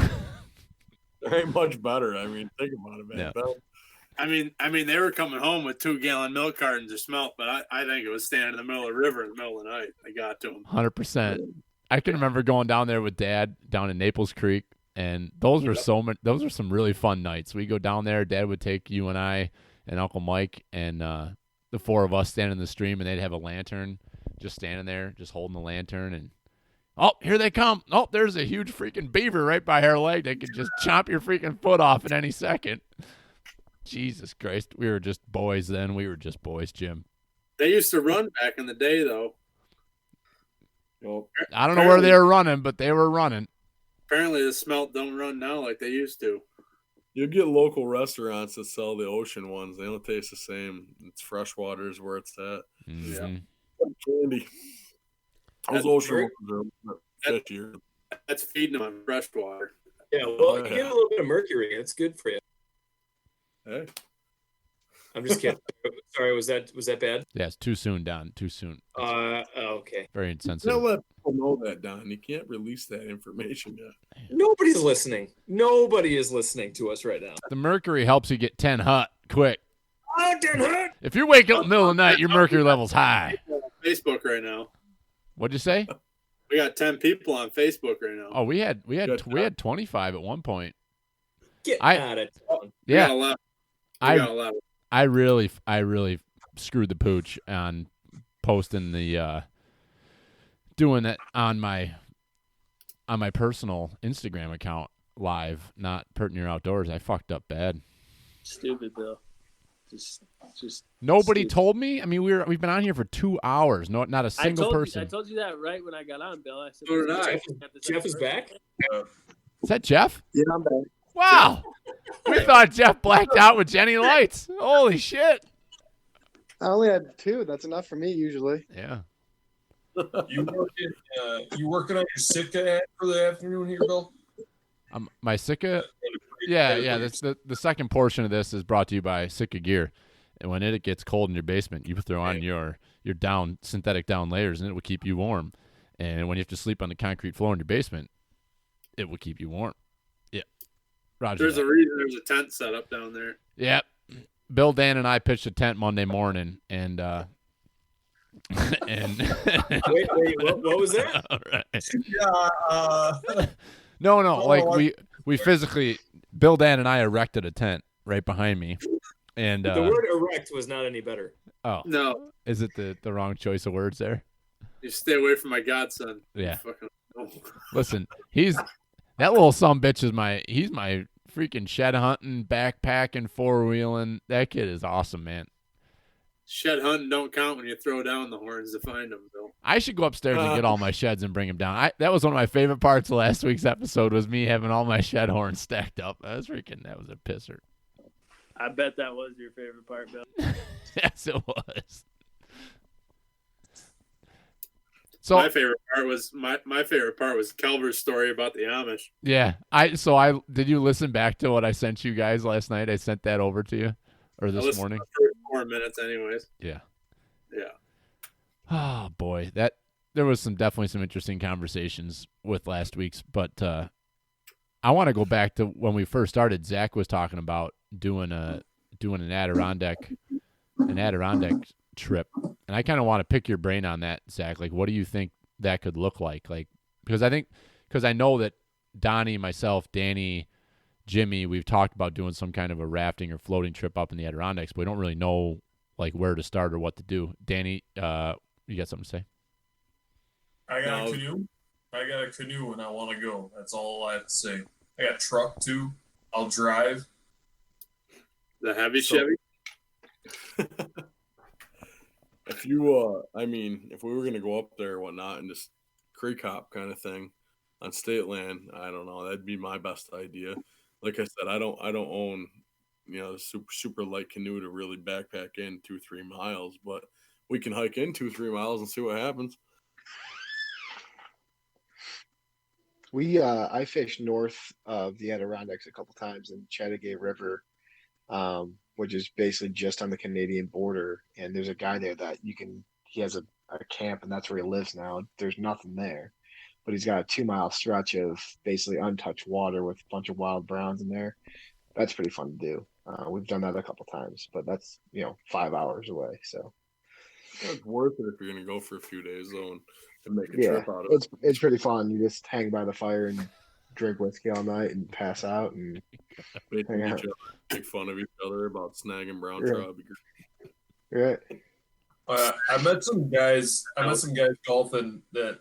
There ain't much better. I mean, think about it, man. Yeah. Well, I mean, they were coming home with 2-gallon milk cartons of smelt, but I think it was standing in the middle of the river in the middle of the night. They got to them. 100%. I can remember going down there with Dad down in Naples Creek, and those were some really fun nights. We go down there, Dad would take you and I and Uncle Mike and the four of us standing in the stream, and they'd have a lantern just standing there, just holding the lantern, and oh, here they come. Oh, there's a huge freaking beaver right by our leg. They could just chomp your freaking foot off at any second. Jesus Christ. We were just boys then. We were just boys, Jim. They used to run back in the day, though. I don't know where they were running, but they were running. Apparently, the smelt don't run now like they used to. you'll get local restaurants that sell the ocean ones. They don't taste the same. It's freshwater is where it's at. Mm-hmm. Candy. Those ocean ones are fishier. That's feeding them on fresh water. Yeah, well, you get a little bit of mercury. It's good for you. Hey. I'm just kidding. Sorry, was that bad? Yeah, it's too soon, Don. Too soon. Okay. Very You insensitive. don't let people know that, Don. You can't release that information yet. Nobody's listening. Nobody is listening to us right now. The mercury helps you get 10 hut quick. Oh, damn it! If you're waking up in the middle of the night, your mercury level's high. Facebook right now. What'd you say? We got 10 people on Facebook right now. Oh, we had 25 at one point. Get out of town. We got Yeah, 11. We got 11. I really screwed the pooch on posting the doing it on my personal Instagram account live, not Pertnear Outdoors. I fucked up bad. Stupid, Bill. Just Nobody stupid. told me. I mean, we've been on here for 2 hours. No, not a single person. I told you that right when I got on, Bill. I said, So did I. Jeff is back? Is that Jeff? Yeah, I'm back. Wow. We thought Jeff blacked out with Jenny Lights. Holy shit. I only had 2. That's enough for me usually. Yeah. You working on your Sitka ad for the afternoon here, Bill? My Sitka. Yeah. That's the second portion of this is brought to you by Sitka Gear. And when it gets cold in your basement, you throw on your down synthetic down layers, and it will keep you warm. And when you have to sleep on the concrete floor in your basement, it will keep you warm. Yeah. Roger. There's that. a reason there's a tent set up down there. Yep. Bill, Dan, and I pitched a tent Monday morning, and and Wait, what was that? All right. Yeah. No, Oh, like I- we physically, Bill, Dan, and I erected a tent right behind me, and The word erect was not any better. oh, No, is it the wrong choice of words there? you stay away from my godson. Yeah. Fucking, Listen, that little sumbitch is he's my freaking shed hunting, backpacking, four wheeling. That kid is awesome, man. Shed hunting don't count when you throw down the horns to find them, Bill. I should go upstairs and get all my sheds and bring them down. That was one of my favorite parts of last week's episode was me having all my shed horns stacked up. That was a pisser. I bet that was your favorite part, Bill. Yes, it was. So My favorite part was Kelver's story about the Amish. yeah, did you listen back to what I sent you guys last night? I sent that over to you, or I this listened morning. to the first 4 minutes, anyways. Yeah. Yeah. Oh boy, that there was definitely some interesting conversations with last week's, but I want to go back to when we first started. Zach was talking about doing an Adirondack trip, and I kind of want to pick your brain on that, Zach. Like, what do you think that could look like? Like, because I know that Donnie, myself, Danny, Jimmy, we've talked about doing some kind of a rafting or floating trip up in the Adirondacks, but we don't really know like where to start or what to do. Danny, you got something to say? I got a canoe. I got a canoe and I want to go. That's all I have to say. I got a truck too. I'll drive. The heavy Chevy. If you, if we were gonna go up there or whatnot and just creek hop kind of thing on state land, I don't know. That'd be my best idea. Like I said, I don't own, a super light canoe to really backpack in 2-3 miles, but we can hike in 2-3 miles and see what happens. I fished north of the Adirondacks a couple times in Chattagay River, which is basically just on the Canadian border. And there's a guy there that he has a camp, and that's where he lives now. There's nothing there, but he's got a 2-mile stretch of basically untouched water with a bunch of wild browns in there. That's pretty fun to do. We've done that a couple times, but that's 5 hours away. So it's worth it if you're gonna go for a few days though, and make a trip out of it. It's pretty fun. You just hang by the fire and drink whiskey all night and pass out and hang out. Make fun of each other about snagging brown trout. Right. I met some guys golfing that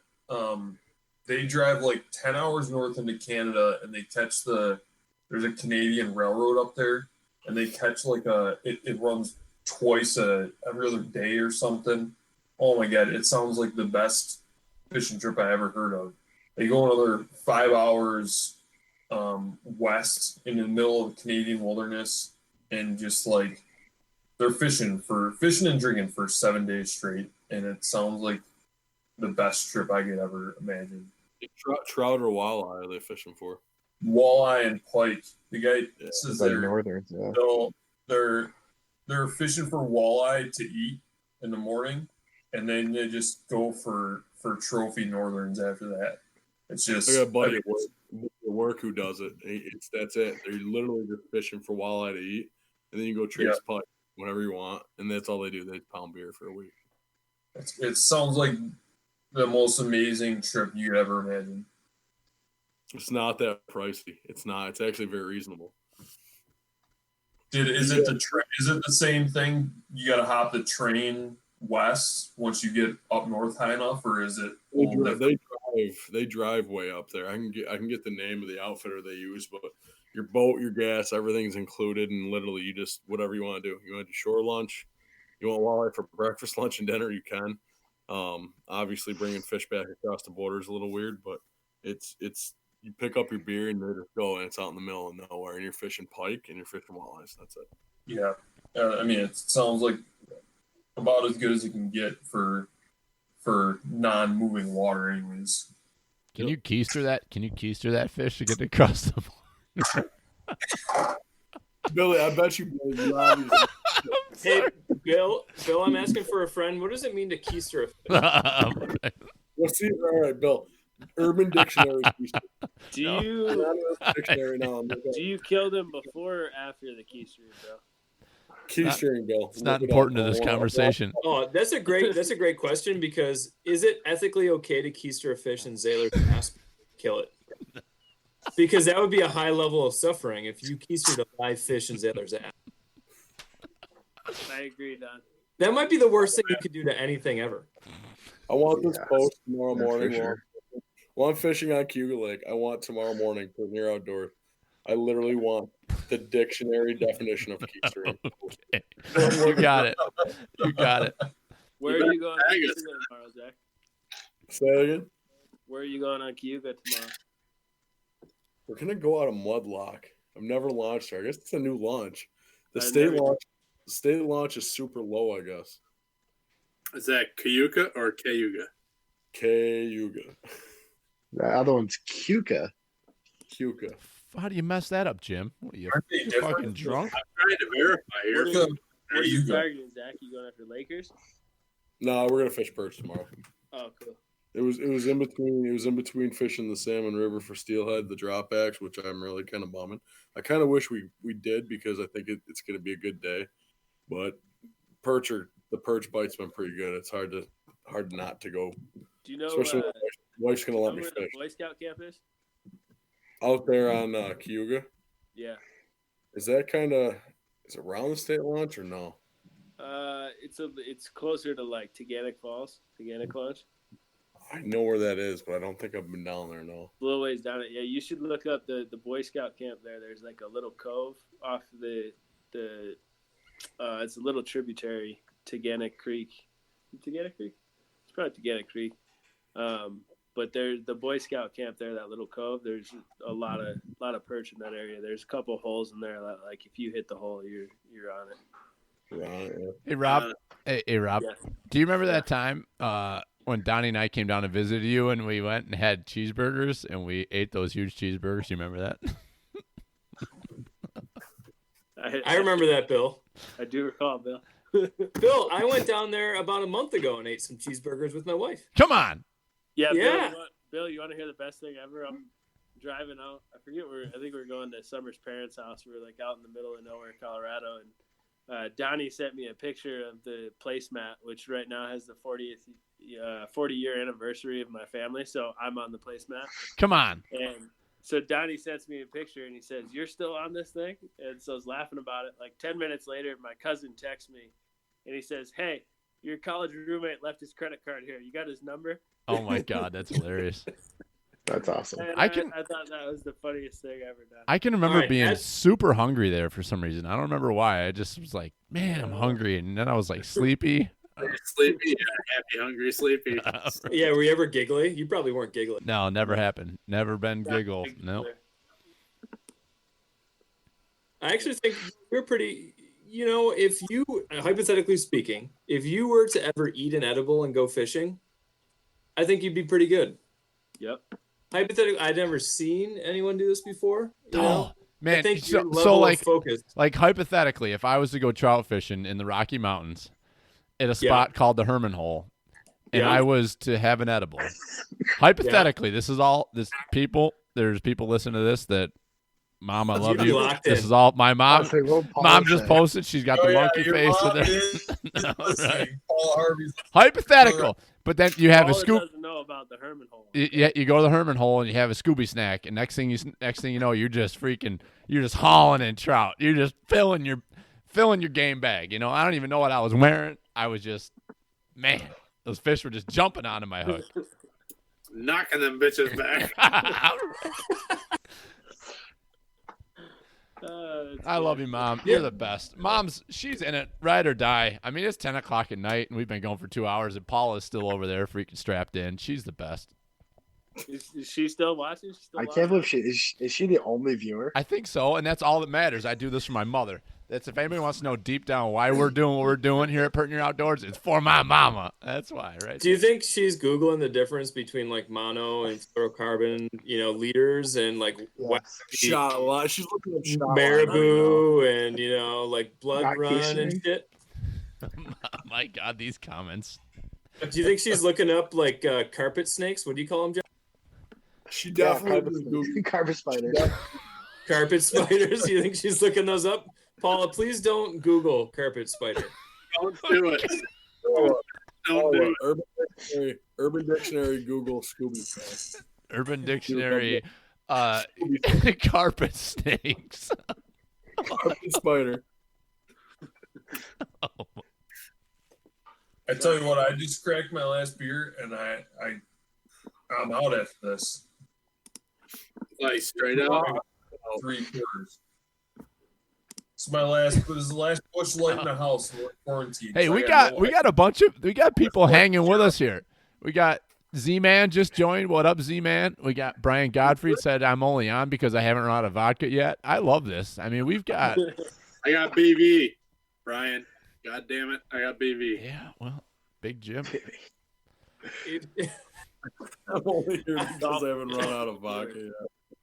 they drive like 10 hours north into Canada and they catch there's a Canadian railroad up there and they catch like it runs twice every other day or something. Oh my God, it sounds like the best fishing trip I ever heard of. They go another 5 hours west in the middle of the Canadian wilderness and just like they're fishing and drinking for 7 days straight, and it sounds like the best trip I could ever imagine. Trout or walleye are they fishing for? Walleye and pike. The guy says northerns. Yeah. So they're fishing for walleye to eat in the morning, and then they just go for trophy northerns after that. It's just I got a buddy at work who does it. That's it. They're literally just fishing for walleye to eat, and then you go chase pike whenever you want, and that's all they do. They pound beer for a week. It sounds like the most amazing trip you could ever imagine. It's not that pricey. It's not. It's actually very reasonable. Is it the same thing? You got to hop the train west once you get up north high enough, or is it? They drive way up there. I can get the name of the outfitter they use, but your boat, your gas, everything's included, and literally you just whatever you want to do. You want to do shore lunch, you want walleye for breakfast, lunch, and dinner, you can. Obviously, bringing fish back across the border is a little weird, but it's you pick up your beer and you just go, and it's out in the middle of nowhere, and you're fishing pike and you're fishing walleyes. That's it. Yeah, it sounds like about as good as you can get for non-moving water, anyways. Can you keister that? Can you keister that fish to get across the border? Billy, I bet you. Hey, Bill, I'm asking for a friend. What does it mean to keister a fish? Let's see. All right, Bill. Urban Dictionary. Do you kill them before or after the keystering, Bill? Keystering, Bill. It's not important to this conversation. Oh, that's a great question, because is it ethically okay to keister a fish and Zayler's ass kill it? Because that would be a high level of suffering if you keistered a live fish in Zayler's ass. I agree, Don. That might be the worst thing you could do to anything ever. I want this post tomorrow morning. Sure. While I'm fishing on Cuba Lake, I want tomorrow morning for near outdoors. I literally want the dictionary definition of keystering. Okay. You got it. You got it. Where are you going on Cuba tomorrow, Zach? Say that again? Where are you going on Cuba tomorrow? We're going to go out of Mudlock. I've never launched there. I guess it's a new launch. The state launch is super low, I guess. Is that Cayuga or Cayuga? Cayuga. The other one's Cuca. Cuca. How do you mess that up, Jim? What are you Aren't they different? fucking drunk? I'm trying to verify here. Where are you targeting, Zach? You going after Lakers? No, we're going to fish perch tomorrow. Oh, cool. It was in between fishing the Salmon River for steelhead, the dropbacks, which I'm really kind of bumming. I kind of wish we did because I think it's going to be a good day. But the perch bite's been pretty good. It's hard not to go. Do you know? Especially when my wife's going to let me where the fish. Boy Scout camp is? Out there on Cayuga. Yeah. Is it around the state launch or no? It's closer to like Taganic Launch. I know where that is, but I don't think I've been down there. No. A little ways down it. Yeah, you should look up the Boy Scout camp there. There's like a little cove off it's a little tributary to Taganic Creek. Taganic Creek? It's probably Taganic Creek. But there's the Boy Scout camp there, that little cove. There's a lot of perch in that area. There's a couple holes in there that, like, if you hit the hole, you're on it. Right. Yeah. Hey Rob. Hey Rob. Yeah. Do you remember that time when Donnie and I came down to visit you and we went and had cheeseburgers and we ate those huge cheeseburgers? You remember that? I remember that, Bill. I do recall, Bill. Bill, I went down there about a month ago and ate some cheeseburgers with my wife. Come on. Yeah. Yeah. Bill, you want to hear the best thing ever? I'm driving out. I think we're going to Summer's parents' house. We were like out in the middle of nowhere, Colorado, and Donnie sent me a picture of the placemat, which right now has the 40-year anniversary of my family. So I'm on the placemat. Come on. And so Donnie sends me a picture and he says, "You're still on this thing?" And so I was laughing about it. Like 10 minutes later, my cousin texts me and he says, "Hey, your college roommate left his credit card here. You got his number?" Oh my God, that's hilarious. That's awesome. And I thought that was the funniest thing ever done. I can remember All right, being super hungry there for some reason. I don't remember why. I just was like, man, I'm hungry. And then I was like sleepy. Sleepy, yeah, happy, hungry, sleepy. Yeah, were you ever giggly? You probably weren't giggling. No, never happened. Never been giggle. No. I actually think you're pretty, if you, hypothetically speaking, if you were to ever eat an edible and go fishing, I think you'd be pretty good. Yep. Hypothetically, I'd never seen anyone do this before. Oh, man. I think so your level like, of focus. like hypothetically, if I was to go trout fishing in the Rocky Mountains at a spot called the Herman Hole, and I was to have an edible, hypothetically, there's people listening to this that, Mom, I love you. This is all my mom. Mom just posted. She's got the monkey face with her. Right. Paul Harvey's Hypothetical. But then you have a scoop. Doesn't know about the Herman Hole. Yeah, you go to the Herman Hole and you have a Scooby snack, and next thing you know, you're just hauling in trout. You're just filling your game bag. I don't even know what I was wearing. I was just, man, those fish were just jumping onto my hook. Knocking them bitches back. I love you, Mom. You're the best. She's in it, ride or die. I mean, it's 10 o'clock at night, and we've been going for 2 hours, and Paula's still over there freaking strapped in. She's the best. Is she still watching? I can't believe is she the only viewer? I think so, and that's all that matters. I do this for my mother. That's if anybody wants to know deep down why we're doing what we're doing here at Pertnear Outdoors, it's for my mama. That's why, right? Do you think she's Googling the difference between like mono and fluorocarbon, liters and like Shot line. She's looking at shot marabou and like blood Not run kissing. and shit? My God, these comments. Do you think she's looking up like carpet snakes? What do you call them, Jeff? She definitely carpet spider. Carpet spiders? You think she's looking those up? Paula, please don't Google carpet spider. Don't do it. Don't do it. Urban Dictionary, Google Scooby Snack. Urban Dictionary, carpet snakes. Carpet spider. I tell you what, I just cracked my last beer, and I'm out after this. Like straight up. 3/4. This is the last bush light in the house. We're quarantined. Hey, so we I got people hanging with us here. We got Z-Man just joined. What up, Z-Man? We got Brian Godfrey said I'm only on because I haven't run out of vodka yet. I love this. I mean, we've got. I got BV, Brian. God damn it, I got BV. Yeah, well, Big Jim. I'm only here because I haven't run out of vodka yet.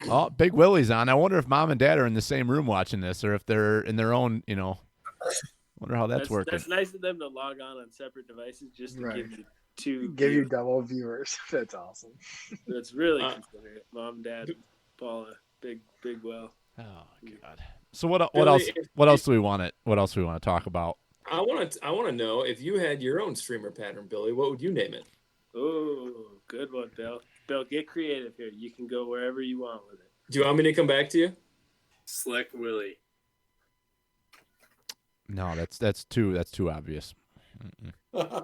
Oh, Big Willie's on. I wonder if Mom and Dad are in the same room watching this, or if they're in their own. Wonder how that's working. That's nice of them to log on separate devices just to give you 2. Give you double viewers. That's awesome. That's really considerate. Mom, Dad, Paula, big well. Oh God. So what Billy, else? What else do we want to talk about? I want to know if you had your own streamer pattern, Billy. What would you name it? Oh, good one, Bill. Bill, get creative here. You can go wherever you want with it. Do you want me to come back to you? Slick Willie. No, that's too obvious. I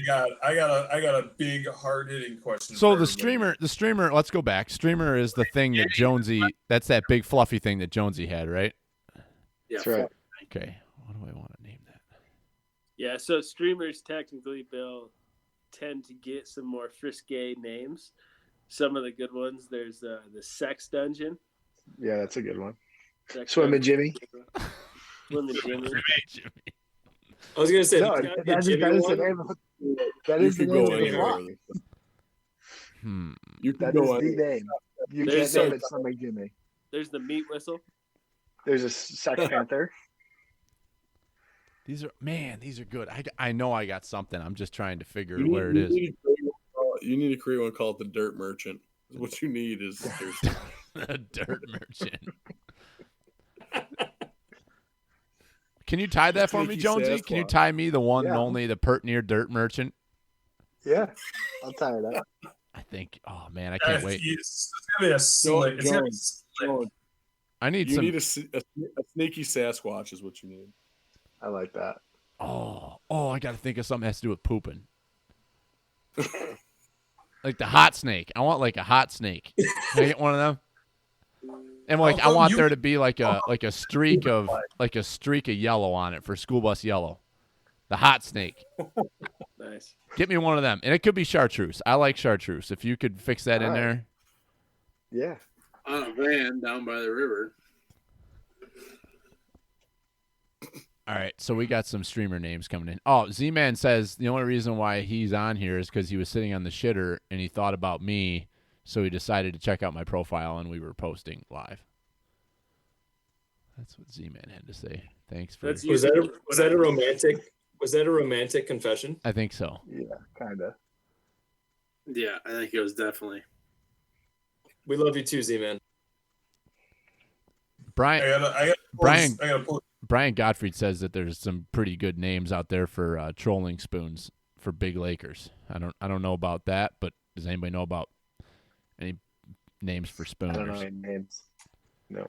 got a big hard hitting question. So for the everybody. streamer. Let's go back. Streamer is the thing that Jonesy. That's that big fluffy thing that Jonesy had, right? Yeah, That's right. Okay. What do I want to name that? Yeah, so streamers technically, Bill, tend to get some more frisque names. Some of the good ones, there's the Sex Dungeon. Yeah, that's a good one. Sex Swimming Dungeon. Jimmy. Swimming Jimmy. I was gonna say No, there's gotta be a that is Jimmy the one. name of that You is the could name go of the anywhere. block. You can That go is the anywhere. name. You There's can't name it Swimming Jimmy. There's the Meat Whistle. There's a Sex Panther. These are good. I know I got something. I'm just trying to figure You where it need- is. You need to create one called the Dirt Merchant. What you need is A dirt merchant. Can you tie that for me, Sneaky Jonesy? Can you Sasquatch. tie me the one and Yeah. only the Pertnear dirt merchant? Yeah, I'll tell you that. I think. Oh man, I can't wait. It's gonna be a slick. It's gonna be slick. Jones, I need you some. need a sneaky Sasquatch is what you need. I like that. Oh, I got to think of something that has to do with pooping. Like the hot snake. I want like a hot snake. Can I get one of them? And like I want there to be like a streak of yellow on it for school bus yellow. The hot snake. Nice. Get me one of them. And it could be chartreuse. I like chartreuse. If you could fix that in All right. there. Yeah. On a van down by the river. All right, so we got some streamer names coming in. Oh, Z-Man says the only reason why he's on here is because he was sitting on the shitter and he thought about me, so he decided to check out my profile and we were posting live. That's what Z-Man had to say. Thanks for. That's Was that a romantic confession? I think so. Yeah, kind of. Yeah, I think it was definitely. We love you too, Z-Man. Brian Gottfried says that there's some pretty good names out there for trolling spoons for big Lakers. I don't know about that, but does anybody know about any names for I don't know spooners? any names. No.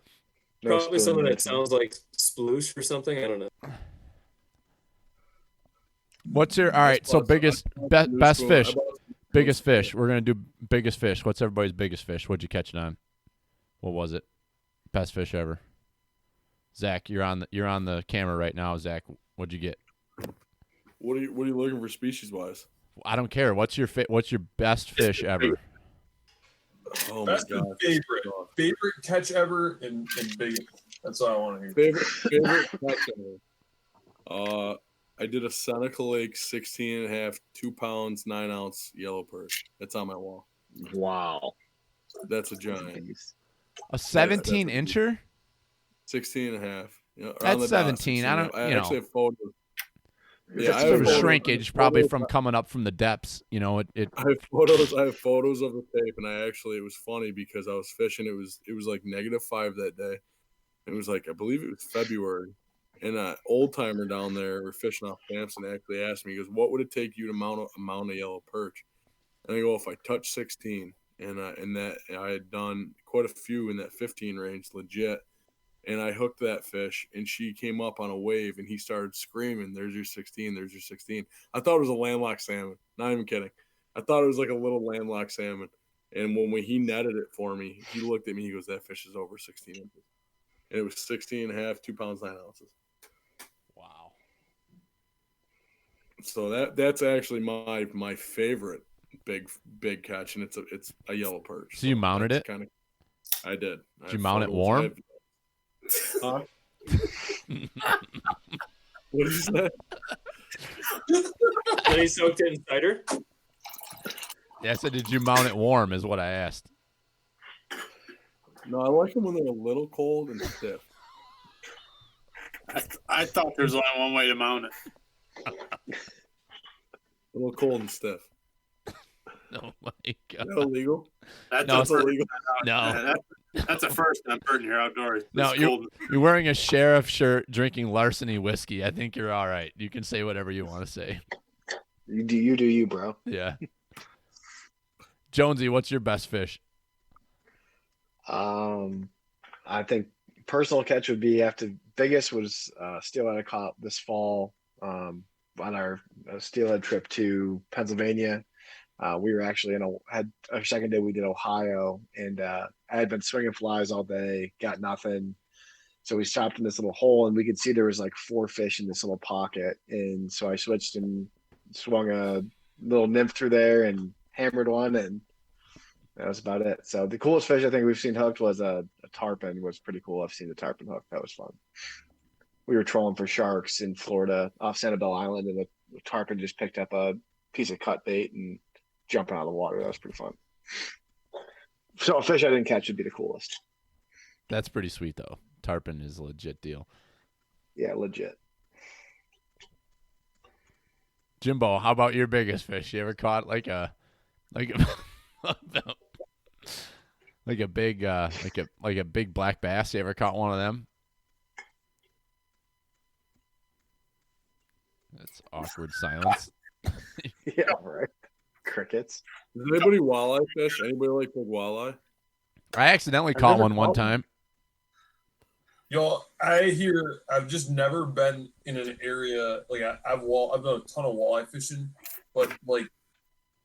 Probably spoon something that names. sounds like sploosh or something. I don't know. What's your all right? So best fish, biggest fish. We're gonna do biggest fish. What's everybody's biggest fish? What'd you catch it on? What was it? Best fish ever. Zach, you're on the camera right now. Zach, what'd you get? What are you looking for species wise? I don't care. What's your best fish ever? Oh Best my and god. favorite catch ever and big. That's all I want to hear. Favorite catch ever. I did a Seneca Lake 16 and a half, 2 pounds, 9 ounce yellow perch. That's on my wall. Wow. That's a giant. A 17 incher? 16 and a half. You know, That's around the 17. dot, I don't. 16. I You actually know, have photos. Yeah, it's I sort have of photos. shrinkage, probably from coming up from the depths. You know, it. I have photos of the tape, and it was funny because I was fishing. It was like -5 that day. It was like, I believe it was February, and an old timer down there, we're fishing off Sampson, actually asked me, he goes, "What would it take you to mount a yellow perch?" And I go, "If I touch 16," and that I had done quite a few in that 15 range, legit. And I hooked that fish, and she came up on a wave, and he started screaming, "There's your 16, there's your 16." I thought it was a landlocked salmon. Not even kidding. I thought it was like a little landlocked salmon. And when he netted it for me, he looked at me, he goes, "That fish is over 16 inches." And it was 16 and a half, 2 pounds, 9 ounces. Wow. So that's actually my favorite big catch, and it's a yellow perch. So you mounted it? I did. Did you mount it warm? Huh? What did you say? And he soaked it in cider. Yeah, I said, did you mount it warm? Is what I asked. No, I like them when they're a little cold and stiff. I thought there's only one way to mount it. A little cold and stiff. Oh my Is god. that illegal? That's No, a it's first. illegal. No. That's a first on Pertnear Outdoors. No, It's cold. you're wearing a sheriff shirt, drinking larceny whiskey. I think you're all right. You can say whatever you want to say. You do you, bro. Yeah. Jonesy, what's your best fish? I think personal catch would be after biggest was steelhead I caught this fall on our steelhead trip to Pennsylvania. We were actually had our second day we did Ohio, and I had been swinging flies all day, got nothing. So we stopped in this little hole, and we could see there was like 4 fish in this little pocket. And so I switched and swung a little nymph through there and hammered one, and that was about it. So the coolest fish I think we've seen hooked was a tarpon. Was pretty cool. I've seen the tarpon hook. That was fun. We were trolling for sharks in Florida off Sanibel Island, and the tarpon just picked up a piece of cut bait and jumping out of the water. That was pretty fun. So a fish I didn't catch would be the coolest. That's pretty sweet though. Tarpon is a legit deal. Yeah, legit. Jimbo, how about your biggest fish? You ever caught like a like a big black bass? You ever caught one of them? That's awkward silence. Yeah, right. Crickets. Does anybody walleye fish? Anybody like big walleye? I accidentally I've caught never one caught one. time. Yo, I've just never been in an area like I've done a ton of walleye fishing, but like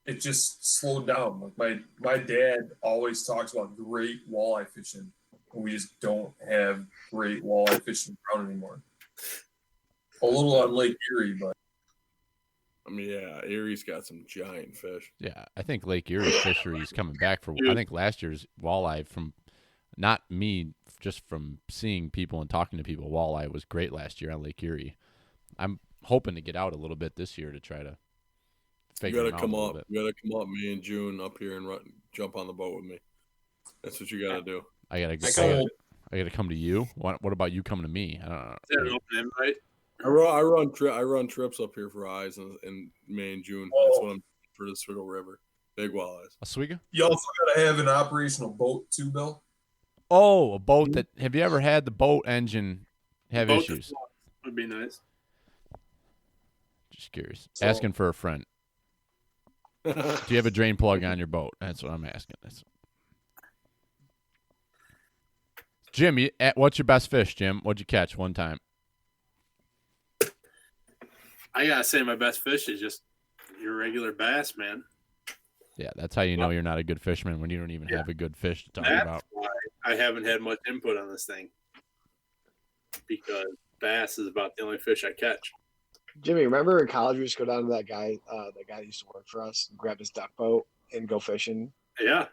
it just slowed down. Like my dad always talks about great walleye fishing, and we just don't have great walleye fishing around anymore. A little on Lake Erie, but I mean, yeah, Erie's got some giant fish. Yeah, I think Lake Erie's fishery is coming back for. I think last year's walleye, from not me, just from seeing people and talking to people, walleye was great last year on Lake Erie. I'm hoping to get out a little bit this year to try to figure You them gotta out come a little up. bit. You gotta come up May and June up here and jump on the boat with me. That's what you gotta do. I gotta come to you. What about you coming to me? I don't know. Is that an open invite? I run trips up here for eyes in May and June. That's what I'm for the Swiggle River. Big walleyes. Oswego? you also gotta have an operational boat too, Bill. Oh, a boat that. Have you ever had the boat engine have Boat issues? to would be nice. Just curious. So- Asking for a friend. Do you have a drain plug on your boat? That's what I'm asking. Jim, what's your best fish, Jim? What'd you catch one time? I gotta say, my best fish is just your regular bass, man. Yeah, that's how you know you're not a good fisherman, when you don't even have a good fish to talk That's about. why I haven't had much input on this thing, because bass is about the only fish I catch. Jimmy, remember in college we used to go down to that guy that used to work for us and grab his duck boat and go fishing? Yeah,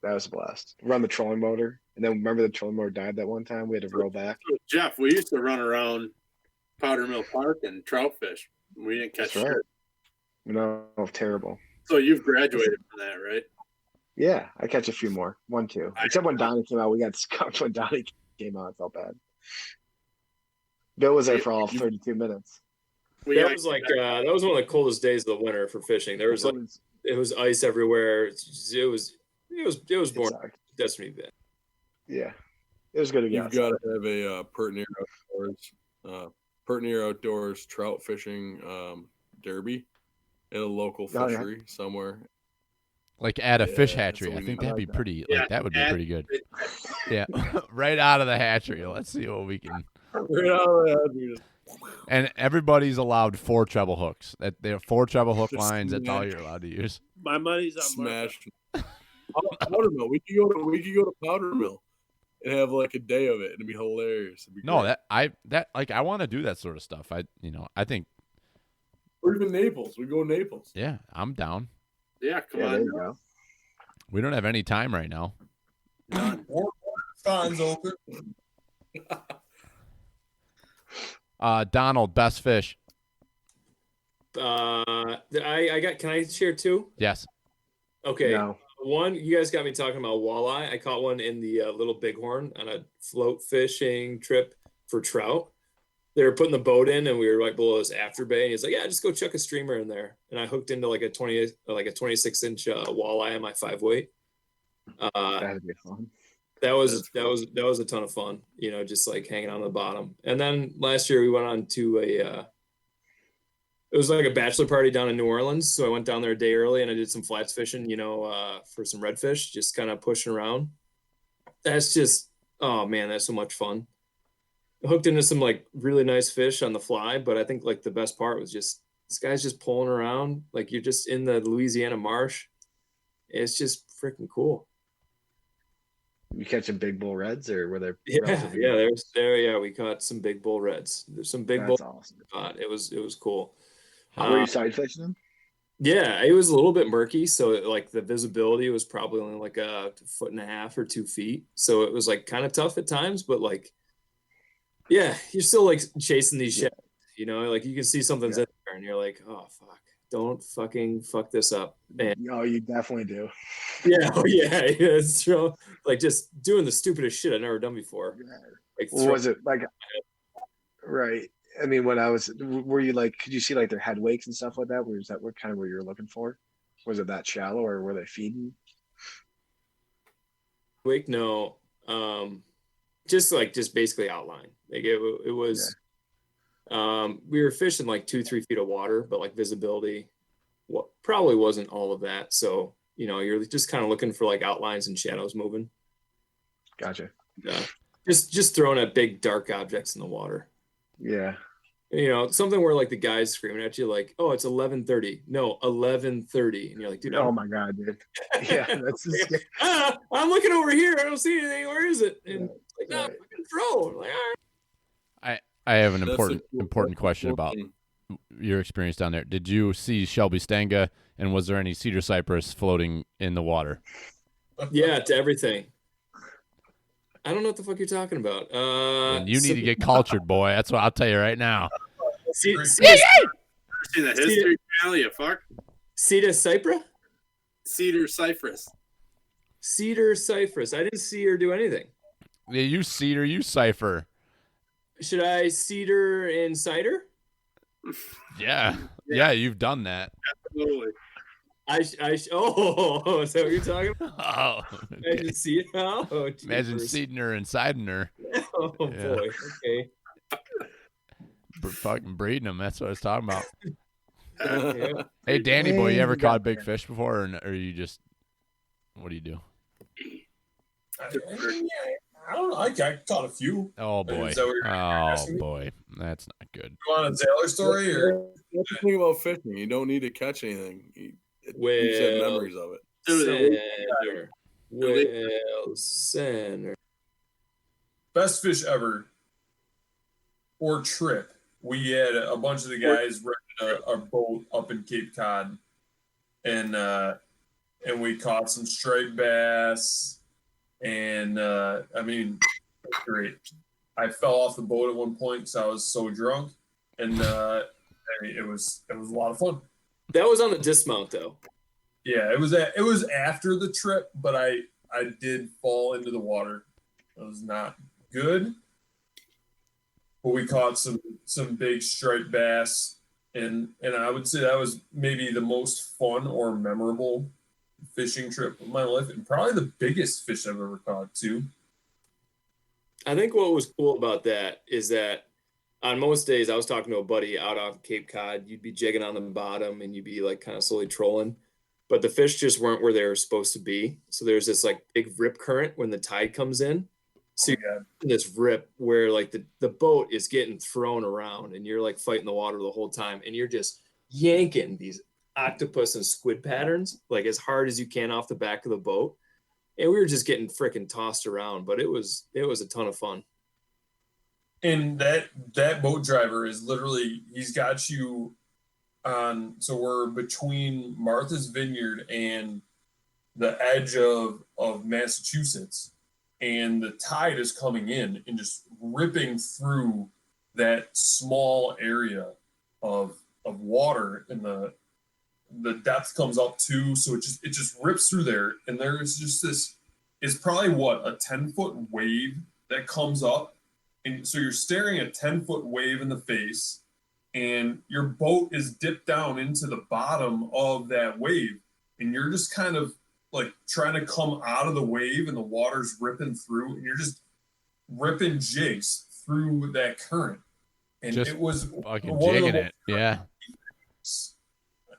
That was a blast. Run the trolling motor. And then remember the trolling motor died that one time? We had to row back. Jeff, we used to run around Powder Mill Park and trout fish. We didn't catch That's right. shit. No, terrible. So you've graduated from that, right? Yeah, I catch a few more. 1, 2. Except when Donnie came out, we got skunked when Donnie came out. I felt bad. Bill was there for all 32 minutes. That was like that was one of the coldest days of the winter for fishing. There was like it was ice everywhere. It was born. That's me bad. Yeah, it was good to You've get. got to have a Pertnear Outdoors trout fishing derby at a local Oh, yeah. fishery somewhere. Like at a fish Yeah, hatchery. so I we think need- that'd be pretty. Like that would be pretty good. It- Yeah, right out of the hatchery. Let's see what we can. Right out of that, we just- And everybody's allowed 4 treble hooks. That they have 4 treble hook Just lines. That's all smash. you're allowed to use. My money's on Martha. smashed. Powder Mill. We could go to Powder Mill and have like a day of it. It'd be hilarious. It'd be No, great. I want to do that sort of stuff. I think Or even Naples. We go to Naples. yeah, I'm down. Yeah, come Yeah, there on. you go. We don't have any time right now. Fon's open. Donald, best fish. I got. Can I share 2? Yes. Okay. No. One, you guys got me talking about walleye. I caught one in the Little Bighorn on a float fishing trip for trout. they were putting the boat in, and we were right below his after bay. And he's like, "Yeah, just go chuck a streamer in there." And I hooked into like a 26-inch walleye on my 5-weight. That'd be fun. That was a ton of fun, you know, just like hanging on the bottom. And then last year we went on to it was like a bachelor party down in New Orleans. So I went down there a day early and I did some flats fishing, you know, for some redfish, just kind of pushing around. That's just, oh man, that's so much fun. I hooked into some like really nice fish on the fly, but I think like the best part was just this guy's just pulling around like you're just in the Louisiana marsh. It's just freaking cool. You catching big bull reds, or were there? Yeah, we caught some big bull reds. There's some big bull. Awesome. It was cool. Were you side fishing them? Yeah, it was a little bit murky, so like the visibility was probably only like a 1.5 feet or 2 feet, so it was like kind of tough at times. But like, yeah, you're still like chasing these shadows, you know, like you can see something's in there, and you're like, oh fuck, don't fucking fuck this up, man. No, you definitely do. Yeah, it's true. Like just doing the stupidest shit I've never done before. Like, was it like? Right. I mean, were you like? Could you see like their head wakes and stuff like that? Was that what kind of what you were looking for? Was it that shallow, or were they feeding? Wake, no. Just basically outline. Like it was. We were fishing like 2-3 feet of water, but like visibility, probably wasn't all of that. So you know, you're just kind of looking for like outlines and shadows moving. Gotcha. Yeah. Just throwing at big dark objects in the water. Yeah. You know, something where like the guy's screaming at you like, "Oh, it's 11:30." No, 11:30, and you're like, "Dude, oh my god, dude." Yeah, that's just... I'm looking over here. I don't see anything. Where is it? And like, no, fucking throw. I'm like, all right. I have an important question about your experience down there. Did you see Shelby Stanga, and was there any cedar cypress floating in the water? Yeah, to everything. I don't know what the fuck you're talking about. And you need to get cultured, boy. That's what I'll tell you right now. See the History Channel, you fuck. Cedar cypress? Cedar cypress. Cedar cypress. I didn't see her do anything. Yeah, you cedar, you cipher. Should I cedar and cider? Yeah, you've done that. Absolutely. is that what you're talking about? Oh, okay. Imagine see it now. Oh, imagine seeding her and siding her. Oh boy. Okay. Fucking breeding them. That's what I was talking about. Yeah. Hey, Danny boy, you ever caught big fish before, or you just what do you do? I don't know. I caught a few. Oh boy. Boy, that's not good. You want a sailor story, or That's the thing about fishing. You don't need to catch anything. You just have memories of it. Center. best fish ever or trip? We had a bunch of the guys rented a boat up in Cape Cod, and we caught some striped bass, and I mean, great. I fell off the boat at one point because I was so drunk, and I mean, it was a lot of fun. That was on the dismount, though. Yeah, it was after the trip, but I did fall into the water. It was not good, but we caught some big striped bass, and I would say that was maybe the most fun or memorable fishing trip of my life, and probably the biggest fish I've ever caught too. I think what was cool about that is that on most days, I was talking to a buddy out off Cape Cod. You'd be jigging on the bottom and you'd be like kind of slowly trolling, but the fish just weren't where they were supposed to be. So there's this like big rip current when the tide comes in. So you got this rip where like the boat is getting thrown around and you're like fighting the water the whole time. And you're just yanking these octopus and squid patterns like as hard as you can off the back of the boat. And we were just getting freaking tossed around, but it was a ton of fun. And that boat driver is literally, he's got you on, so we're between Martha's Vineyard and the edge of Massachusetts, and the tide is coming in and just ripping through that small area of water, and the depth comes up too, so it just rips through there, and there's just this, it's probably what, a 10-foot wave that comes up, and so you're staring a 10-foot wave in the face, and your boat is dipped down into the bottom of that wave, and you're just kind of like trying to come out of the wave, and the water's ripping through, and you're just ripping jigs through that current. And Just it was fucking one of jigging the it. Yeah.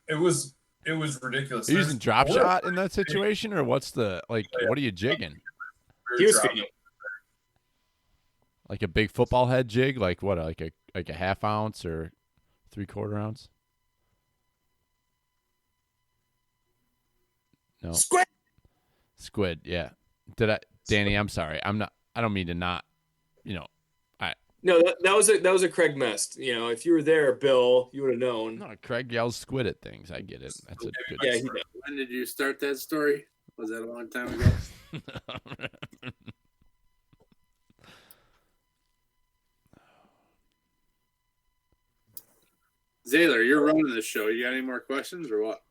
It was ridiculous. Are you using drop There's- shot in that situation, or what's the like? What are you jigging? He was drop- feeding. Like a big football head jig? Like what? Like a half ounce or 3/4 ounce? No. Squid. Yeah. Danny? I'm sorry. I'm not. I don't mean to not. You know. No, that was a Craig messed. You know, if you were there, Bill, you would have known. No, Craig yells squid at things. I get it. That's a good. Yeah, he does. When did you start that story? Was that a long time ago? Zaylor, you're running this show. You got any more questions or what?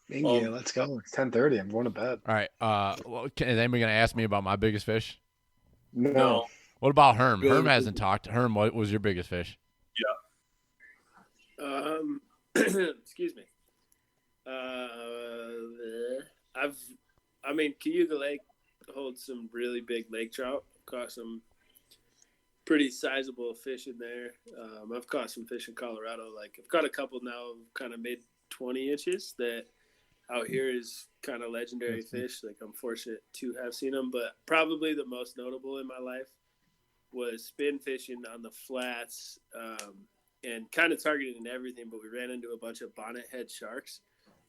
Yeah, let's go. It's 10:30. I'm going to bed. All right. Well, is anybody gonna ask me about my biggest fish? No. What about Herm? Good. Herm hasn't talked. Herm, what was your biggest fish? Excuse me. Cayuga Lake holds some really big lake trout. Caught some pretty sizable fish in there. I've caught some fish in Colorado. Like I've caught a couple now, kind of made 20 inches. That out here is kind of legendary fish. Like I'm fortunate to have seen them, but probably the most notable in my life was spin fishing on the flats. And kind of targeting everything, but we ran into a bunch of bonnet head sharks,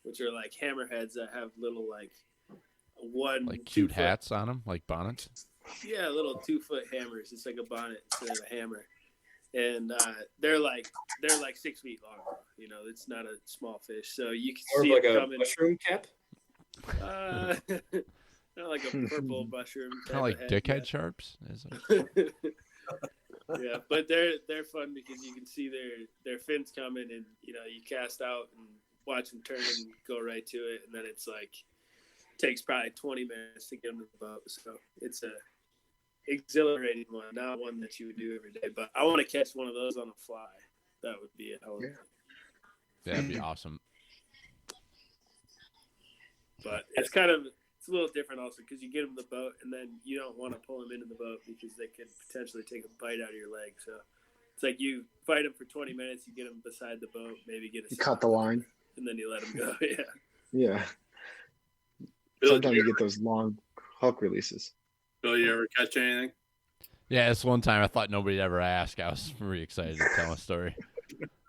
which are like hammerheads that have little like Like cute hats on them, like bonnets. Yeah, little 2-foot hammers. It's like a bonnet instead of a hammer, and they're like 6 feet long. You know, it's not a small fish, so you can More see of like it a coming. mushroom cap. Not like a purple mushroom. Kind of like head, dickhead yeah. sharps. Is it? Yeah, but they're fun because you can see their fins coming, and you know you cast out and watch them turn and go right to it, and then it's like takes probably 20 minutes to get them to the boat. So it's a exhilarating one, not one that you would do every day. But I want to catch one of those on a fly. That would be a hell of a thing. That'd be awesome. But it's a little different also because you get them in the boat and then you don't want to pull them into the boat because they could potentially take a bite out of your leg. So it's like you fight them for 20 minutes, you get them beside the boat, maybe get You cut the line. and then you let them go. Yeah. Yeah. Bill, Sometimes you get those long hook releases. Bill, you ever catch anything? Yeah, this one time I thought nobody'd ever ask. I was really excited to tell a story.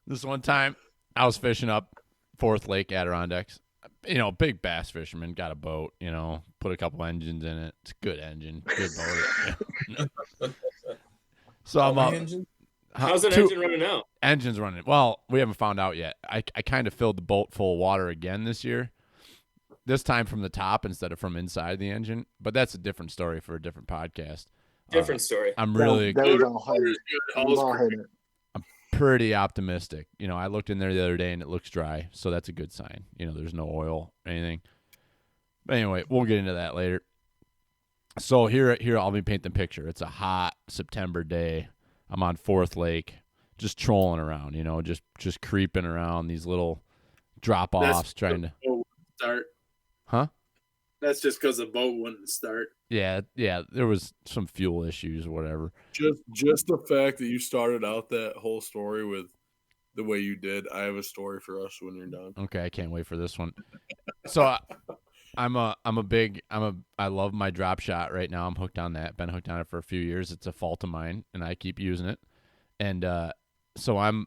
This one time I was fishing up Fourth Lake Adirondacks. You know, big bass fisherman, got a boat, you know, put a couple engines in it. It's a good engine, good boat. So I'm up. How's that engine running now? Engine's running. Well, we haven't found out yet. I kind of filled the boat full of water again this year. This time from the top instead of from inside the engine. But that's a different story for a different podcast. Different story. I'm really That was all hard. Water's good. We've all heard it. pretty optimistic. You know, I looked in there the other day and it looks dry, so that's a good sign. You know, there's no oil or anything. But anyway, we'll get into that later. So here I'll be painting the picture. It's a hot September day. I'm on Fourth Lake, just trolling around, you know, just creeping around these little drop offs trying to start. Huh? That's just because the boat wouldn't start. Yeah, there was some fuel issues or whatever. Just the fact that you started out that whole story with the way you did, I have a story for us when you're done. Okay, I can't wait for this one. So I love my drop shot right now. I'm hooked on that. Been hooked on it for a few years. It's a fault of mine, and I keep using it. And so I'm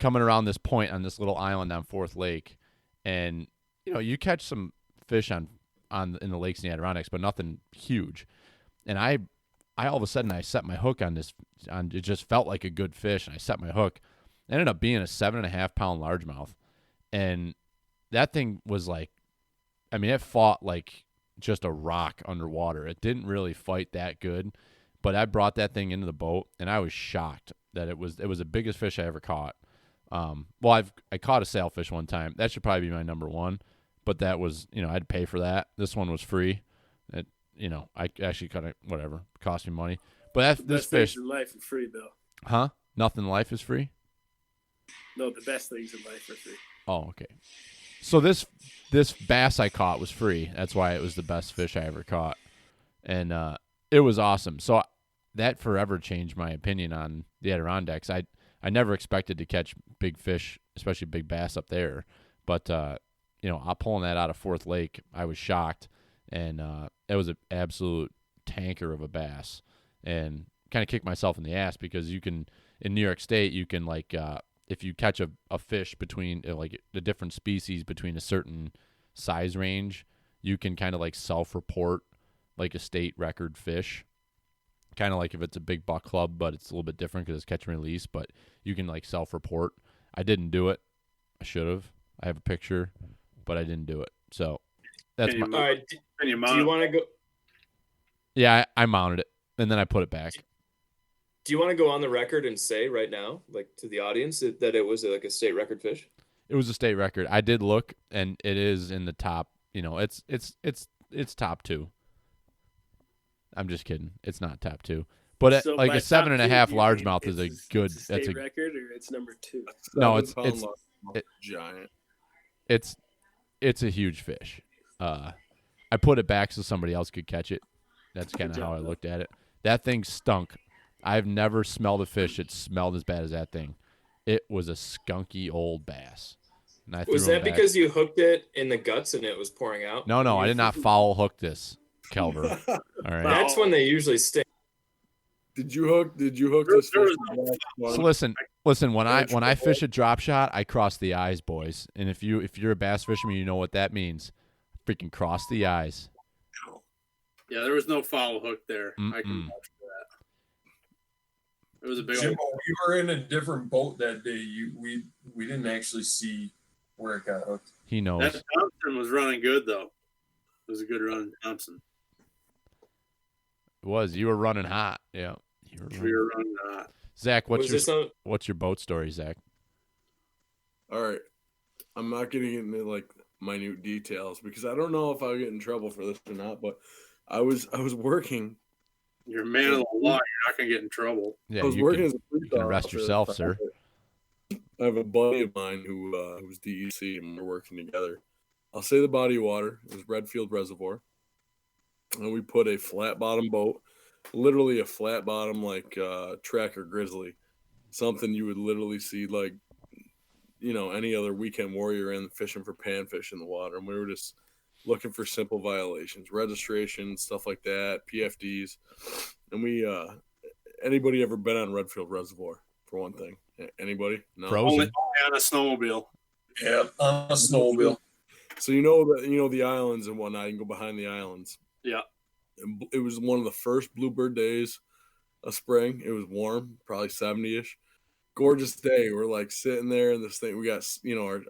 coming around this point on this little island on Fourth Lake, and you know, you catch some fish in the lakes in the Adirondacks, but nothing huge. And I all of a sudden I set my hook on this. It just felt like a good fish, and I set my hook. It ended up being a 7.5 pound largemouth, and that thing was like, I mean, it fought like just a rock underwater. It didn't really fight that good, but I brought that thing into the boat, and I was shocked that it was the biggest fish I ever caught. Well, I caught a sailfish one time. That should probably be my number one, but that was, you know, I'd pay for that. This one was free. You know, I actually kind of, whatever, cost me money. But this Best things fish, in life are free, Bill. huh? Nothing in life is free. No, the best things in life are free. Oh, okay. So this bass I caught was free. That's why it was the best fish I ever caught, and it was awesome. So that forever changed my opinion on the Adirondacks. I never expected to catch big fish, especially big bass up there, but pulling that out of Fourth Lake, I was shocked, and it was an absolute tanker of a bass, and kind of kicked myself in the ass because you can in New York State you can if you catch a fish between like the different species between a certain size range, you can kind of like self-report like a state record fish. Kind of like if it's a big buck club, but it's a little bit different because it's catch and release, but you can like self-report. I didn't do it. I should have. I have a picture, but I didn't do it. So that's All right. Do you mount want to go? Yeah, I mounted it and then I put it back. Do you want to go on the record and say right now, like to the audience, that it was like a state record fish? It was a state record. I did look, and it is in the top. It's top 2. I'm just kidding. It's not top 2, but So like by a 7.5 top two, you mean largemouth is a it's good. state That's a record, or it's number 2. No, 7 pound it's- largemouth, giant. it's a huge fish. I put it back so somebody else could catch it. That's kind of Good how I job, looked at it. That thing stunk. I've never smelled a fish that smelled as bad as that thing. It was a skunky old bass. And I Was threw him that back. because you hooked it in the guts and it was pouring out? No, I did not foul hook this, Kelver. All right. That's when they usually stink. Did you hook this fish? So listen. When I fish a drop shot, I cross the eyes, boys. And if you're a bass fisherman, you know what that means. Freaking cross the eyes. Yeah, there was no foul hook there. I can Mm-mm. vouch for that. It was a big Jimbo, old. we were in a different boat that day. We didn't actually see where it got hooked. He knows. That Thompson was running good though. It was a good run, Thompson. It was. You were running hot. Yeah. We were running. Zach, Was this on? what's your boat story, Zach? All right, I'm not getting into like minute details because I don't know if I'll get in trouble for this or not. But I was working. You're a man of the law. You're not gonna get in trouble. Yeah, I was you working can, as a police you can arrest officer. yourself, sir. I have a buddy of mine who was DEC, and we're working together. I'll say the body of water. It was Redfield Reservoir, and we put a flat bottom boat, literally a flat bottom like Tracker Grizzly, something you would literally see like, any other weekend warrior in fishing for panfish in the water, and we were just looking for simple violations, registration, stuff like that, PFDs, and we. Anybody ever been on Redfield Reservoir? For one thing, anybody? No. Frozen. Only on a snowmobile. Yeah, on a snowmobile. So the islands and whatnot. You can go behind the islands. Yeah. And it was one of the first bluebird days of spring. It was warm, probably 70-ish. Gorgeous day. We're like sitting there in this thing. We got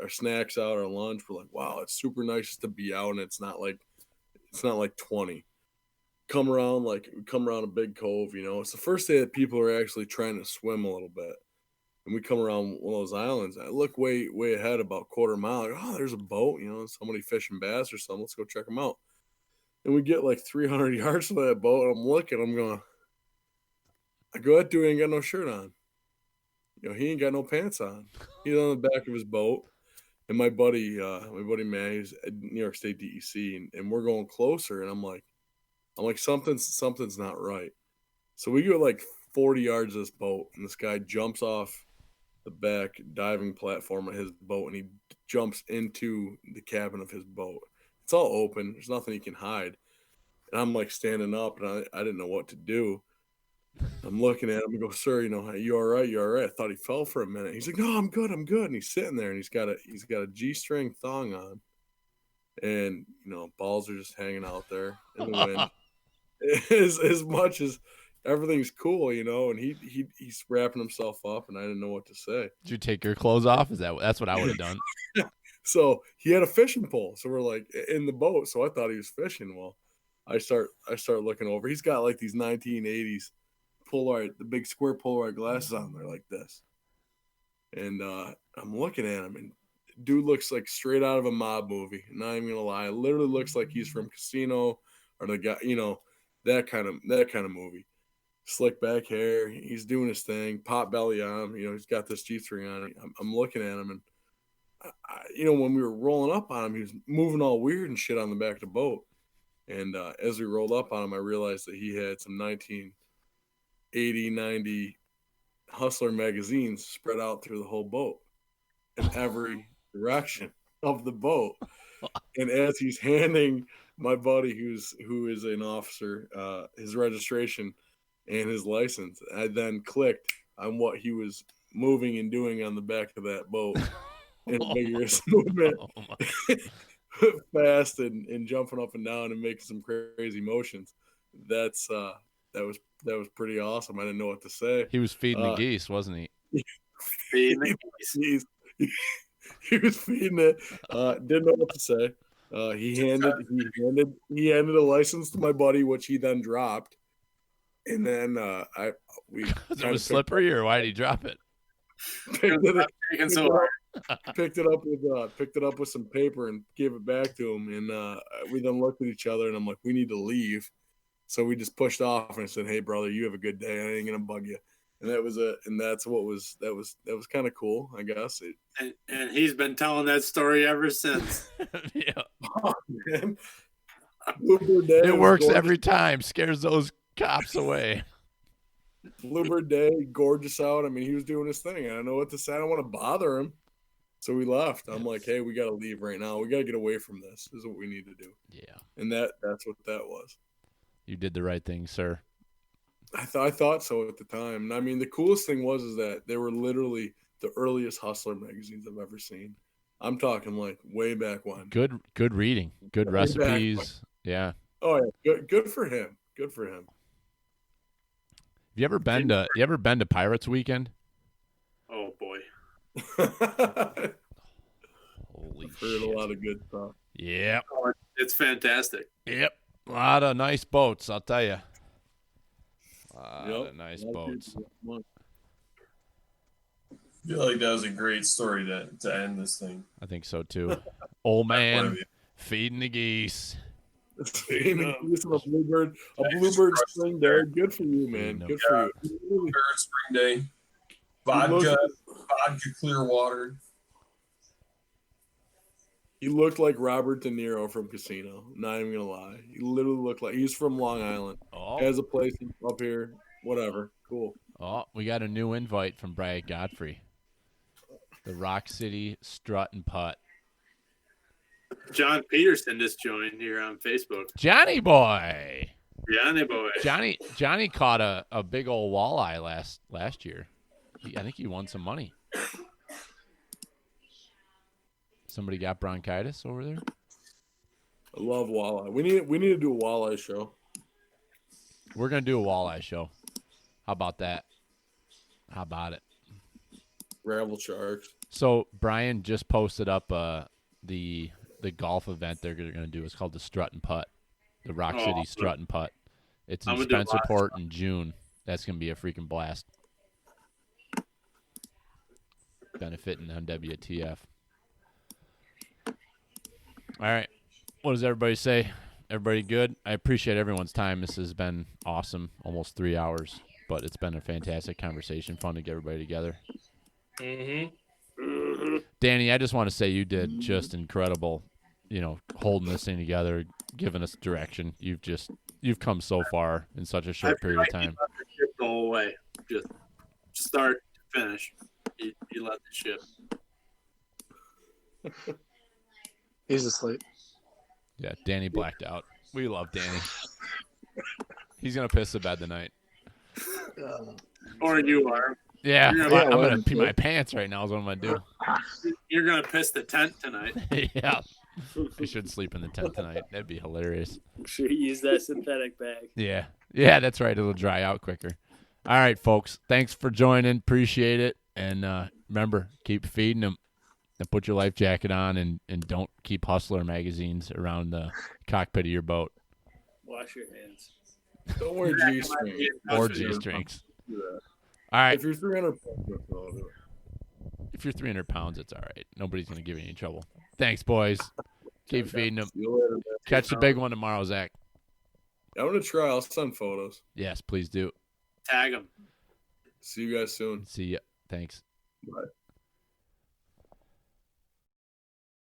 our snacks out, our lunch. We're like, wow, it's super nice just to be out, and it's not like 20. Come around a big cove. It's the first day that people are actually trying to swim a little bit. And we come around one of those islands. I look way ahead, about quarter mile. Like, oh, there's a boat. Somebody fishing bass or something. Let's go check them out. And we get like 300 yards from that boat. And I'm looking. I'm going. I go, that dude ain't got no shirt on. He ain't got no pants on. He's on the back of his boat. And my buddy man, he's at New York State DEC, and we're going closer. And I'm like, something's not right. So we go like 40 yards of this boat, and this guy jumps off the back diving platform of his boat, and he jumps into the cabin of his boat. It's all open. There's nothing he can hide. And I'm like standing up, and I didn't know what to do. I'm looking at him and go, sir, you all right? You all right? I thought he fell for a minute. He's like, no, I'm good. And he's sitting there, and he's got a G-string thong on, and balls are just hanging out there in the wind. As much as everything's cool, and he's wrapping himself up, and I didn't know what to say. Did you take your clothes off? That's what I would have done. So he had a fishing pole, so we're like in the boat. So I thought he was fishing. Well, I start looking over. He's got like these 1980s Polaroid, the big square Polaroid glasses on there like this, and I'm looking at him, and dude looks like straight out of a mob movie. Not even gonna lie, literally looks like he's from Casino or the guy, that kind of movie. slick back hair. He's doing his thing, pot belly on him. He's got this G-string on. I'm looking at him, and when we were rolling up on him, he was moving all weird and shit on the back of the boat. And as we rolled up on him, I realized that he had some 1980, 90 Hustler magazines spread out through the whole boat in every direction of the boat. And as he's handing my buddy, who is an officer, his registration and his license, I then clicked on what he was moving and doing on the back of that boat in vigorous movement, fast and jumping up and down and making some crazy motions. That was pretty awesome. I didn't know what to say. He was feeding the geese, wasn't he? Feeding the geese. He was feeding it. Didn't know what to say. He handed a license to my buddy, which he then dropped. And then Was it slippery, or why did he drop it? Picked it up with some paper and gave it back to him. And we then looked at each other, and I'm like, we need to leave. So we just pushed off, and I said, "Hey, brother, you have a good day. I ain't gonna bug you." And that was it. And that was kind of cool, I guess. And he's been telling that story ever since. Yeah. Oh, man. Bluebird Day It works every time. Scares those cops away. Bluebird Day, gorgeous out. I mean, he was doing his thing. I don't know what to say. I don't want to bother him. So we left. I'm like, hey, we got to leave right now. We got to get away from this. This is what we need to do. Yeah. And that's what that was. You did the right thing, sir. I thought so at the time. And I mean, the coolest thing was that they were literally the earliest Hustler magazines I've ever seen. I'm talking like way back when. Good reading. Good recipes. Yeah. Oh yeah. Good for him. Good for him. You ever been to Pirates Weekend? Oh boy. Holy I've heard a lot of good stuff. Yep. Oh, it's fantastic. Yep. A lot of nice boats, I'll tell you. A lot Yep. of nice boats. I feel like that was a great story to end this thing. I think so too. Old man feeding the geese. A bluebird spring day. Good for you, man. Good for you. Spring day. Vodka clear water. He looked like Robert De Niro from Casino. Not even gonna lie. He literally looked like he's from Long Island. Oh. Has a place up here. Whatever. Cool. Oh, we got a new invite from Brad Godfrey. The Rock City Strut and Putt. John Peterson just joined here on Facebook. Johnny boy. Johnny boy. Johnny caught a big old walleye last year. I think he won some money. Somebody got bronchitis over there? I love walleye. We need to do a walleye show. We're gonna do a walleye show. How about that? How about it? Gravel sharks. So Brian just posted up the golf event they're gonna do. It's called the Strut and Putt, the Rock City Strut and Putt. It's in Spencerport in June. That's gonna be a freaking blast. Benefiting on WTF. All right. What does everybody say? Everybody good? I appreciate everyone's time. This has been awesome. Almost 3 hours, but it's been a fantastic conversation. Fun to get everybody together. Danny, I just want to say you did just incredible, holding this thing together, giving us direction. You've come so far in such a short period of time. Let the ship go away. Just start to finish. You let the ship. He's asleep. Yeah, Danny blacked out. We love Danny. He's going to piss the bed tonight. Or you are. Yeah, I'm going to pee my pants right now is what I'm going to do. You're going to piss the tent tonight. Yeah. I should sleep in the tent tonight. That'd be hilarious. Make sure you use that synthetic bag. Yeah. Yeah, that's right. It'll dry out quicker. All right, folks. Thanks for joining. Appreciate it. And remember, keep feeding them. And put your life jacket on and don't keep Hustler magazines around the cockpit of your boat. Wash your hands. Don't wear G-strings. Or G-strings. All right. If you're 300 pounds, I'll do it. If you're 300 pounds, it's all right. Nobody's going to give you any trouble. Thanks, boys. Keep feeding them. Catch the big one tomorrow, Zach. I'm going to try. I'll send photos. Yes, please do. Tag them. See you guys soon. See ya. Thanks. Bye.